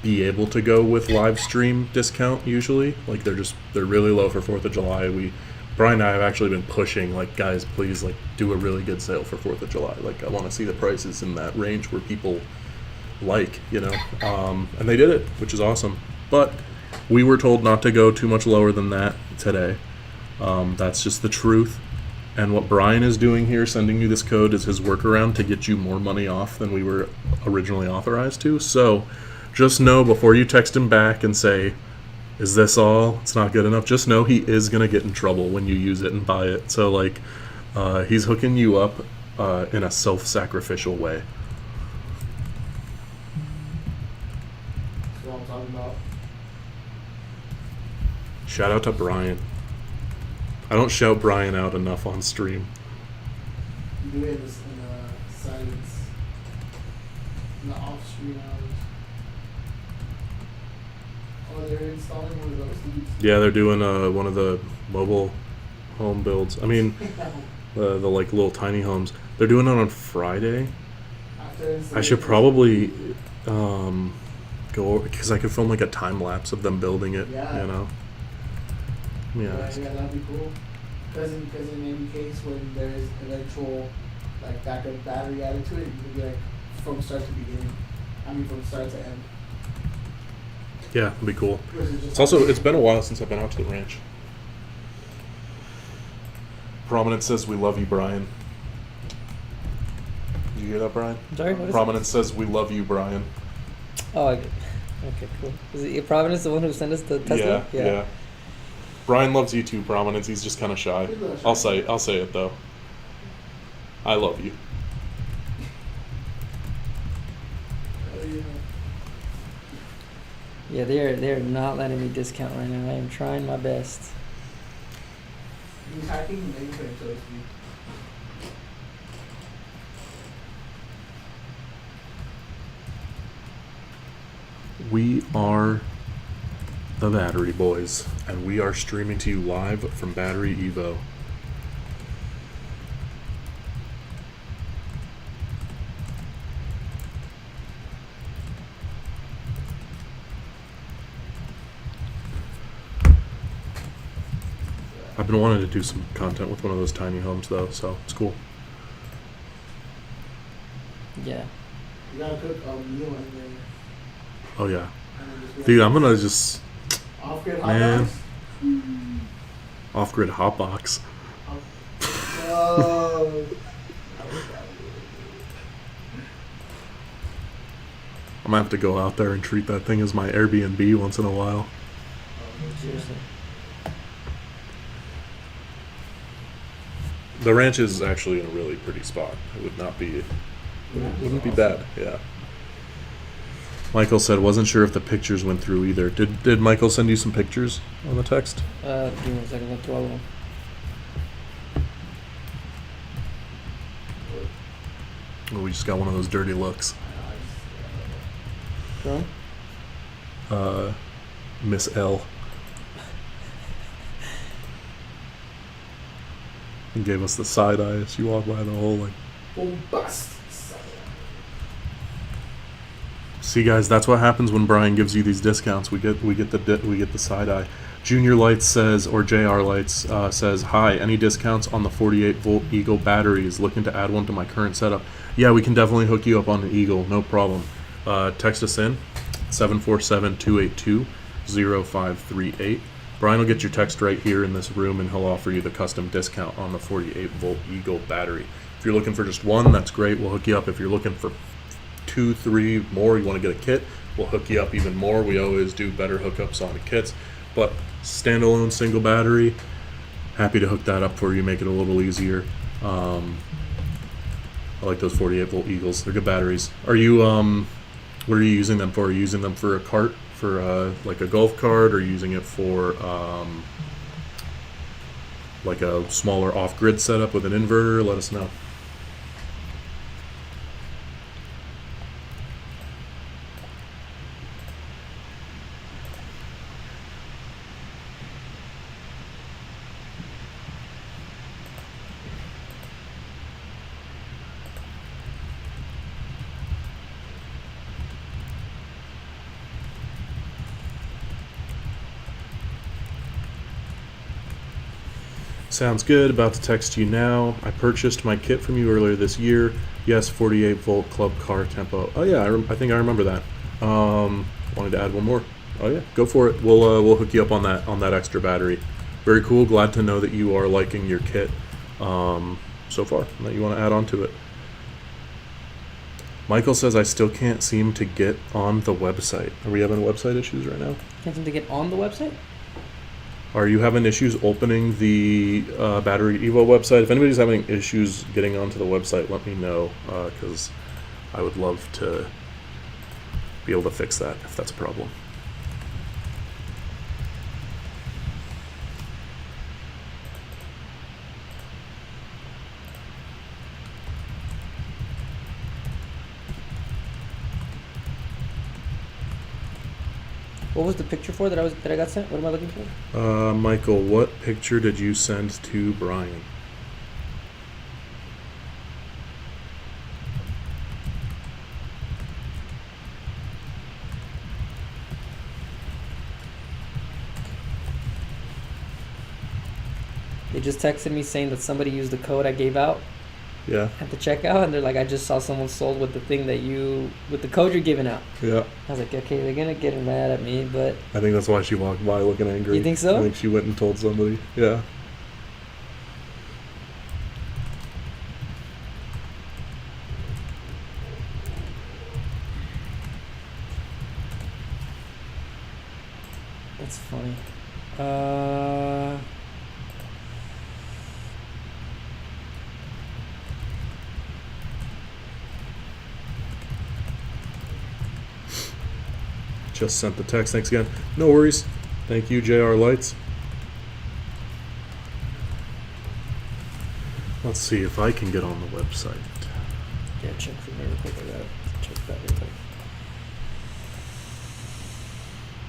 be able to go with live stream discount usually. Like they're really low for 4th of July. Brian and I have actually been pushing, like, guys, please, like, do a really good sale for 4th of July. Like, I want to see the prices in that range where people like, you know. And they did it, which is awesome. But we were told not to go too much lower than that today. That's just the truth. And what Brian is doing here, sending you this code, is his workaround to get you more money off than we were originally authorized to. So just know before you text him back and say, is this all? It's not good enough. Just know he is going to get in trouble when you use it and buy it. So, like, he's hooking you up in a self-sacrificial way. That's what I'm talking about. Shout out to Brian. I don't shout Brian out enough on stream. You do it in silence. In the off-screen hours. Oh, they're installing one of those things. Yeah, they're doing one of the mobile home builds. I mean, the like little tiny homes. They're doing it on Friday. I should probably go over, because I could film like a time lapse of them building it. Yeah. You know. Yeah. Yeah, that'd be cool. Because in any case, when there's eventual like backup battery added to it, you can be like from start to beginning. I mean, from start to end. Yeah, it'd be cool. It's It's been a while since I've been out to the ranch. Prominence says we love you, Brian. Did you hear that, Brian? Sorry, what is Prominence says we love you, Brian. Oh, okay, cool. Is it Providence the one who sent us the Tesla? Yeah. Brian loves you too, Prominence. He's just kind of shy. I'll say it though. I love you. Yeah, they're not letting me discount right now. I am trying my best. He's hacking the mainframe, so to speak. We are the Battery Boys, and we are streaming to you live from BatteryEVO. I've been wanting to do some content with one of those tiny homes, though, so it's cool. Yeah. You gotta cook a meal in there. Oh, yeah. And then just be Dude, like, I'm gonna just... off-grid hot Man. dogs? Off-grid hotbox. Oh. I'm gonna have to go out there and treat that thing as my Airbnb once in a while. Seriously. The ranch is actually in a really pretty spot. It wouldn't be bad. Yeah. Michael said wasn't sure if the pictures went through either. Did Michael send you some pictures on the text? Give me a second. Look through all of them. Oh, we just got one of those dirty looks. From? Miss L. And gave us the side eye as you walk by the hole. Like, Bombast. see, guys, that's what happens when Brian gives you these discounts. We get the side eye. Junior Lights says, or JR Lights says, hi. Any discounts on the 48-volt Eagle batteries? Looking to add one to my current setup. Yeah, we can definitely hook you up on the Eagle. No problem. Text us in 747-282-0538. Brian will get your text right here in this room, and he'll offer you the custom discount on the 48-volt Eagle battery. If you're looking for just one, that's great. We'll hook you up. If you're looking for 2, 3 more, you want to get a kit, we'll hook you up even more. We always do better hookups on the kits. But standalone single battery, happy to hook that up for you, make it a little easier. I like those 48-volt Eagles. They're good batteries. Are you What are you using them for? Are you using them for a cart, for like a golf cart, or are you using it for like a smaller off-grid setup with an inverter? Let us know. Sounds good. About to text you now. I purchased my kit from you earlier this year. Yes, 48 volt club car tempo. Oh yeah, I think I remember that. Wanted to add one more. Oh yeah, go for it. We'll hook you up on that extra battery. Very cool. Glad to know that you are liking your kit so far, and that you want to add on to it. Michael says I still can't seem to get on the website. Are we having website issues right now? Can't seem to get on the website? Are you having issues opening the BatteryEVO website? If anybody's having issues getting onto the website, let me know, because I would love to be able to fix that if that's a problem. What was the picture for that I got sent? What am I looking for? Michael, what picture did you send to Brian? They just texted me saying that somebody used the code I gave out Yeah. at the checkout, and they're like, I just saw someone sold with the thing with the code you're giving out. Yeah. I was like, okay, they're gonna get mad at me, but I think that's why she walked by looking angry. You think so? I think she went and told somebody. Yeah. that's funny. Just sent the text. Thanks again. No worries. Thank you, JR Lights. Let's see if I can get on the website. Yeah, check for me real quick. I gotta check that real quick.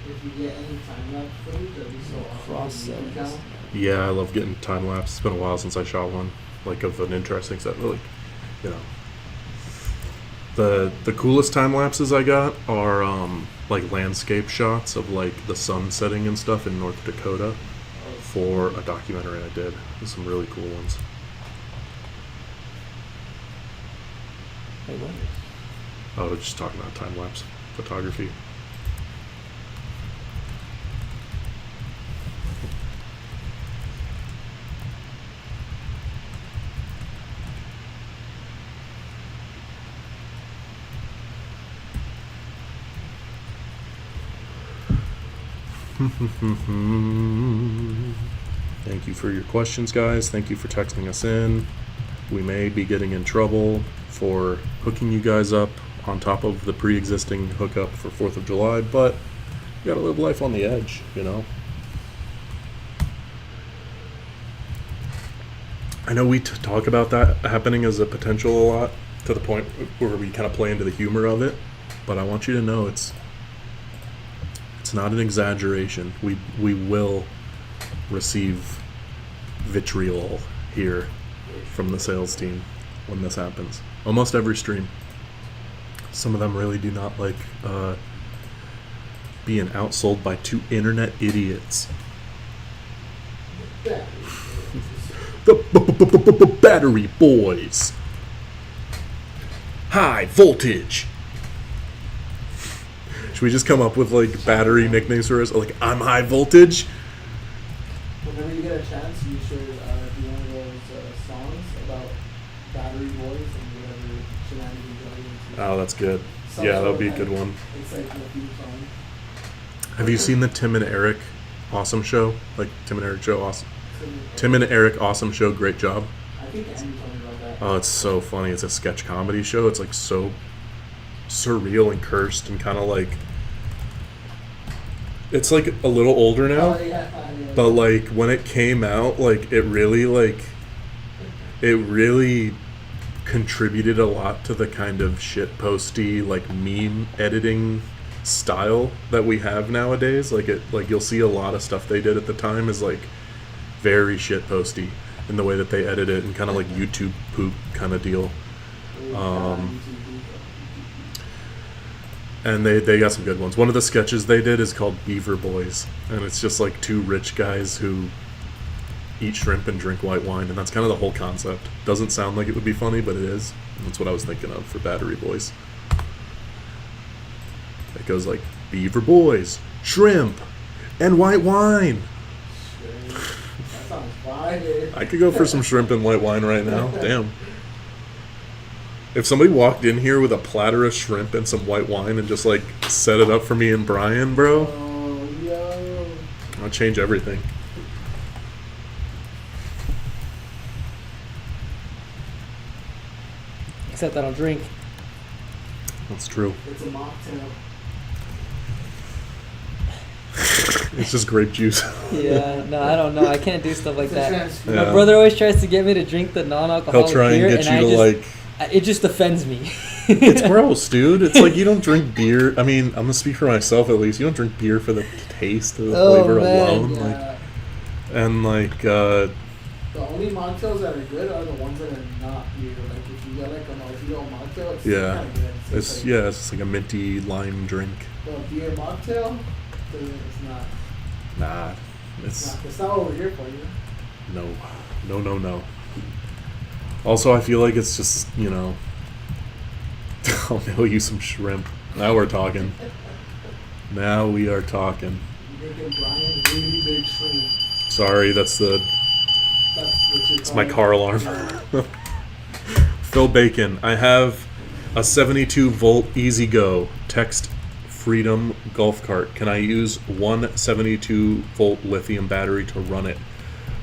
If you get any time lapse footage, that'd be so awesome. Cross If you can settings. count. Yeah, I love getting time lapse. It's been a while since I shot one, like of an interesting set. Really, you know. The coolest time lapses I got are like landscape shots of like the sun setting and stuff in North Dakota for a documentary I did. There's some really cool ones. Wait, what? I was just talking about time lapse photography. Thank you for your questions, guys. Thank you for texting us in. We may be getting in trouble for hooking you guys up on top of the pre-existing hookup for 4th of July, but you gotta live life on the edge, you know? I know we talk about that happening as a potential a lot, to the point where we kind of play into the humor of it, but I want you to know it's not an exaggeration. We will receive vitriol here from the sales team when this happens. Almost every stream. Some of them really do not like being outsold by two internet idiots. The battery boys. High voltage. Should we just come up with like battery nicknames for us? Like, I'm high voltage. Whenever you get a chance, you should do one of those songs about battery boys and whatever shenanigans you're into. Oh, that's good. Yeah, that would be a good one. It's like a theme song. Have you seen the Tim and Eric Awesome Show? Like Tim and Eric Show Awesome. Tim and Eric Awesome Show, great job. I think Andy told me about that. Oh, it's so funny. It's a sketch comedy show. It's like so surreal and cursed and kind of like, it's like a little older now, Oh, yeah. but like when it came out, like it really contributed a lot to the kind of shit posty like meme editing style that we have nowadays. Like you'll see a lot of stuff they did at the time is like very shit posty in the way that they edit it and kind of like YouTube poop kind of deal. And they got some good ones. One of the sketches they did is called Beaver Boys, and it's just like two rich guys who eat shrimp and drink white wine, and that's kind of the whole concept. Doesn't sound like it would be funny, but it is. That's what I was thinking of for Battery Boys. It goes like Beaver Boys, shrimp, and white wine. That sounds fire. I could go for some shrimp and white wine right now. Damn. If somebody walked in here with a platter of shrimp and some white wine and just like set it up for me and Brian, bro, Oh, yo. I'll change everything. Except I don't drink. That's true. It's a mocktail. It's just grape juice. Yeah, no, I don't know. I can't do stuff like It's a that. transfer. Yeah. My brother always tries to get me to drink the He'll non-alcoholic try beer, and get and you to like. it just offends me. It's gross, dude. It's like you don't drink beer. I mean, I'm gonna speak for myself at least. You don't drink beer for the taste of the Oh, flavor man. alone. Like, Yeah. and like, The only mocktails that are good are the ones that are not beer. Like if you get like a mojito mocktail, it's Yeah. kind of good. it's like, it's just like a minty lime drink. The beer mocktail, it's not. Nah, it's It's not what we're here for, you know. no. Also, I feel like it's just, you know, I'll mail you some shrimp. Now we're talking. Now we are talking. You're making Brian really big shrimp. Sorry, that's That's what you're it's my calling car it. alarm. Phil Bacon, I have a 72 volt Easy Go Text Freedom golf cart. Can I use one 72 volt lithium battery to run it?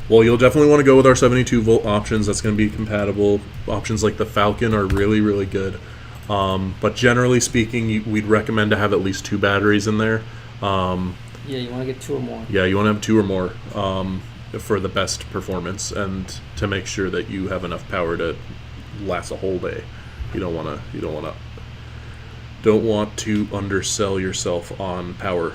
Well, you'll definitely want to go with our 72 volt options. That's going to be compatible. Options like the Falcon are really, really good. But generally speaking, we'd recommend to have at least two batteries in there. Yeah, you want to get two or more. Yeah, you want to have two or more for the best performance and to make sure that you have enough power to last a whole day. You don't want to undersell yourself on power.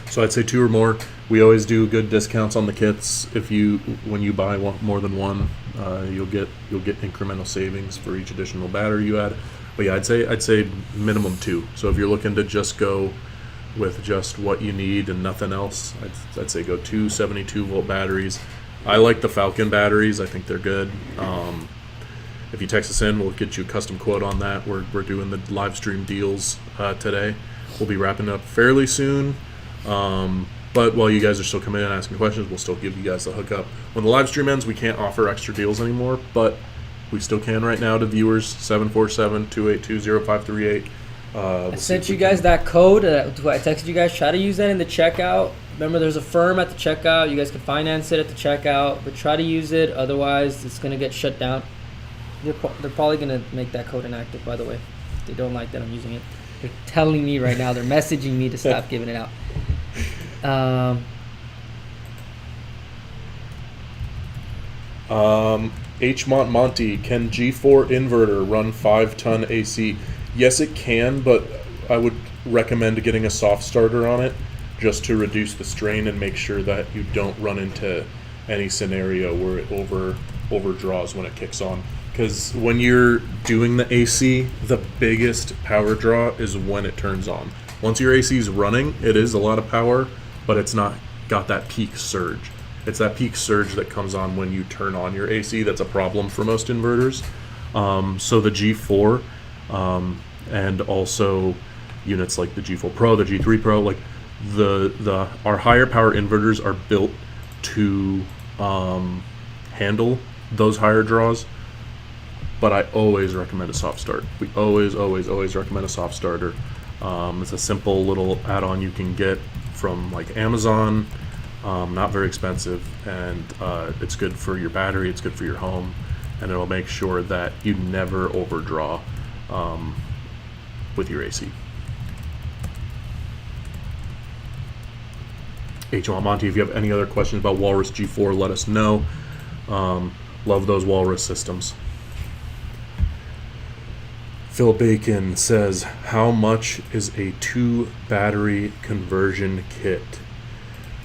So I'd say two or more. We always do good discounts on the kits. When you buy more than one, you'll get incremental savings for each additional battery you add. But yeah, I'd say minimum two. So if you're looking to just go with just what you need and nothing else, I'd say go two 72 volt batteries. I like the Falcon batteries. I think they're good. If you text us in, we'll get you a custom quote on that. We're doing the live stream deals today. We'll be wrapping up fairly soon. But while you guys are still coming in and asking questions, we'll still give you guys the hookup. When the live stream ends, we can't offer extra deals anymore, but we still can right now to viewers. 747-282-0538. I sent you guys that code. I texted you guys. Try to use that in the checkout. Remember, there's a firm at the checkout. You guys can finance it at the checkout, but try to use it. Otherwise, it's going to get shut down. They're probably going to make that code inactive, by the way. If they don't like that I'm using it. They're telling me right now. They're messaging me to stop giving it out. Hmont Monty, can G4 inverter run 5-ton AC? Yes, it can, but I would recommend getting a soft starter on it just to reduce the strain and make sure that you don't run into any scenario where it overdraws when it kicks on. Because when you're doing the AC, the biggest power draw is when it turns on. Once your AC is running, it is a lot of power, but it's not got that peak surge. It's that peak surge that comes on when you turn on your AC that's a problem for most inverters. So the G4 and also units like the G4 Pro, the G3 Pro, like our higher power inverters are built to handle those higher draws. But I always recommend a soft start. We always recommend a soft starter. It's a simple little add-on you can get from like Amazon. Not very expensive, and it's good for your battery. It's good for your home. and it'll make sure that you never overdraw with your AC. Monty, if you have any other questions about Walrus G4, let us know. Love those Walrus systems. Phil Bacon says, how much is a 2 battery conversion kit?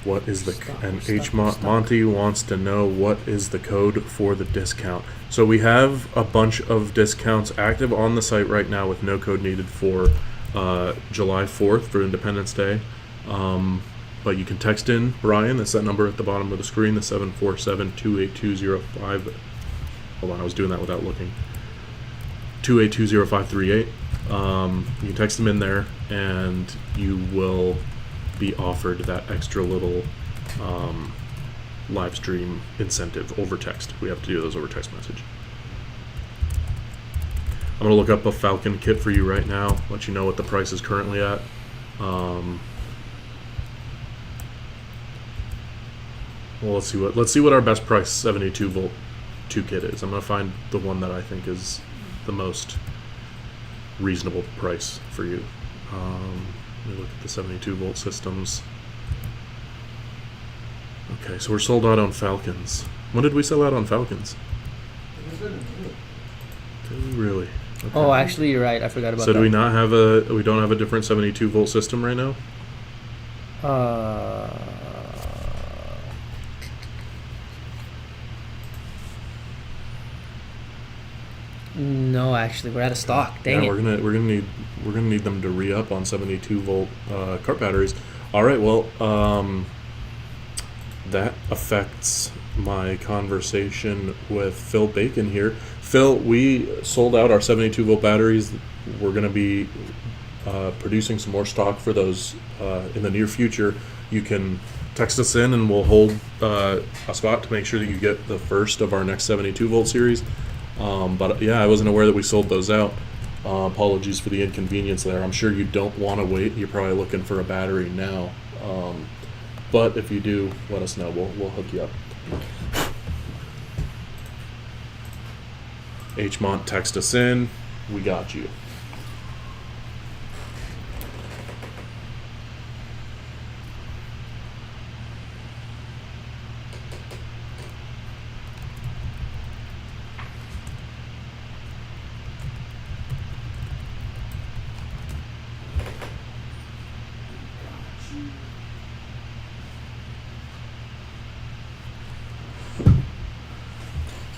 What is the Monty wants to know what is the code for the discount. So we have a bunch of discounts active on the site right now with no code needed for July 4th for Independence Day. But you can text in Brian. That's that number at the bottom of the screen, the 747-28205. Hold on, I was doing that without looking. 2820538. You can text him in there, and you will be offered that extra little live stream incentive over text. We have to do those over text message. I'm going to look up a Falcon kit for you right now, let you know what the price is currently at. Well, let's see what our best price 72 volt 2 kit is. I'm going to find the one that I think is the most reasonable price for you. Let me look at the 72 volt systems. Okay, so we're sold out on Falcons. When did we sell out on Falcons? Did we really? Okay. Oh, actually, you're right. I forgot about that. So do we not have we don't have a different 72 volt system right now? No, actually, we're out of stock. Dang it. We're gonna need them to re-up on 72 volt cart batteries. All right, well, that affects my conversation with Phil Bacon here. Phil, we sold out our 72 volt batteries. We're gonna be producing some more stock for those in the near future. You can text us in, and we'll hold a spot to make sure that you get the first of our next 72 volt series. But yeah, I wasn't aware that we sold those out. Apologies for the inconvenience there. I'm sure you don't want to wait. You're probably looking for a battery now. But if you do, let us know. We'll hook you up. HMont, text us in. We got you.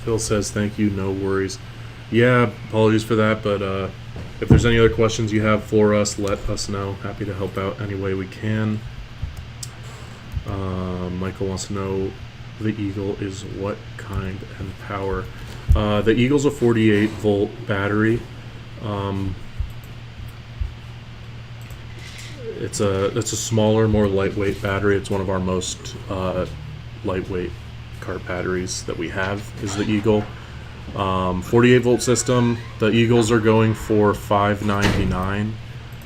Phil says, thank you, no worries. Yeah, apologies for that, but if there's any other questions you have for us, let us know. Happy to help out any way we can. Michael wants to know, the Eagle is what kind and power? The Eagle's a 48 volt battery. It's a smaller, more lightweight battery. It's one of our most lightweight cart batteries that we have is the Eagle. 48 volt system. The Eagles are going for $5.99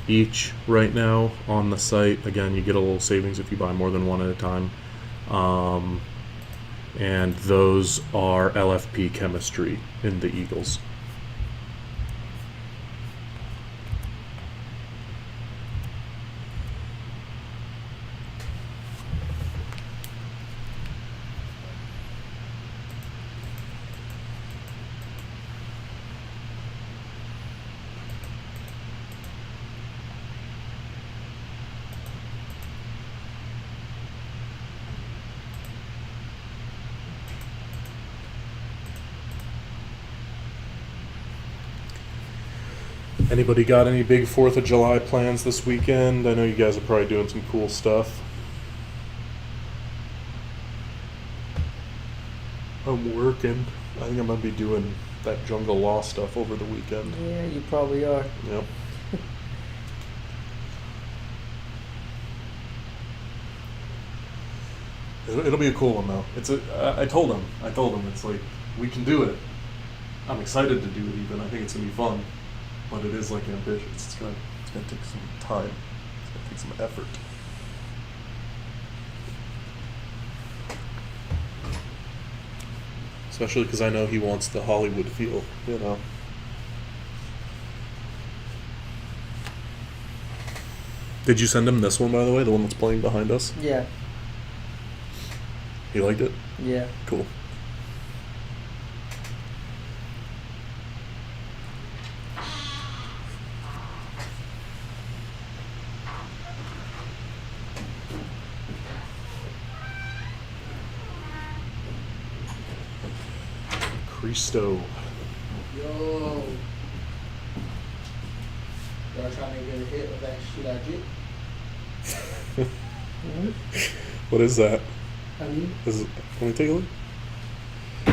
each right now on the site. Again, you get a little savings if you buy more than one at a time. And those are LFP chemistry in the Eagles. Anybody got any big 4th of July plans this weekend? I know you guys are probably doing some cool stuff. I'm working. I think I'm going to be doing that Jungle Law stuff over the weekend. Yeah, you probably are. Yep. It'll be a cool one, though. I told him, it's like, we can do it. I'm excited to do it even. I think it's going to be fun. But it is like ambitious. It's gonna take some time. It's gonna take some effort. Especially because I know he wants the Hollywood feel, you know. Did you send him this one, by the way? The one that's playing behind us? Yeah. He liked it? Yeah. Cool. Cristo. Yo. Y'all trying to get a hit of that shit I did? What is that? Honey? Let me take a look.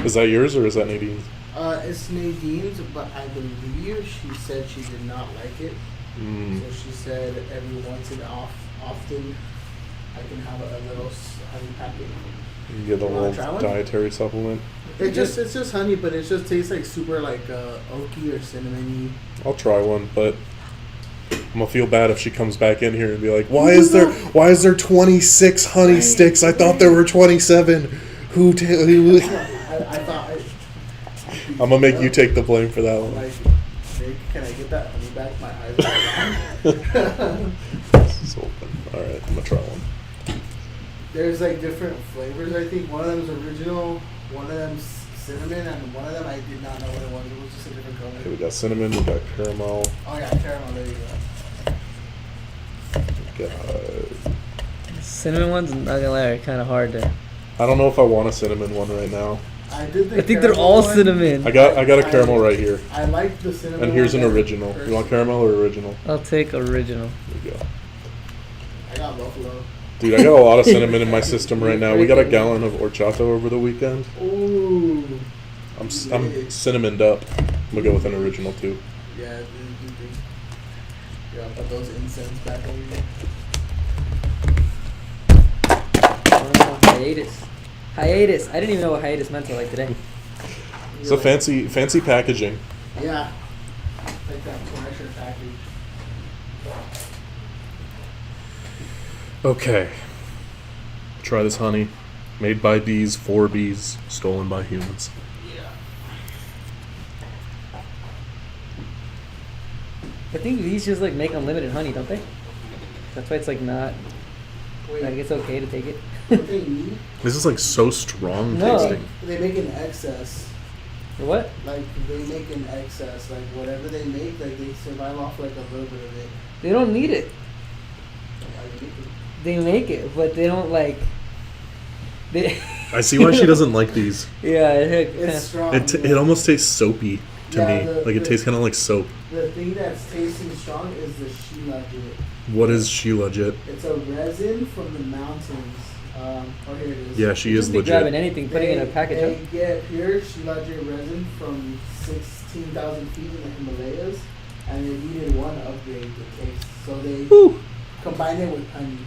Is that yours or is that Nadine's? It's Nadine's, but I believe she said she did not like it. So she said every once in often I can have a little honey packet. You can get a little dietary supplement. It's just honey, but it just tastes like super like oaky or cinnamony. I'll try one, but I'm gonna feel bad if she comes back in here and be like, why is there 26 honey sticks? I thought there were 27. Who I thought I'm gonna make you take the blame for that one. Like, Nick, can I get that honey back? My eyes are wrong. This is open. Alright, I'm gonna try one. There's like different flavors. I think one of them is original, one of them's cinnamon, and one of them I did not know what it was. It was just a different color. Okay, we got cinnamon, we got caramel. Oh yeah, caramel. There you go. We got, Cinnamon ones, not gonna lie, are kind of hard to. I don't know if I want a cinnamon one right now. I did the I think they're caramel all one. cinnamon. I got a caramel right here. I like the cinnamon. And here's one an better original. You want personally. caramel or original? I'll take original. There you go. I got buffalo. Dude, I got a lot of cinnamon in my system right now. We got a gallon of horchata over the weekend. Ooh. I'm cinnamoned up. We'll go with an original too. Yeah, yeah, put those incense back over here. Hiatus. I didn't even know what hiatus meant till like today. It's a fancy packaging. Yeah. Like that fresher package. Okay. Try this honey. Made by bees, for bees, stolen by humans. Yeah. I think these just like make unlimited honey, don't they? That's why it's like not. Wait, Like it's okay to take it. what they need? This is like so strong No. tasting. They make an excess. What? Like they make an excess. Like whatever they make, like they survive off like a little bit of it. They don't need it. Like, They make it, but they don't like. They. I see why she doesn't like these. Yeah, it's strong. It almost tastes soapy to Yeah, me. Like it tastes kind of like soap. The thing that's tasting strong is the shilajit. What is she legit? It's a resin from the mountains. Oh, here it is. Yeah, she is Just be grabbing legit. anything, putting it in a package. They Huh? get pure shilajit resin from 16,000 feet in the Himalayas, and they needed one upgrade to taste. So they combine it with honey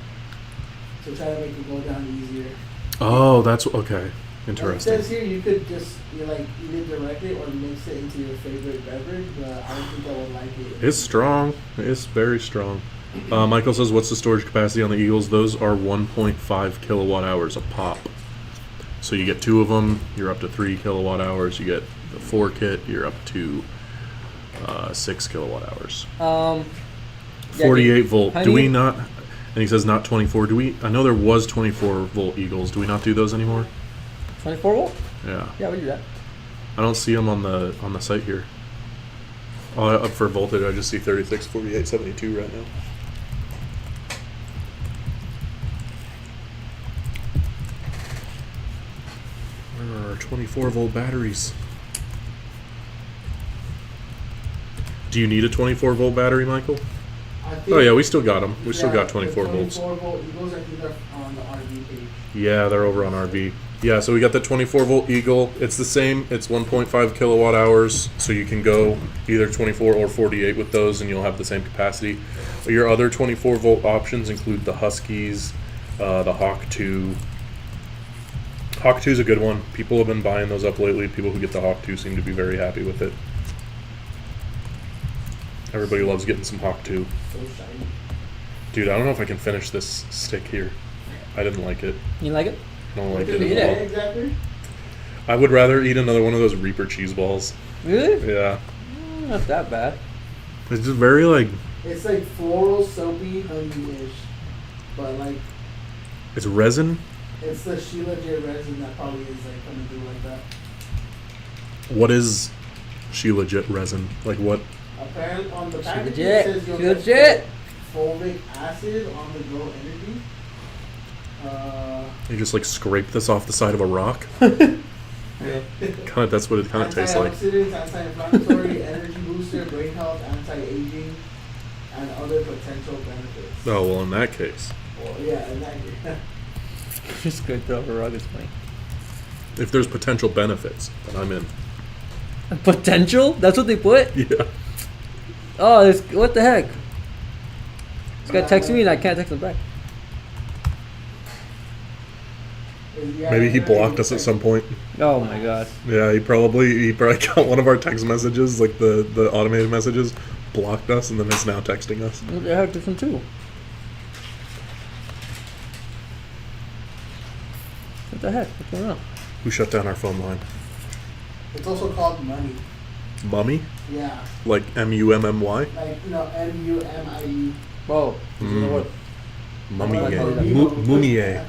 to try to make it go down easier. Oh, that's okay. Like it Interesting. says here you could just like eat it directly or mix it into your favorite beverage, but I don't think I would like it. It's strong. It's very strong. Michael says, what's the storage capacity on the Eagles? Those are 1.5 kilowatt hours a pop. So you get 2 of them, you're up to 3 kilowatt hours. You get the 4 kit, you're up to 6 kilowatt hours. Yeah, 48 volt. Do honey- we not? And he says not 24. Do we? I know there was 24 volt Eagles. Do we not do those anymore? 24 volt? Yeah. Yeah, we do that. I don't see them on the site here. Oh, up for voltage, I just see 36, 48, 72 right now. Where are our 24 volt batteries? Do you need a 24 volt battery, Michael? I think, Oh yeah, we still got them. We still got the 24 volts. 24 volt Eagles, I think, are on the RV page. Yeah, they're over on RV. Yeah, so we got the 24 volt Eagle. It's the same. It's 1.5 kilowatt hours, so you can go either 24 or 48 with those, and you'll have the same capacity. But your other 24 volt options include the Huskies, the Hawk 2. Hawk 2 is a good one. People have been buying those up lately. People who get the Hawk 2 seem to be very happy with it. Everybody loves getting some Hawk 2. So shiny. Dude, I don't know if I can finish this stick here. I didn't like it. You like it? I don't like What it did at it all. say exactly? I would rather eat another one of those Reaper cheese balls. Really? Yeah. Not that bad. It's just very like It's like floral, soapy, honey-ish. But like, it's resin. it's the Sheila J resin that probably is like gonna do like that. What is she legit resin? Like what? Apparently on the She package legit. it says you'll She get legit. fulvic acid on the go energy. You just like scrape this off the side of a rock. Yeah. Kind of that's what it kind of tastes like. Antioxidants, anti-inflammatory, energy booster, brain health, anti-aging, and other potential benefits. Oh well, in that case, Well, yeah, exactly. Just go throw a rug is funny. if there's potential benefits, then I'm in. Potential? That's what they put? Yeah. Oh, this, what the heck? This guy texting me and I can't text him back. Maybe he blocked us at some point. Oh my god. Yeah, he probably got one of our text messages, like the automated messages, blocked us, and then is now texting us. What the heck, this one too? What the heck? What's going on? Who shut down our phone line? It's also called money. Mummy? Yeah, Like MUMMY? like MUMIE. Whoa. This is Mm. the word. Mummy. Like a Mumie.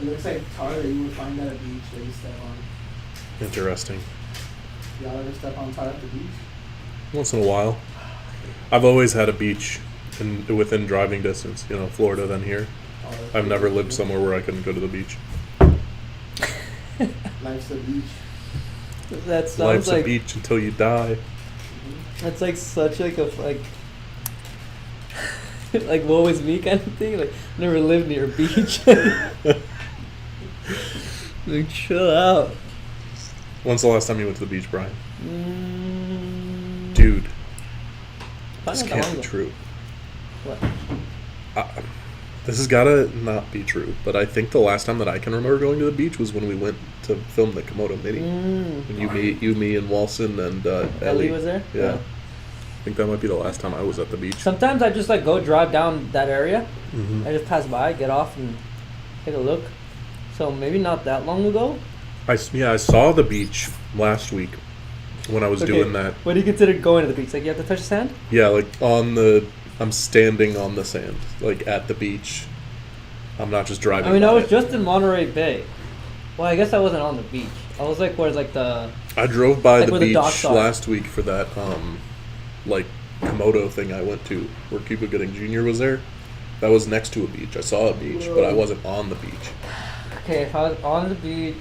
It looks like tar that you would find at a beach that you step on. Interesting. Y'all ever step on tar at the beach? Once in a while. I've always had a beach within driving distance, Florida than here. Oh, that's I've never pretty lived cool. somewhere where I couldn't go to the beach. Life's a beach. That sounds Life's like a beach until you die. that's like such like a like woe is me kind of thing. Like never lived near a beach. Like chill out. When's the last time you went to the beach, Brian? Dude. Dude, this can't be true. What? This has gotta not be true, but I think the last time that I can remember going to the beach was when we went to film the Komodo Mini. When you, me, and Walson and Ellie was there? Yeah. I think that might be the last time I was at the beach. Sometimes I just like go drive down that area. Mhm. I just pass by, get off, and take a look. So maybe not that long ago. I saw the beach last week when I was doing that. What do you consider going to the beach? Like you have to touch the sand? Yeah, like I'm standing on the sand, like at the beach. I'm not just driving. I mean, I by was it. just in Monterey Bay. Well, I guess I wasn't on the beach. I was like where's like the I drove by like the where the beach docks are. last week for that like Komodo thing I went to, where Cuba Gooding Jr. was there. That was next to a beach. I saw a beach, but I wasn't on the beach. Okay, if I was on the beach,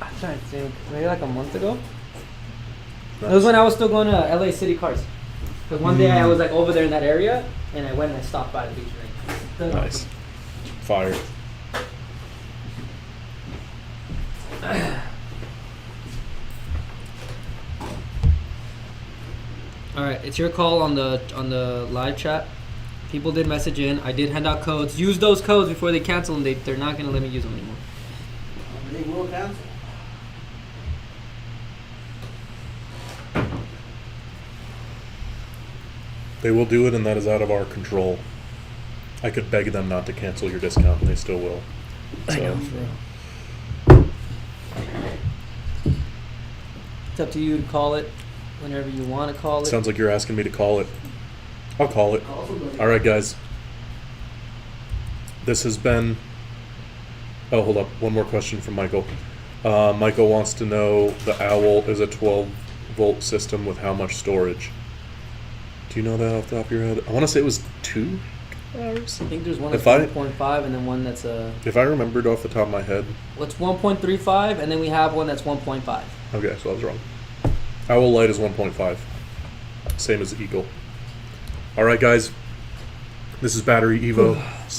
I'm trying to think. Maybe like a month ago. It was when I was still going to LA City Cars. Because one day I was like over there in that area, and I went and I stopped by the beach. Right? Nice. Fire. All right, it's your call on the live chat. People did message in. I did hand out codes. Use those codes before they cancel them. They're not gonna let me use them anymore. They will cancel. They will do it, and that is out of our control. I could beg them not to cancel your discount, and they still will. So, It's up to you to call it whenever you want to call it. sounds like you're asking me to call it. I'll call it. Call somebody. All right, guys. This has been. Oh, hold up. One more question from Michael. Michael wants to know the Owl is a 12-volt system with how much storage? Do you know that off the top of your head? I want to say it was 2 hours. I think there's one that's If I- 1.5 and then one that's If I remembered off the top of my head. what's 1.35 and then we have one that's 1.5. Okay, so I was wrong. Owl Light is 1.5. Same as Eagle. All right, guys. This is Battery Evo.